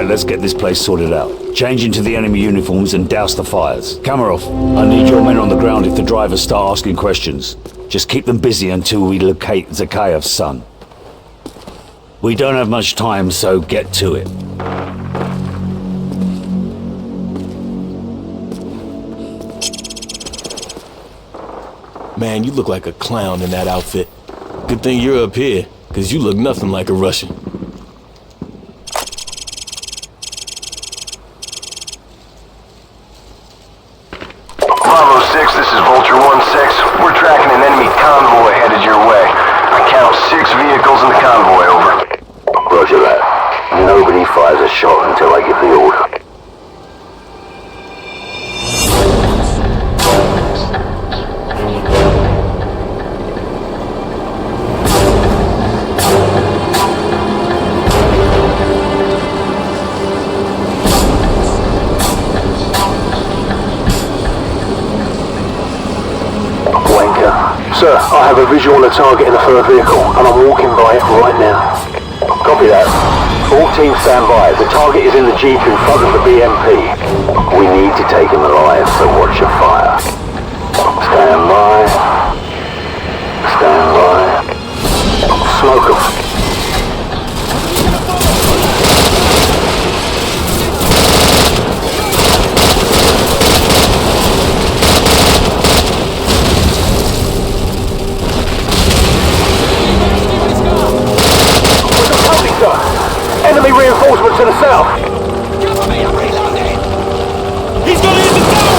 Let's get this place sorted out. Change into the enemy uniforms and douse the fires. Kamarov, I need your men on the ground if the drivers start asking questions. Just keep them busy until we locate Zakhaev's son. We don't have much time, so get to it. Man, you look like a clown in that outfit. Good thing you're up here, because you look nothing like a Russian. Bravo 6, this is Vulture 1-6. We're tracking an enemy convoy headed your way. I count 6 vehicles in the convoy, over. Roger that. Nobody fires a shot until I give the order. Sir, I have a visual on the target in the third vehicle, and I'm walking by it right now. Copy that. All teams stand by. The target is in the Jeep in front of the BMP. We need to take him alive, so watch your fire. Stand by. Stand by. Smoke him. Enemy reinforcements to the south. Cover me, I'm reloading! He's gonna hit the tower!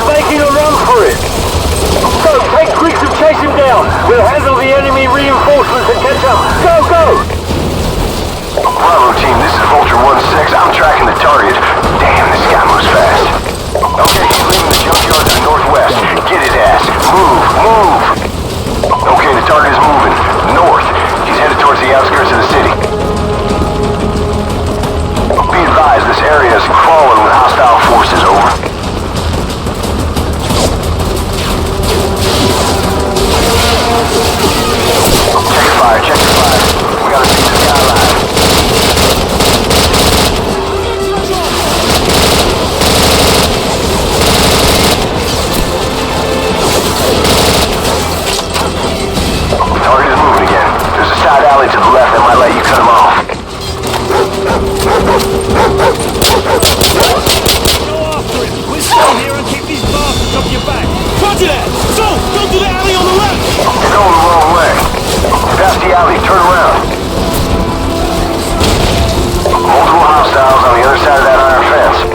Making a run for advised, this area is crawling with hostile forces, over. Check your fire, check your fire. We gotta see this guy alive. Target is moving again. There's a side alley to the left that might let you cut him off. We'll stay here and keep these bastards off your back. Roger that! So, go to the alley on the left! You're going the wrong way. Past the alley, turn around. Multiple hostiles on the other side of that iron fence.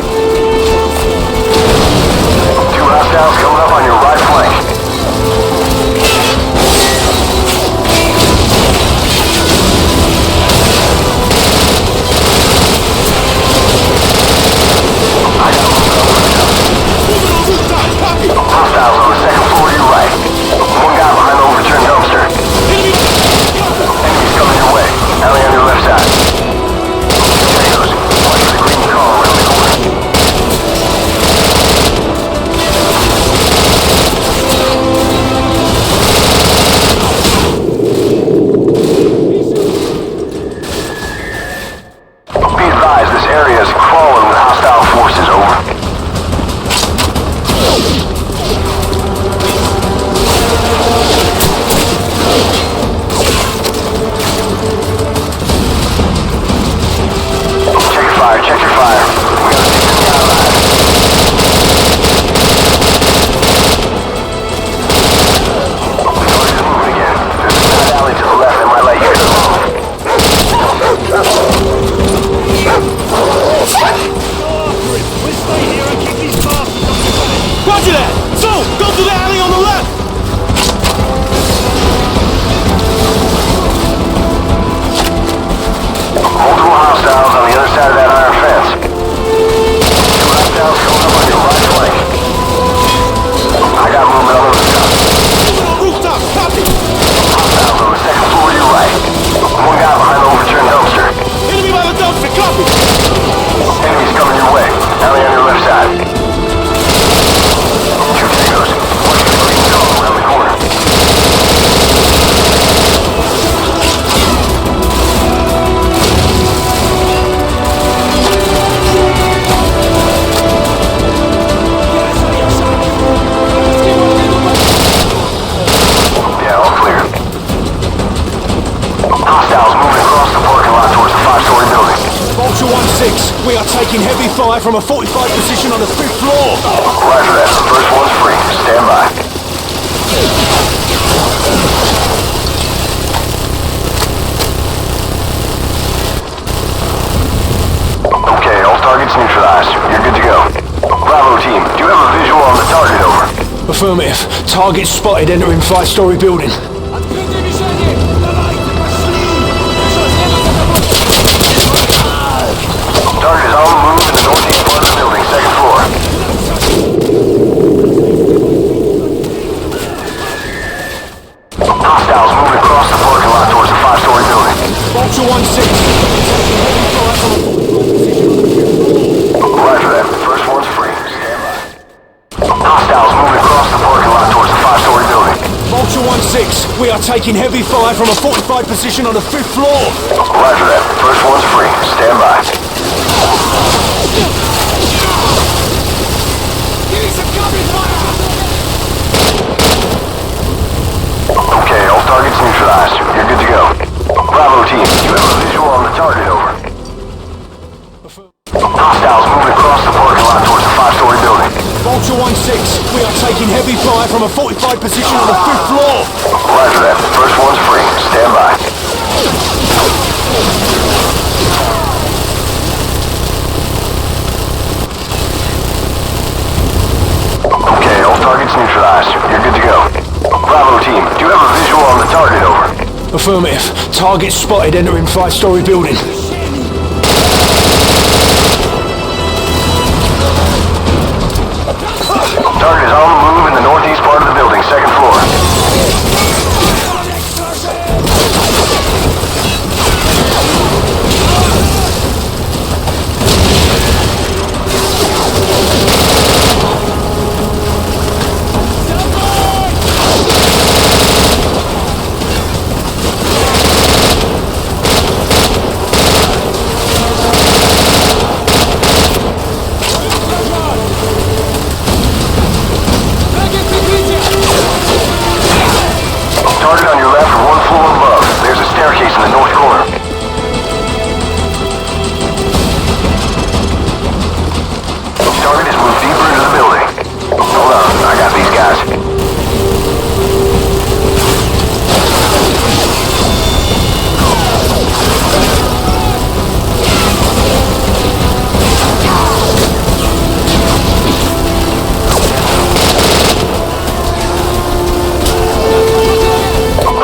2 hostiles coming up on your right flank. Hostiles on the second floor to your right. One guy behind the overturned dumpster. Enemies coming your way. Alley on your left side. Potatoes. Watch for the green car around the corner. Be advised, this area is crawling with hostile forces, over. Check your fire. We gotta take this guy alive. Target is moving again. There's a side alley to the left that might let you get along. We'll stay here and keep these bastards off your back. Roger that! So, go to the alley on the left! Multiple hostiles on the other side of that iron fence. 2 hostiles coming up on your right flank. I got movement on the top. Rooftop, copy! Hostiles on the second floor to your right. One guy behind the overturned dumpster. Enemy by the dumpster, copy! Enemies coming your way. Alley on your left side. 2 potatoes. Watch for the green car around the corner. Hostiles moving across the parking lot towards the 5-story building. Vulture 1-6, we are taking heavy fire from a fortified position on the 5th floor. Roger that. First one's free. Stand by. Okay, all targets neutralized. You're good to go. Bravo team, do you have a visual on the target, over? Affirmative. Target spotted entering 5-story building. Target is on the move in the northeast part of the building, 2nd floor. Hostiles moving across the parking lot towards the 5-story building. Vulture 1-6. Roger that. First one's free. Stand by. Hostiles moving across the parking lot towards the 5-story building. Vulture 1-6, we are taking heavy fire from a fortified position on the 5th floor. Roger that. First one's free. Stand by. Okay, all targets neutralized. You're good to go. Bravo team, do you have a visual on the target, over? Hostiles moving across the parking lot towards the 5-story building. Vulture 1-6, we are taking heavy fire from a fortified position on the 5th floor. Roger that. First one's free. Stand by. Okay, all targets neutralized. You're good to go. Bravo team, do you have a visual on the target, over? Affirmative. Target spotted entering 5-story building. Target is on the move in the northeast part of the building, 2nd floor. target has moved deeper into the building. Hold on, I got these guys.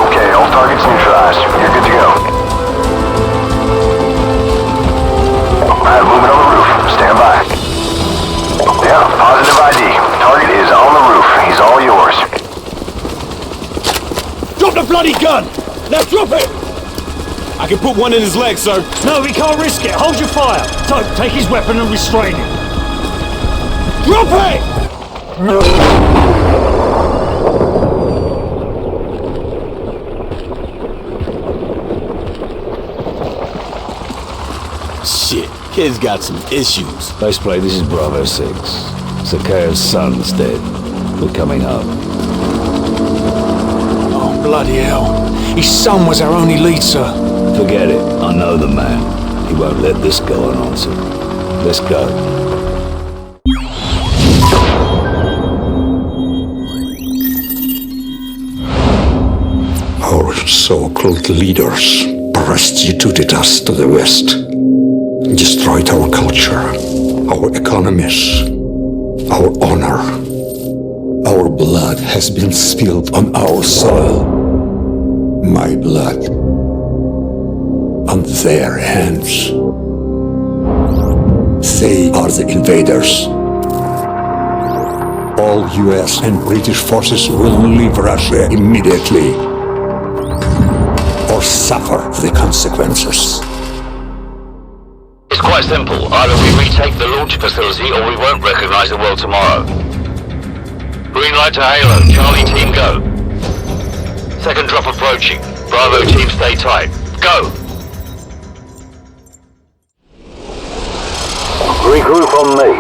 Okay, all targets neutralized. You're good to go. Alright, moving on the roof. Stand by. Yeah, positive ID. Target is on the roof. He's all yours. Drop the bloody gun! Now drop it! I can put one in his leg, sir. No, we can't risk it. Hold your fire. So, take his weapon and restrain him. Drop it! Shit, kid's got some issues. Base plate, this is Bravo 6. Zakaya's son's dead. We're coming home. Oh, bloody hell. His son was our only lead, sir. Forget it. I know the man. He won't let this go unanswered. Let's go. Our so-called leaders prostituted us to the West, destroyed our culture, our economies, our honor. Our blood has been spilled on our soil. My blood on their hands. They are the invaders. All US and British forces will leave Russia immediately or suffer the consequences. It's quite simple. Either we retake the launch facility or we won't recognize the world tomorrow. Green light to Halo. Charlie team go. Second drop approaching. Bravo team stay tight. Go! Regroup on me.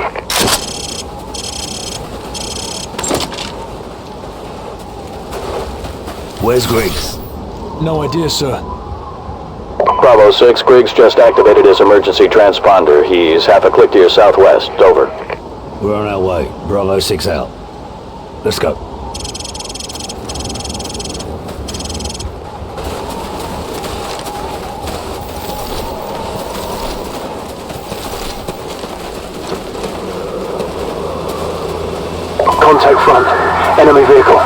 Where's Griggs? No idea, sir. Bravo 6, Griggs just activated his emergency transponder. He's half a click to your southwest. Over. We're on our way. Bravo 6 out. Let's go. Contact front. Enemy vehicle.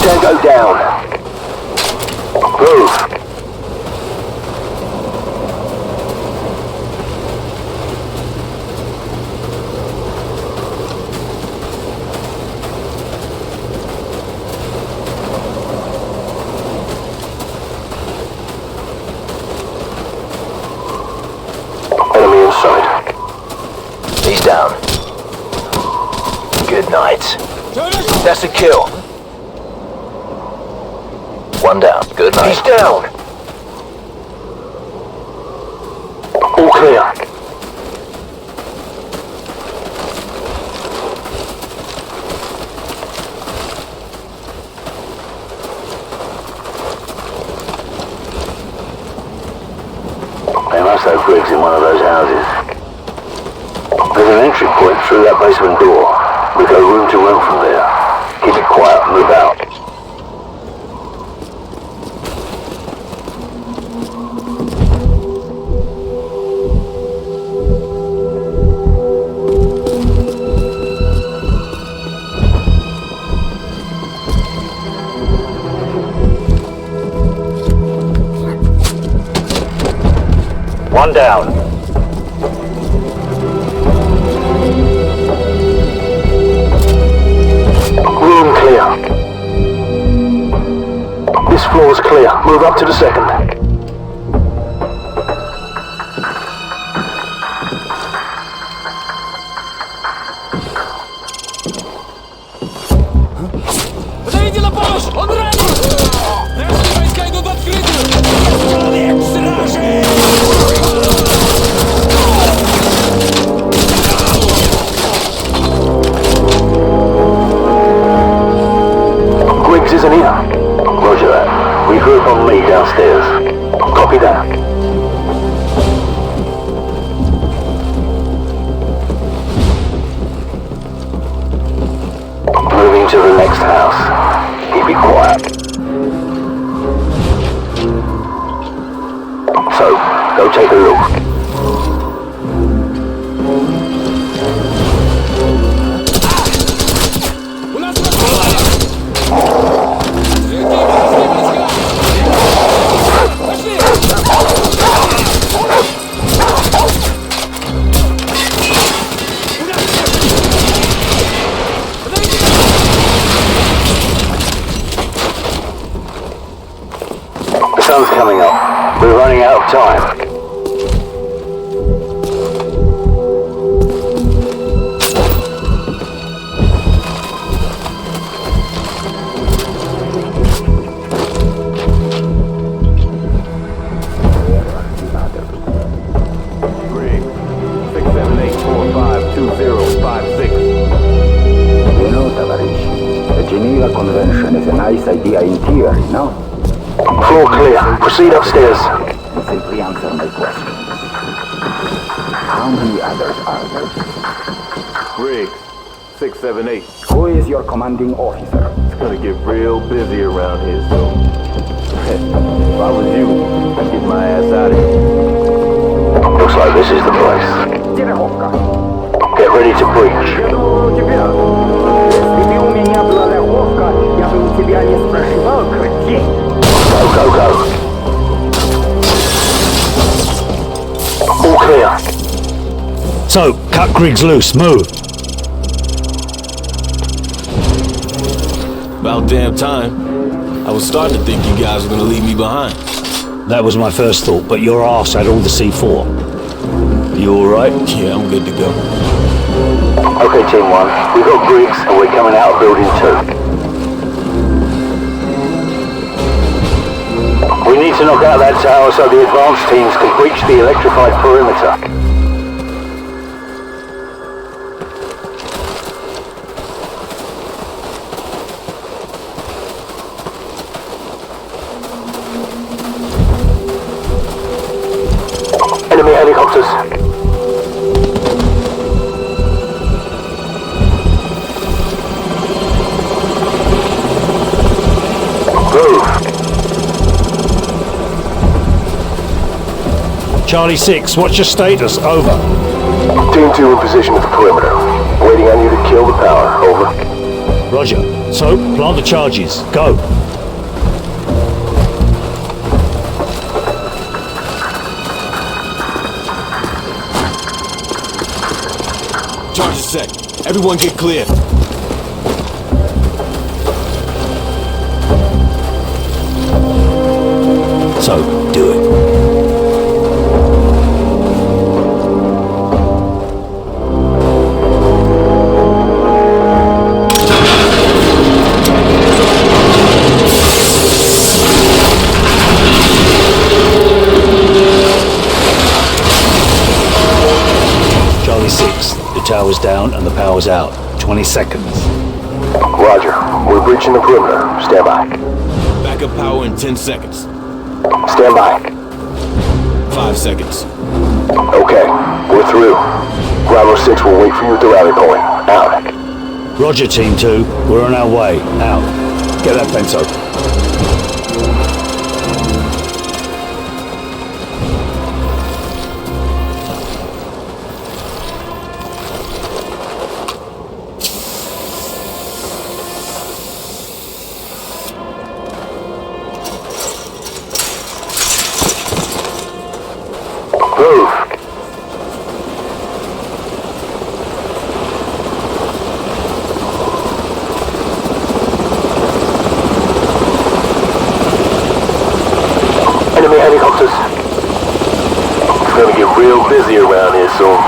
Tango down. Move. Enemy inside. He's down. Good night. That's a kill. One down. Good night. He's down. All clear. They must have Griggs in one of those houses. There's an entry point through that basement door. We go room to room from there. Keep it quiet, move out. One down. Room clear. This floor's clear. Move up to the second. Подойди на помощь! Он ранен! Наши войска идут открытую! Человек, стражи! Griggs isn't here. Roger that. Regroup on me downstairs. house. Keep it quiet. So, go take a look. The sun's coming up. We're running out of time. Geneva Convention is a nice idea in theory, no? Floor clear. Proceed upstairs. Simply answer my question. How many others are there? Riggs, 678. Who is your commanding officer? It's gonna get real busy around here, so... if I was you, I'd get my ass out of here. Looks like this is the place. Get ready to breach. Go, go, go. All clear. So, cut Griggs loose, move. About damn time. I was starting to think you guys were gonna leave me behind. That was my first thought, but your ass had all the C4. You alright? Yeah, I'm good to go. Okay, Team 1. We've got Griggs and we're coming out of Building 2. We need to knock out that tower so the advanced teams can breach the electrified perimeter. Enemy helicopters. Charlie 6, what's your status? Over. Team 2 in position at the perimeter. Waiting on you to kill the power. Over. Roger. So, plant the charges. Go. Charge is set. Everyone get clear. So, do it. Charlie 6, the tower's down and the power's out. 20 seconds. Roger. We're breaching the perimeter. Stand by. Backup power in 10 seconds. Stand by. 5 seconds. Okay. We're through. Bravo 6 will wait for you at the rally point. Out. Roger, Team 2. We're on our way. Out. Get that fence open. Enemy helicopters. It's gonna get real busy around here soon.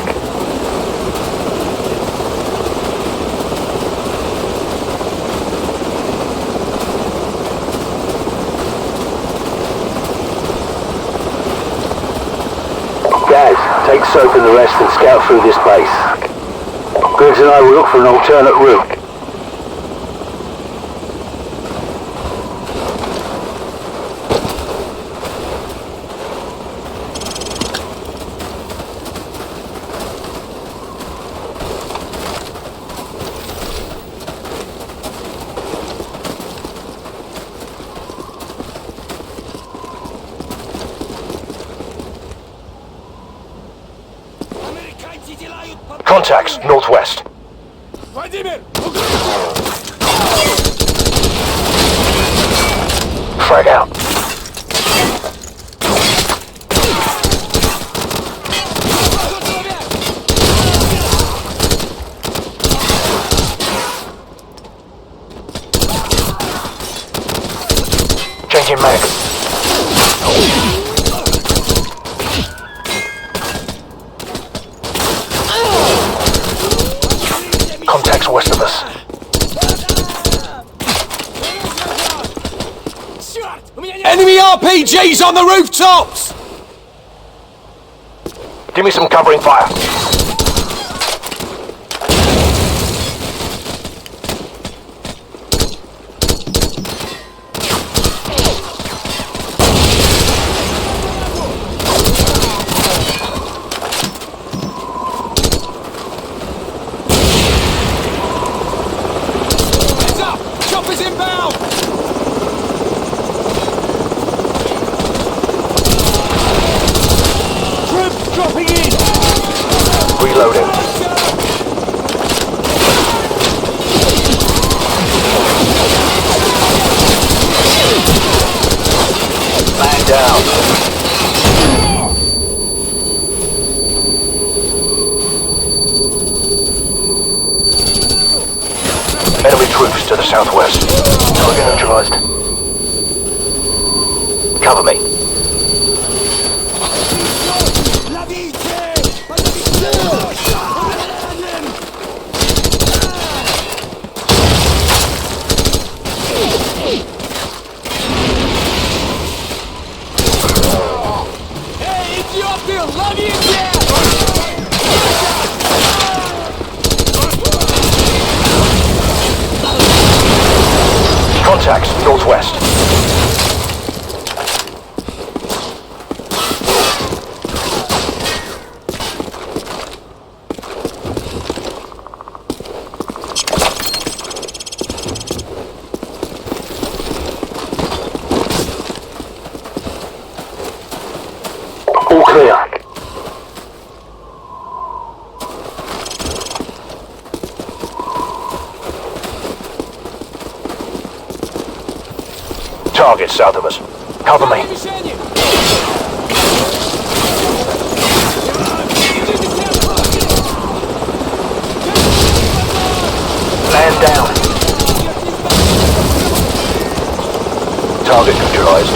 Guys, take Soap and the rest and scout through this base. Griggs and I will look for an alternate route. Contacts, northwest. Vladimir! Frag out. Changing mag. Contacts west of us. Enemy RPGs on the rooftops! Give me some covering fire. Heads up! Choppers inbound! Troops dropping in! Reloading. Man down. Enemy troops to the southwest. Target neutralized. Cover me. Эй, идиоты! Ловите! Contacts, northwest. All clear. Target south of us. Cover me. Man down. Target neutralized.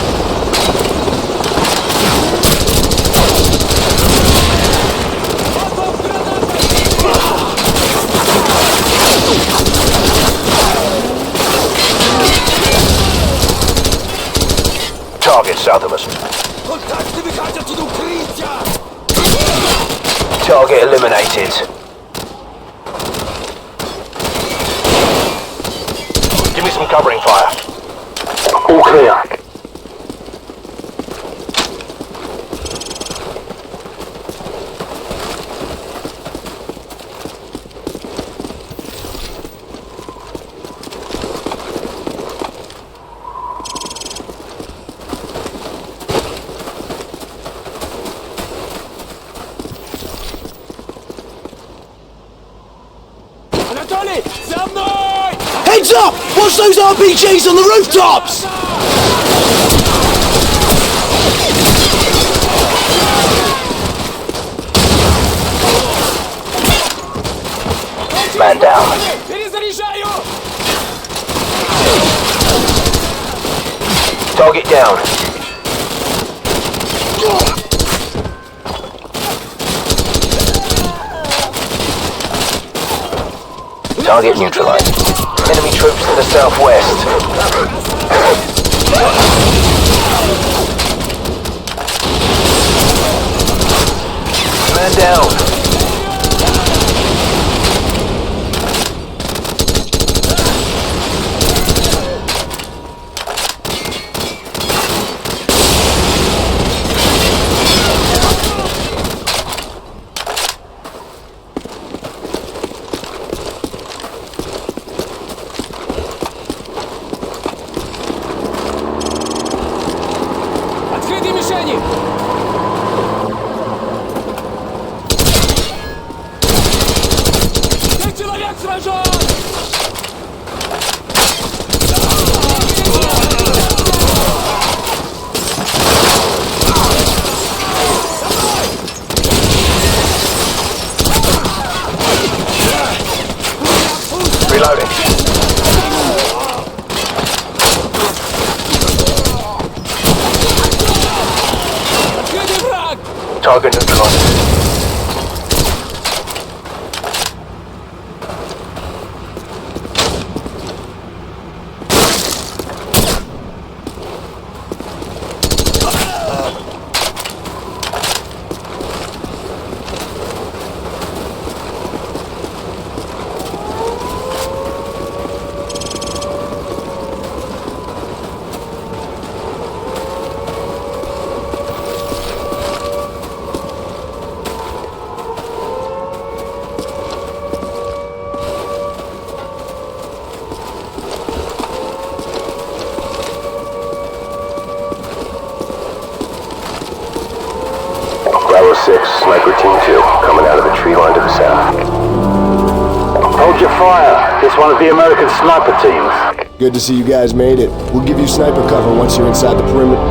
Target south of us. Target eliminated. Give me some covering fire. All clear. Anatoly! За мной! Heads up! Watch those RPGs on the rooftops! Man down. Перезаряжаю! Target down. Target neutralized. Enemy troops to the southwest. Man down. Открытые мишени! Reloading. Target neutralized. Bravo 6, Sniper Team 2, coming out of the tree line to the south. Hold your fire. It's one of the American sniper teams. Good to see you guys made it. We'll give you sniper cover once you're inside the perimeter.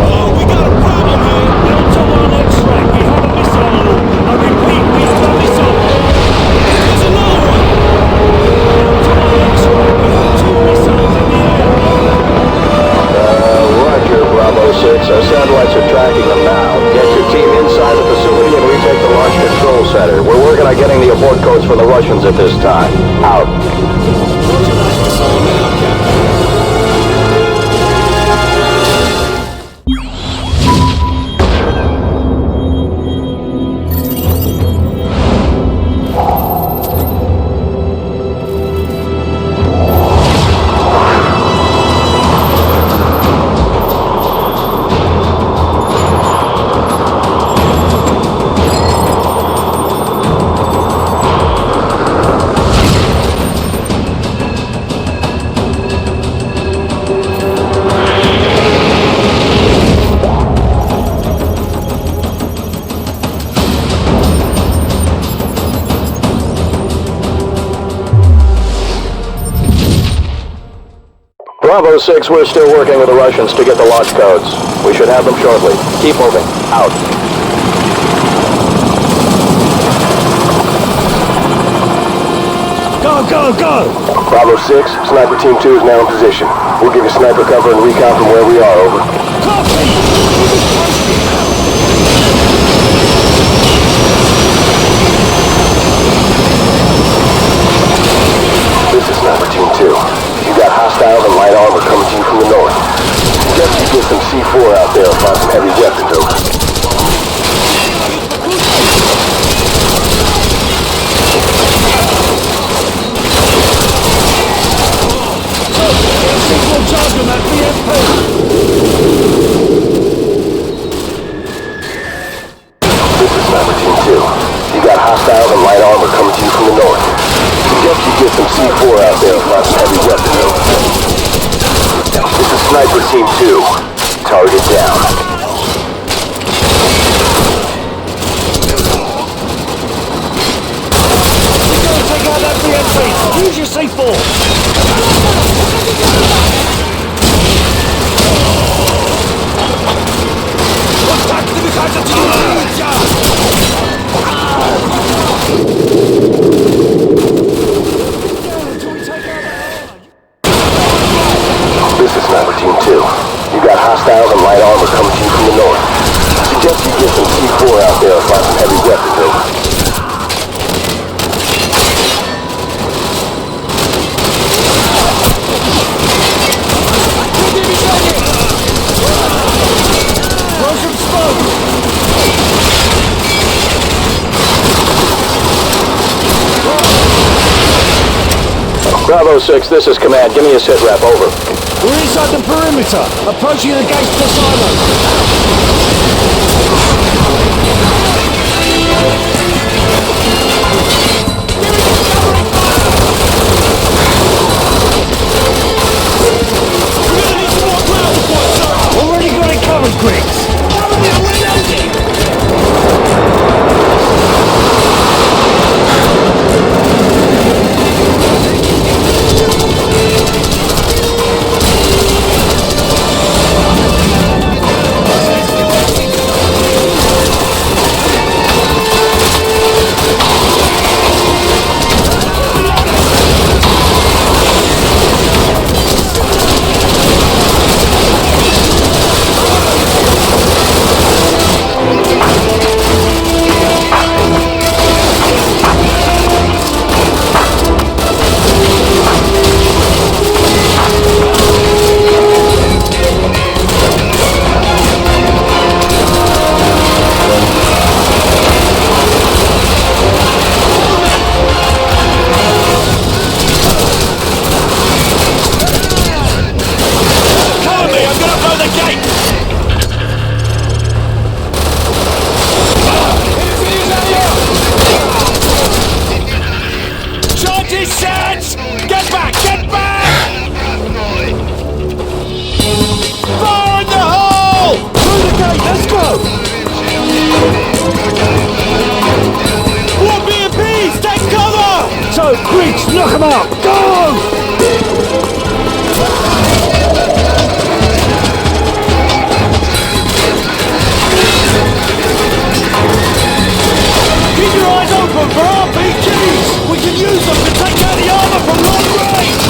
Oh, we got a problem here! Built up on X-ray. We have a missile on all. I repeat, we have a missile. There's another one! Built up on X-ray. We have 2 missiles in the air. Roger, Bravo 6. Our satellites are tracking them now. Get your team inside the facility and retake the launch control center. We're working on getting the abort codes for the Russians at this time. Out. Bravo 6, we're still working with the Russians to get the launch codes. We should have them shortly. Keep moving. Out. Go, go, go! Bravo 6, Sniper Team 2 is now in position. We'll give you sniper cover and recon from where we are, over. Copy! This is Sniper Team 2. You got hostiles and light armor coming to you from the north. Suggest you get some C4 out there and find some heavy weapons, over. This is Sniper Team 2. You got hostiles and light armor coming to you from the north. Suggest you get some C4 out there and find some heavy weapons, over. This is Sniper Team 2. Target down. Take out that BMP! Use your C4! This is Sniper Team 2. You got hostiles and light armor coming to you from the north. Suggest you get some C4 out there and find some heavy weapons, over. Bravo 6, this is Command. Give me a sit rep, over. We're inside the perimeter, approaching the gates to the silo. Already got it covered, Griggs. out! Go! Keep your eyes open for RPGs! We can use them to take out the armor from long range!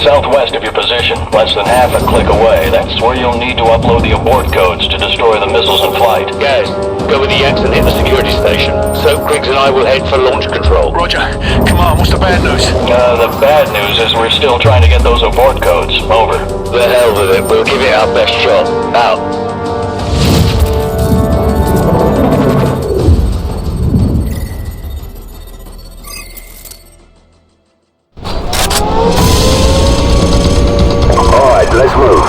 Southwest of your position, less than half a click away. That's where you'll need to upload the abort codes to destroy the missiles in flight. Guys, go with the Yaks and hit the security station. Soap Griggs and I will head for launch control. Roger. Come on, what's the bad news? The bad news is we're still trying to get those abort codes. Over. The hell with it. We'll give it our best shot. Out. Let's move.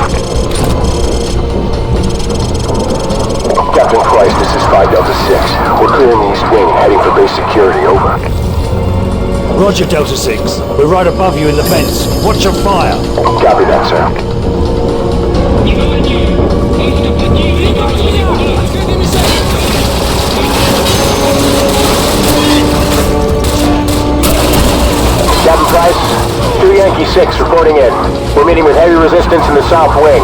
Captain Price, this is 5 Delta 6. We're clearing the east wing, heading for base security. Over. Roger, Delta 6. We're right above you in the fence. Watch your fire. Copy that, sir. Captain Price, 2 Yankee 6 reporting in. We're meeting with heavy resistance in the south wing.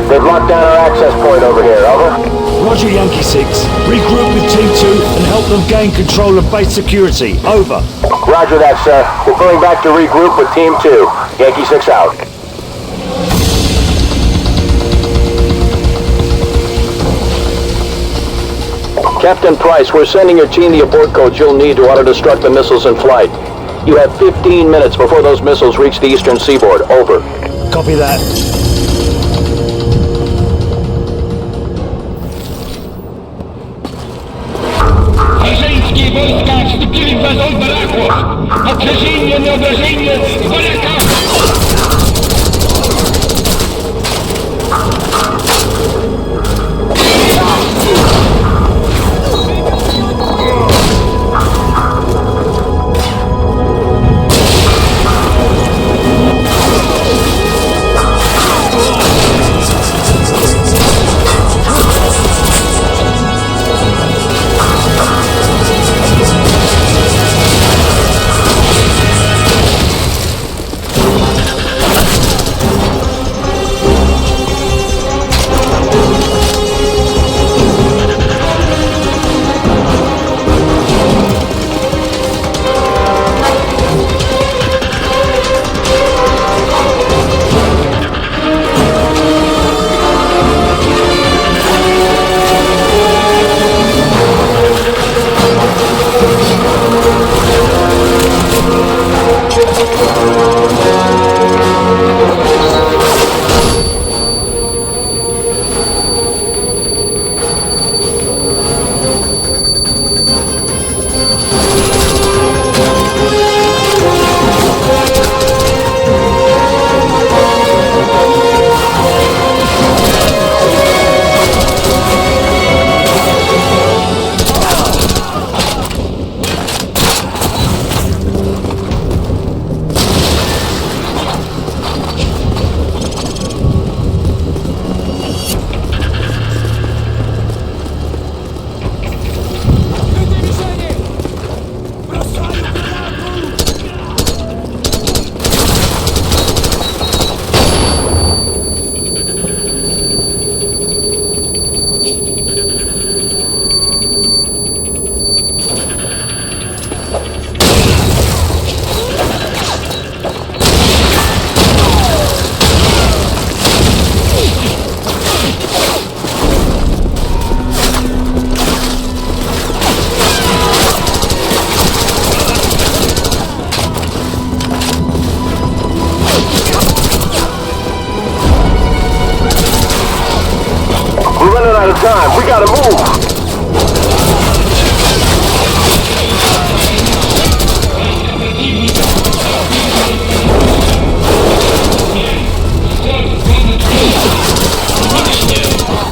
They've locked down our access point over here. Over. Roger, Yankee 6. Regroup with Team 2 and help them gain control of base security. Over. Roger that, sir. We're pulling back to regroup with Team 2. Yankee 6 out. Captain Price, we're sending your team the abort codes you'll need to auto-destruct the missiles in flight. You have 15 minutes before those missiles reach the eastern seaboard. Over. Copy that. Rosyjskie wojska wstąpili w bazę baraków. Okrzyżenie, nieobrażenie, baraka!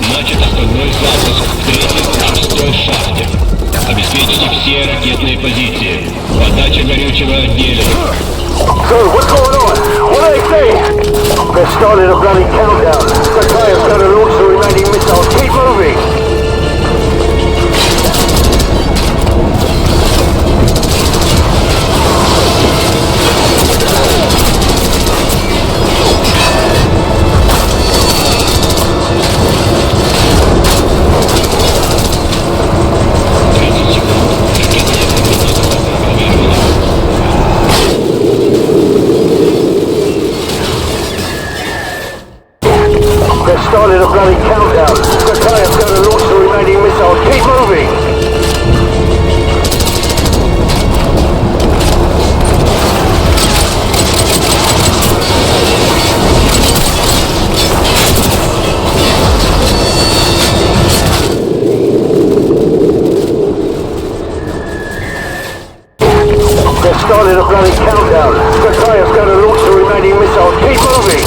Начат основной запуск третьей морской шахты. Обеспечьте все ракетные позиции. Подача горючего отделена. So, what's going on? What are they saying? They've started a bloody countdown. Sakaya's got to launch the remaining missiles. Keep moving! Started a bloody countdown. Sakaya's got to launch the remaining missiles. Keep moving! They've started a bloody countdown. Sakaya's got to launch the remaining missiles. Keep moving!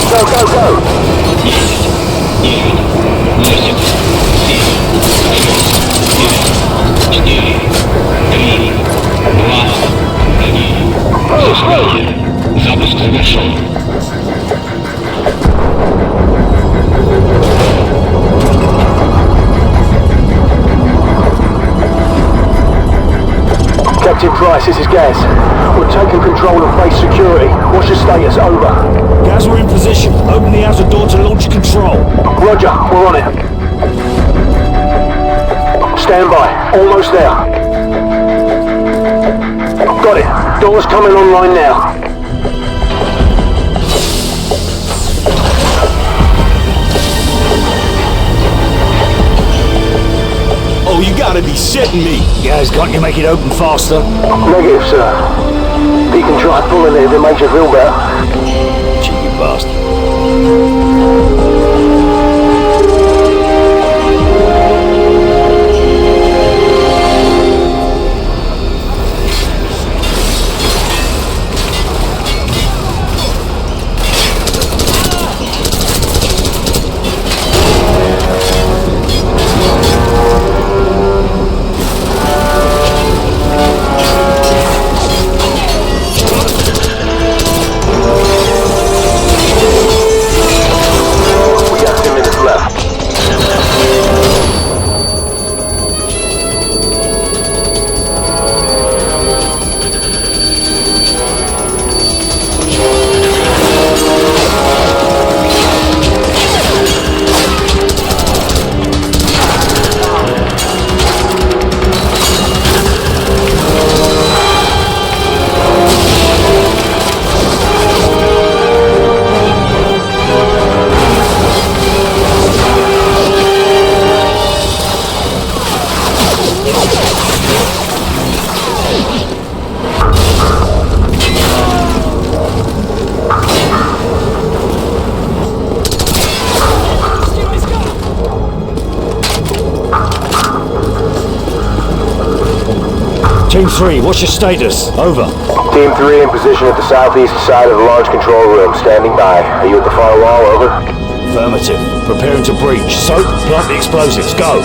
Go, go, go! 10, 9, 8, 7, 6, 5, 4, 3, 2, 1. Зажигание. Запуск завершен. Captain Price, this is Gaz. We're taking control of base security. What's your status? Over. Gaz, we're in position. Open the outer door to launch control. Roger, we're on it. Stand by. Almost there. Got it. Door's coming online now. Oh, you gotta be shitting me. Gaz, can't you make it open faster? Negative, sir. If you can try pulling it, it makes you feel better. Cheeky bastard. Team 3, what's your status? Over. Team 3 in position at the southeast side of the large control room. Standing by. Are you at the far wall? Over. Affirmative. Preparing to breach. Soap, plant the explosives. Go!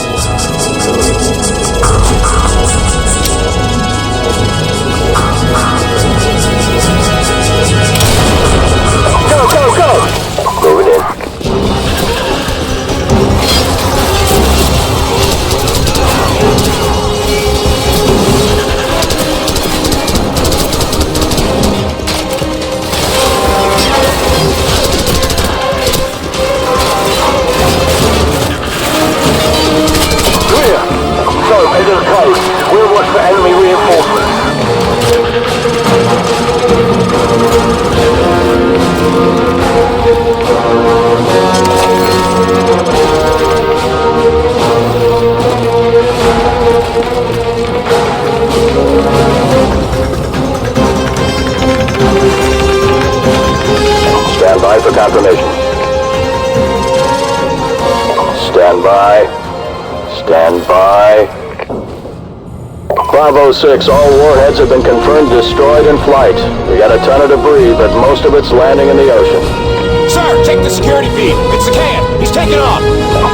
Go, go, go! Moving in. by for confirmation. Stand by. Stand by. Bravo 6, all warheads have been confirmed destroyed in flight. We got a ton of debris, but most of it's landing in the ocean. Sir, check the security feed. It's the can. He's taking off.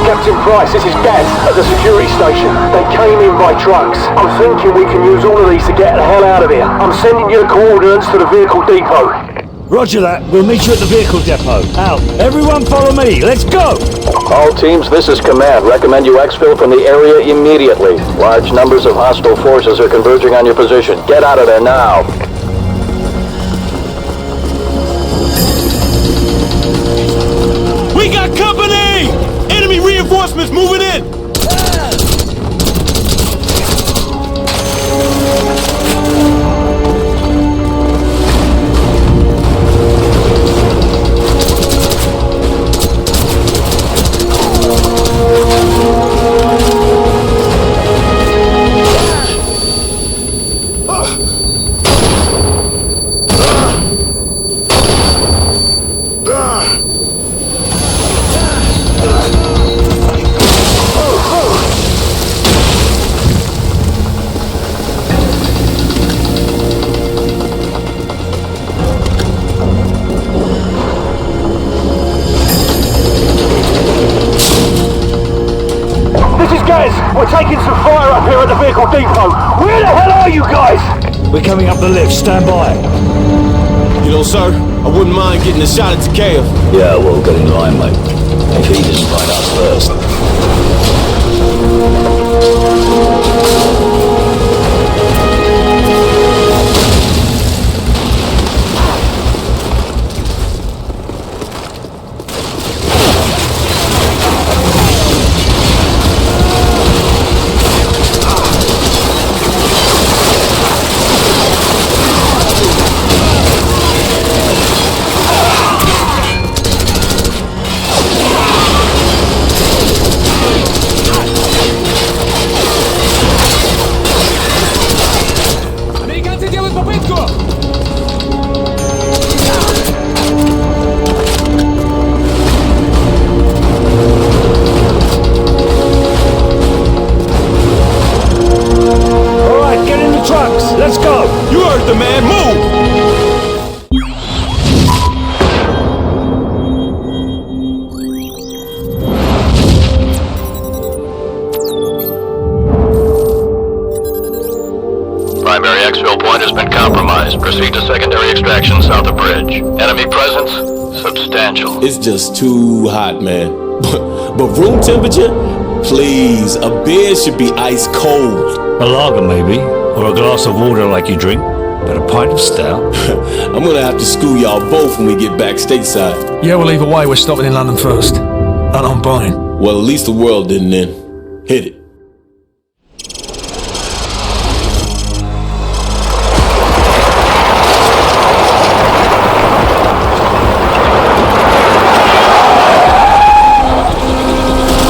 Captain Price, this is Gaz at the security station. They came in by trucks. I'm thinking we can use all of these to get the hell out of here. I'm sending you the coordinates to the vehicle depot. Roger that. We'll meet you at the vehicle depot. Out. Everyone follow me. Let's go! All teams, this is command. Recommend you exfil from the area immediately. Large numbers of hostile forces are converging on your position. Get out of there now. We got company! Enemy reinforcements moving in! We're taking some fire up here at the vehicle depot. Where the hell are you guys? We're coming up the lift. Stand by. You know, sir, I wouldn't mind getting a shot at Takeo. Yeah, well, get in line, mate. If he doesn't find us first. Primary exfil point has been compromised. Proceed to secondary extraction south of bridge. Enemy presence substantial. It's just too hot, man. But room temperature? Please, a beer should be ice cold. A lager, maybe. Or a glass of water like you drink. But a pint of stout? I'm gonna have to school y'all both when we get back stateside. Yeah, well, either way, we're stopping in London first. And I'm buying. Well, at least the world didn't end. Hit it.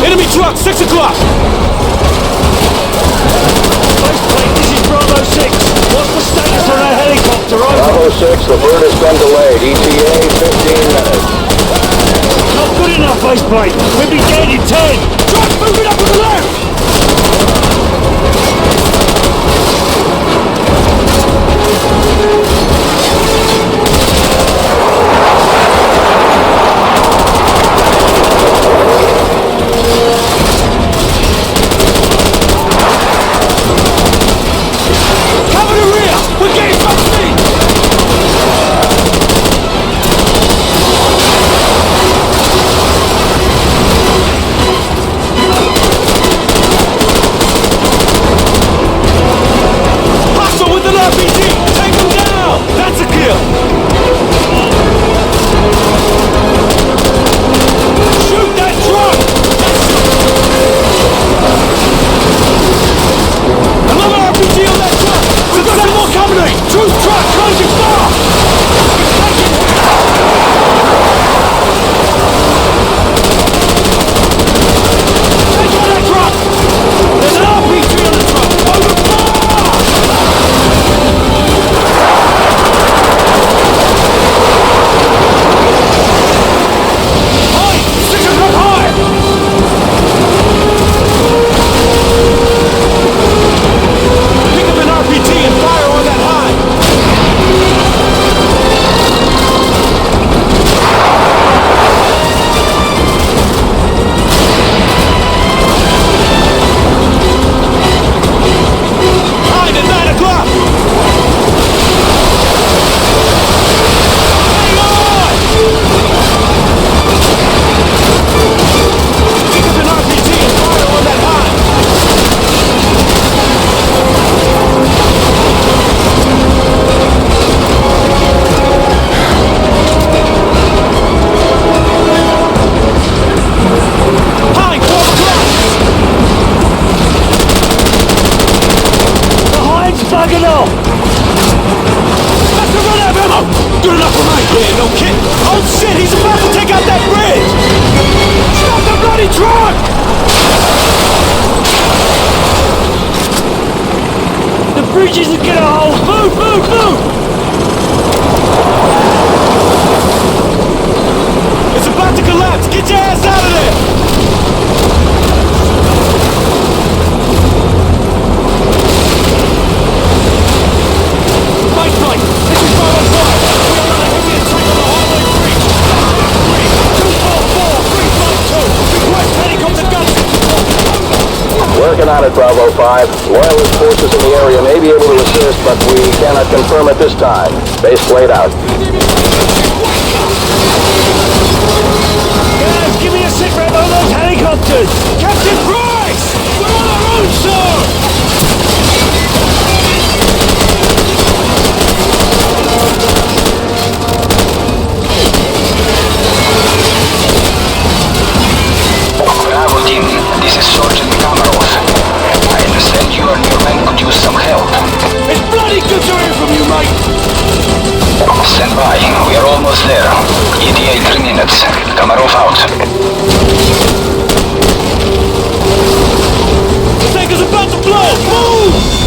Enemy truck, 6 o'clock! This is Bravo 6. What's the status on our helicopter? Bravo 6, the bird has been delayed. ETA 15 minutes. Not good enough, faceplate. We'll be dead in 10. Truck moving up on the left! Cover the rear! We're getting top speed! bridge isn't gonna hold! Move, move, move! It's about to collapse! Get your ass out of there! Right, this is 505! We are under heavy attack on the highway bridge! 244, 352! Request helicopter guns! Working on it, Bravo 5. Loyalist forces in the area may be able to assist, but we cannot confirm at this time. Base laid out. Guys, give me a sit rep on those helicopters! Captain Price! We're on our own, sir! Bravo team, this is Sergeant Kamarov. I understand you and your men could use some help. It's bloody good to hear from you, mate! Stand by, we are almost there. ETA 3 minutes. Kamarov out. The tank is about to blow! Move!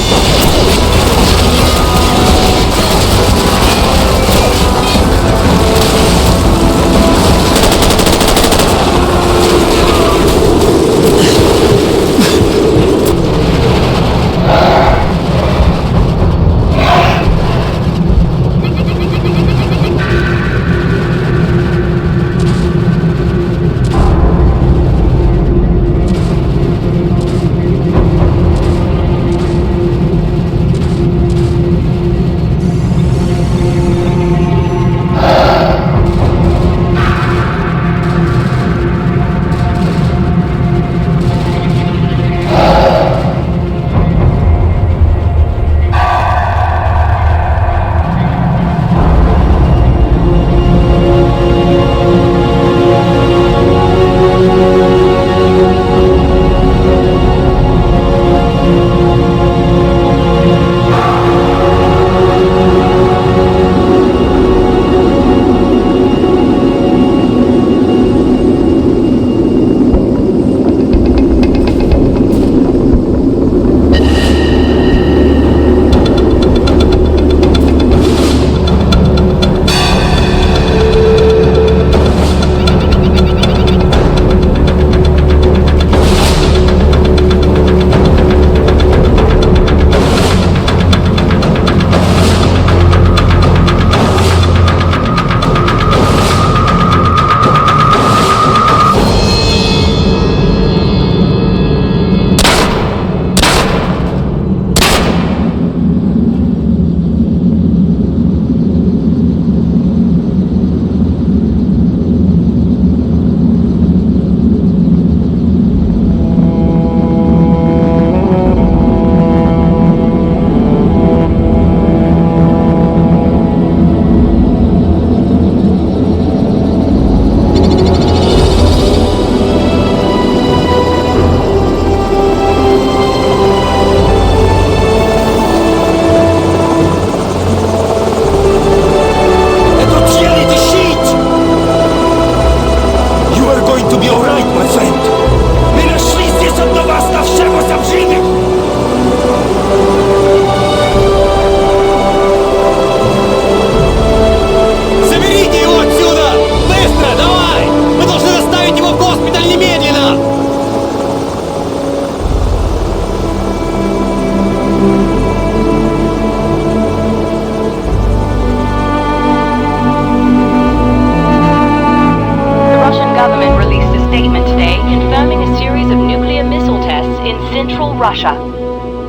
Russia.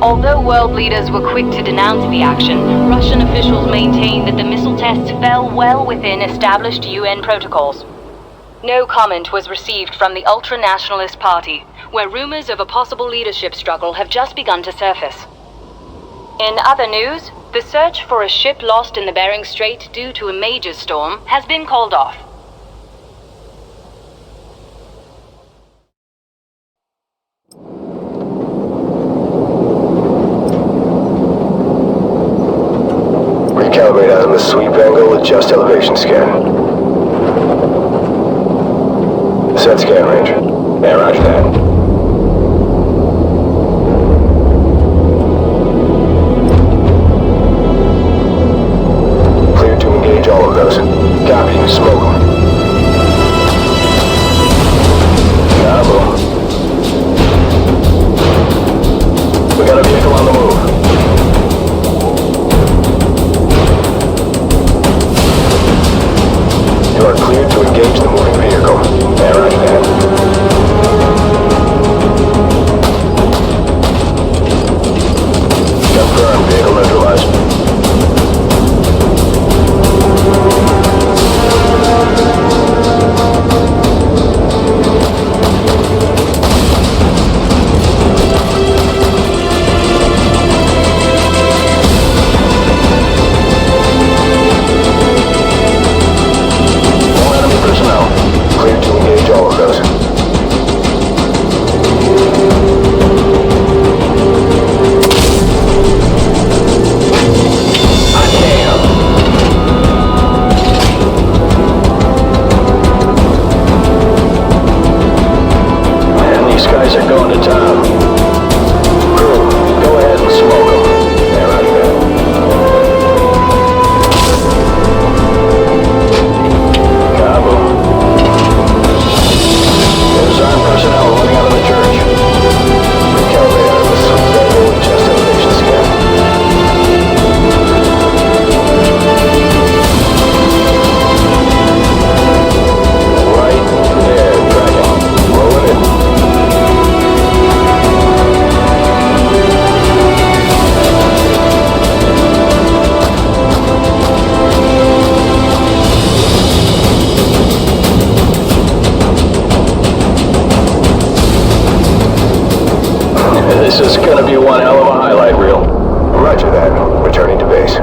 Although world leaders were quick to denounce the action, Russian officials maintain that the missile tests fell well within established UN protocols. No comment was received from the ultra-nationalist party, where rumors of a possible leadership struggle have just begun to surface. In other news, the search for a ship lost in the Bering Strait due to a major storm has been called off. Recalibrate on the sweep angle, adjust elevation scan. Set scan range. Yeah, roger that. You are cleared to engage the moving vehicle. Roger that. Confirmed. Vehicle neutralized. This is gonna be one hell of a highlight reel. Roger that. Returning to base.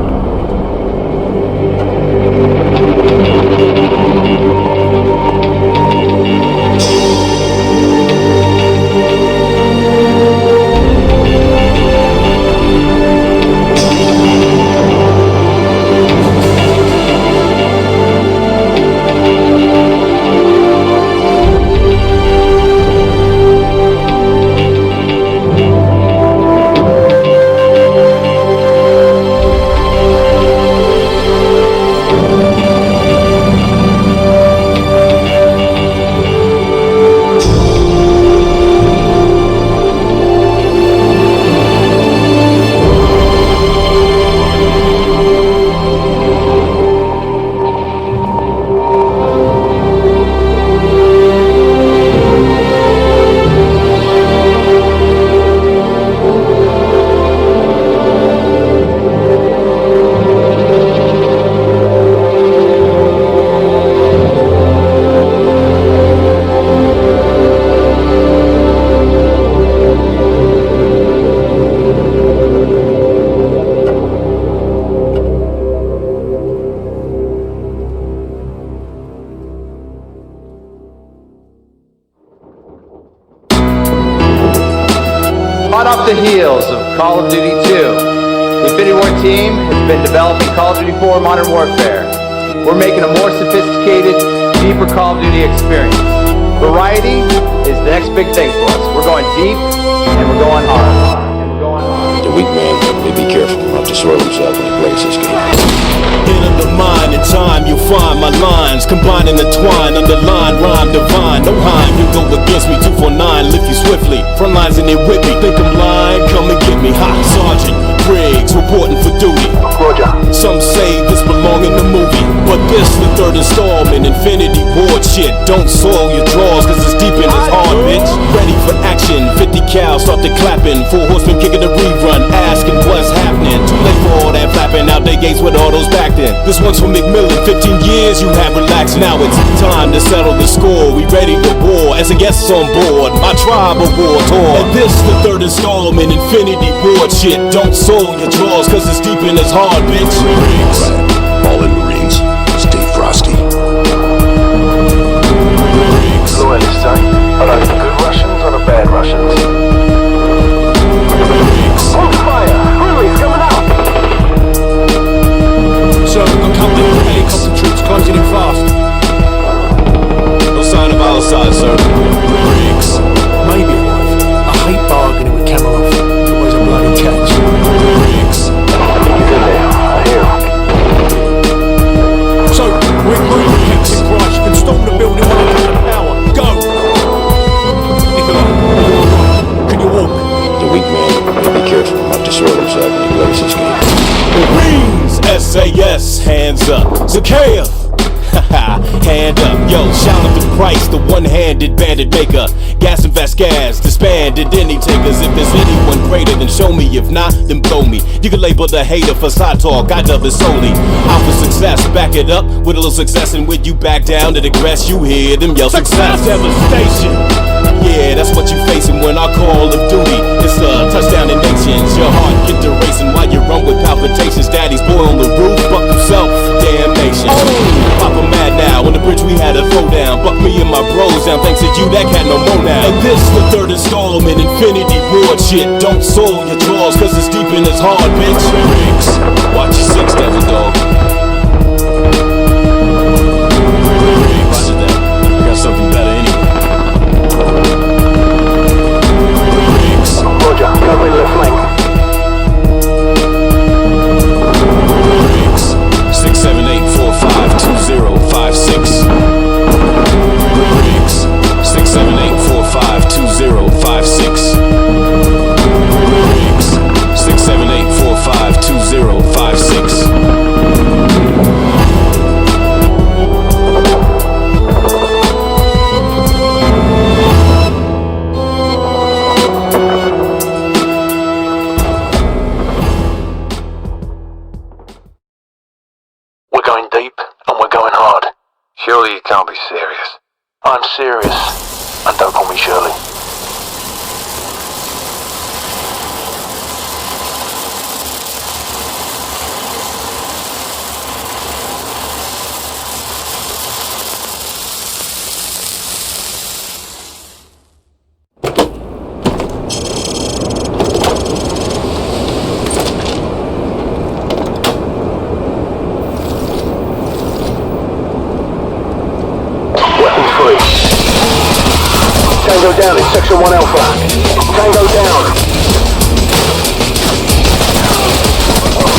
Hot off the heels of Call of Duty 2, the Infinity Ward team has been developing Call of Duty 4 Modern Warfare. We're making a more sophisticated, deeper Call of Duty experience. Variety is the next big thing for us. We're going deep, and we're going hard. The weak man may be careful not to swirl himself when he plays this game. Hit of the mind, in time you'll find my lines combine and entwine, underline, rhyme divine. No Heim, you go against me, 249, lift you swiftly. Front lines in it with me, think I'm lying, come and get me. Hot Sergeant Briggs reporting for duty. Roger. Some say this belong in the movie, but this the third installment, Infinity Ward shit. Don't soil your drawers, cause it's deep in this hard, bitch. Ready for action, 50 cal, start the clapping. 4 horsemen kicking the rerun, asking what's happening. Too late for all that flapping, out they gates with all those backed in. This one's for McMillan, 15 years you have relaxed. Now it's time to settle the score, we ready to war. As a guest on board, my tribe of war tour. And this the third installment, Infinity Ward shit. Don't soil your drawers, cause it's deep in this hard, bitch. All in Marines, stay frosty. Hello, Alistair. Are those the good Russians or the bad Russians? On fire! Friendly's coming out! Sir, accompanying helicopter troops closing in fast. No sign of our side, sir. Briggs. Maybe a wife. I hate bargaining with Kamarov. It's always a bloody catch. Briggs. He's in there. I hear him. So, we're moving Captain Price. You can storm the building while I'm in the power. Go! Nikolai, can you walk? The weak man may be careful not to swirl himself when he plays this game. Marines, SAS, hands up. Zakhaev, Hand up, yo, shout out to Price, the one-handed bandit maker. Gas and Vasquez, disbanded any takers. If there's anyone greater, then show me. If not, then blow me. You can label the hater for side talk, I dub it solely. I'm for success, back it up with a little success. And when you back down to the grass, you hear them yell success. Devastation. Yeah, that's what you facing when I call of duty. It's a touchdown in nations. Your heart get to racing while you run with palpitations. Daddy's boy on the roof, buck himself, damnation. Papa mad now, on the bridge we had a throwdown. Buck me and my bros down, thanks to you that cat no more now. And this the third installment, Infinity Ward shit. Don't soil your drawers, cause it's deep and it's hard, bitch. Riggs, watch your six, devil dog. Roger that, I got something better anyway. Roger, cover in left flank. Riggs, 678452056. Riggs, 678452056. Riggs, 678452056. We're going deep, and we're going hard. Surely you can't be serious. I'm serious, and don't call me Shirley. Tango down in Section 1 Alpha. Tango down.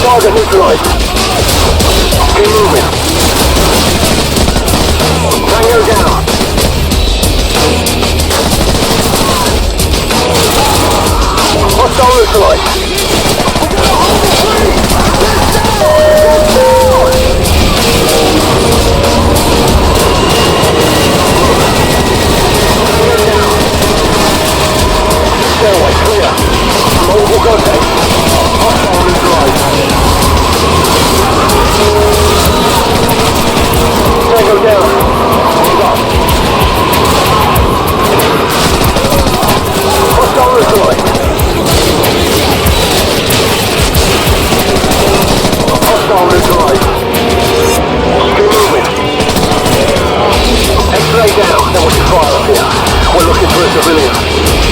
Target neutralized. Keep moving. Tango down. Hostile neutralized. Stairway clear. Multiple contact. Hostile neutralized. Tango down. Stop. Hostile neutralized. Hostile neutralized. Keep moving. X-ray down. That was your fire up here. We're looking for a civilian.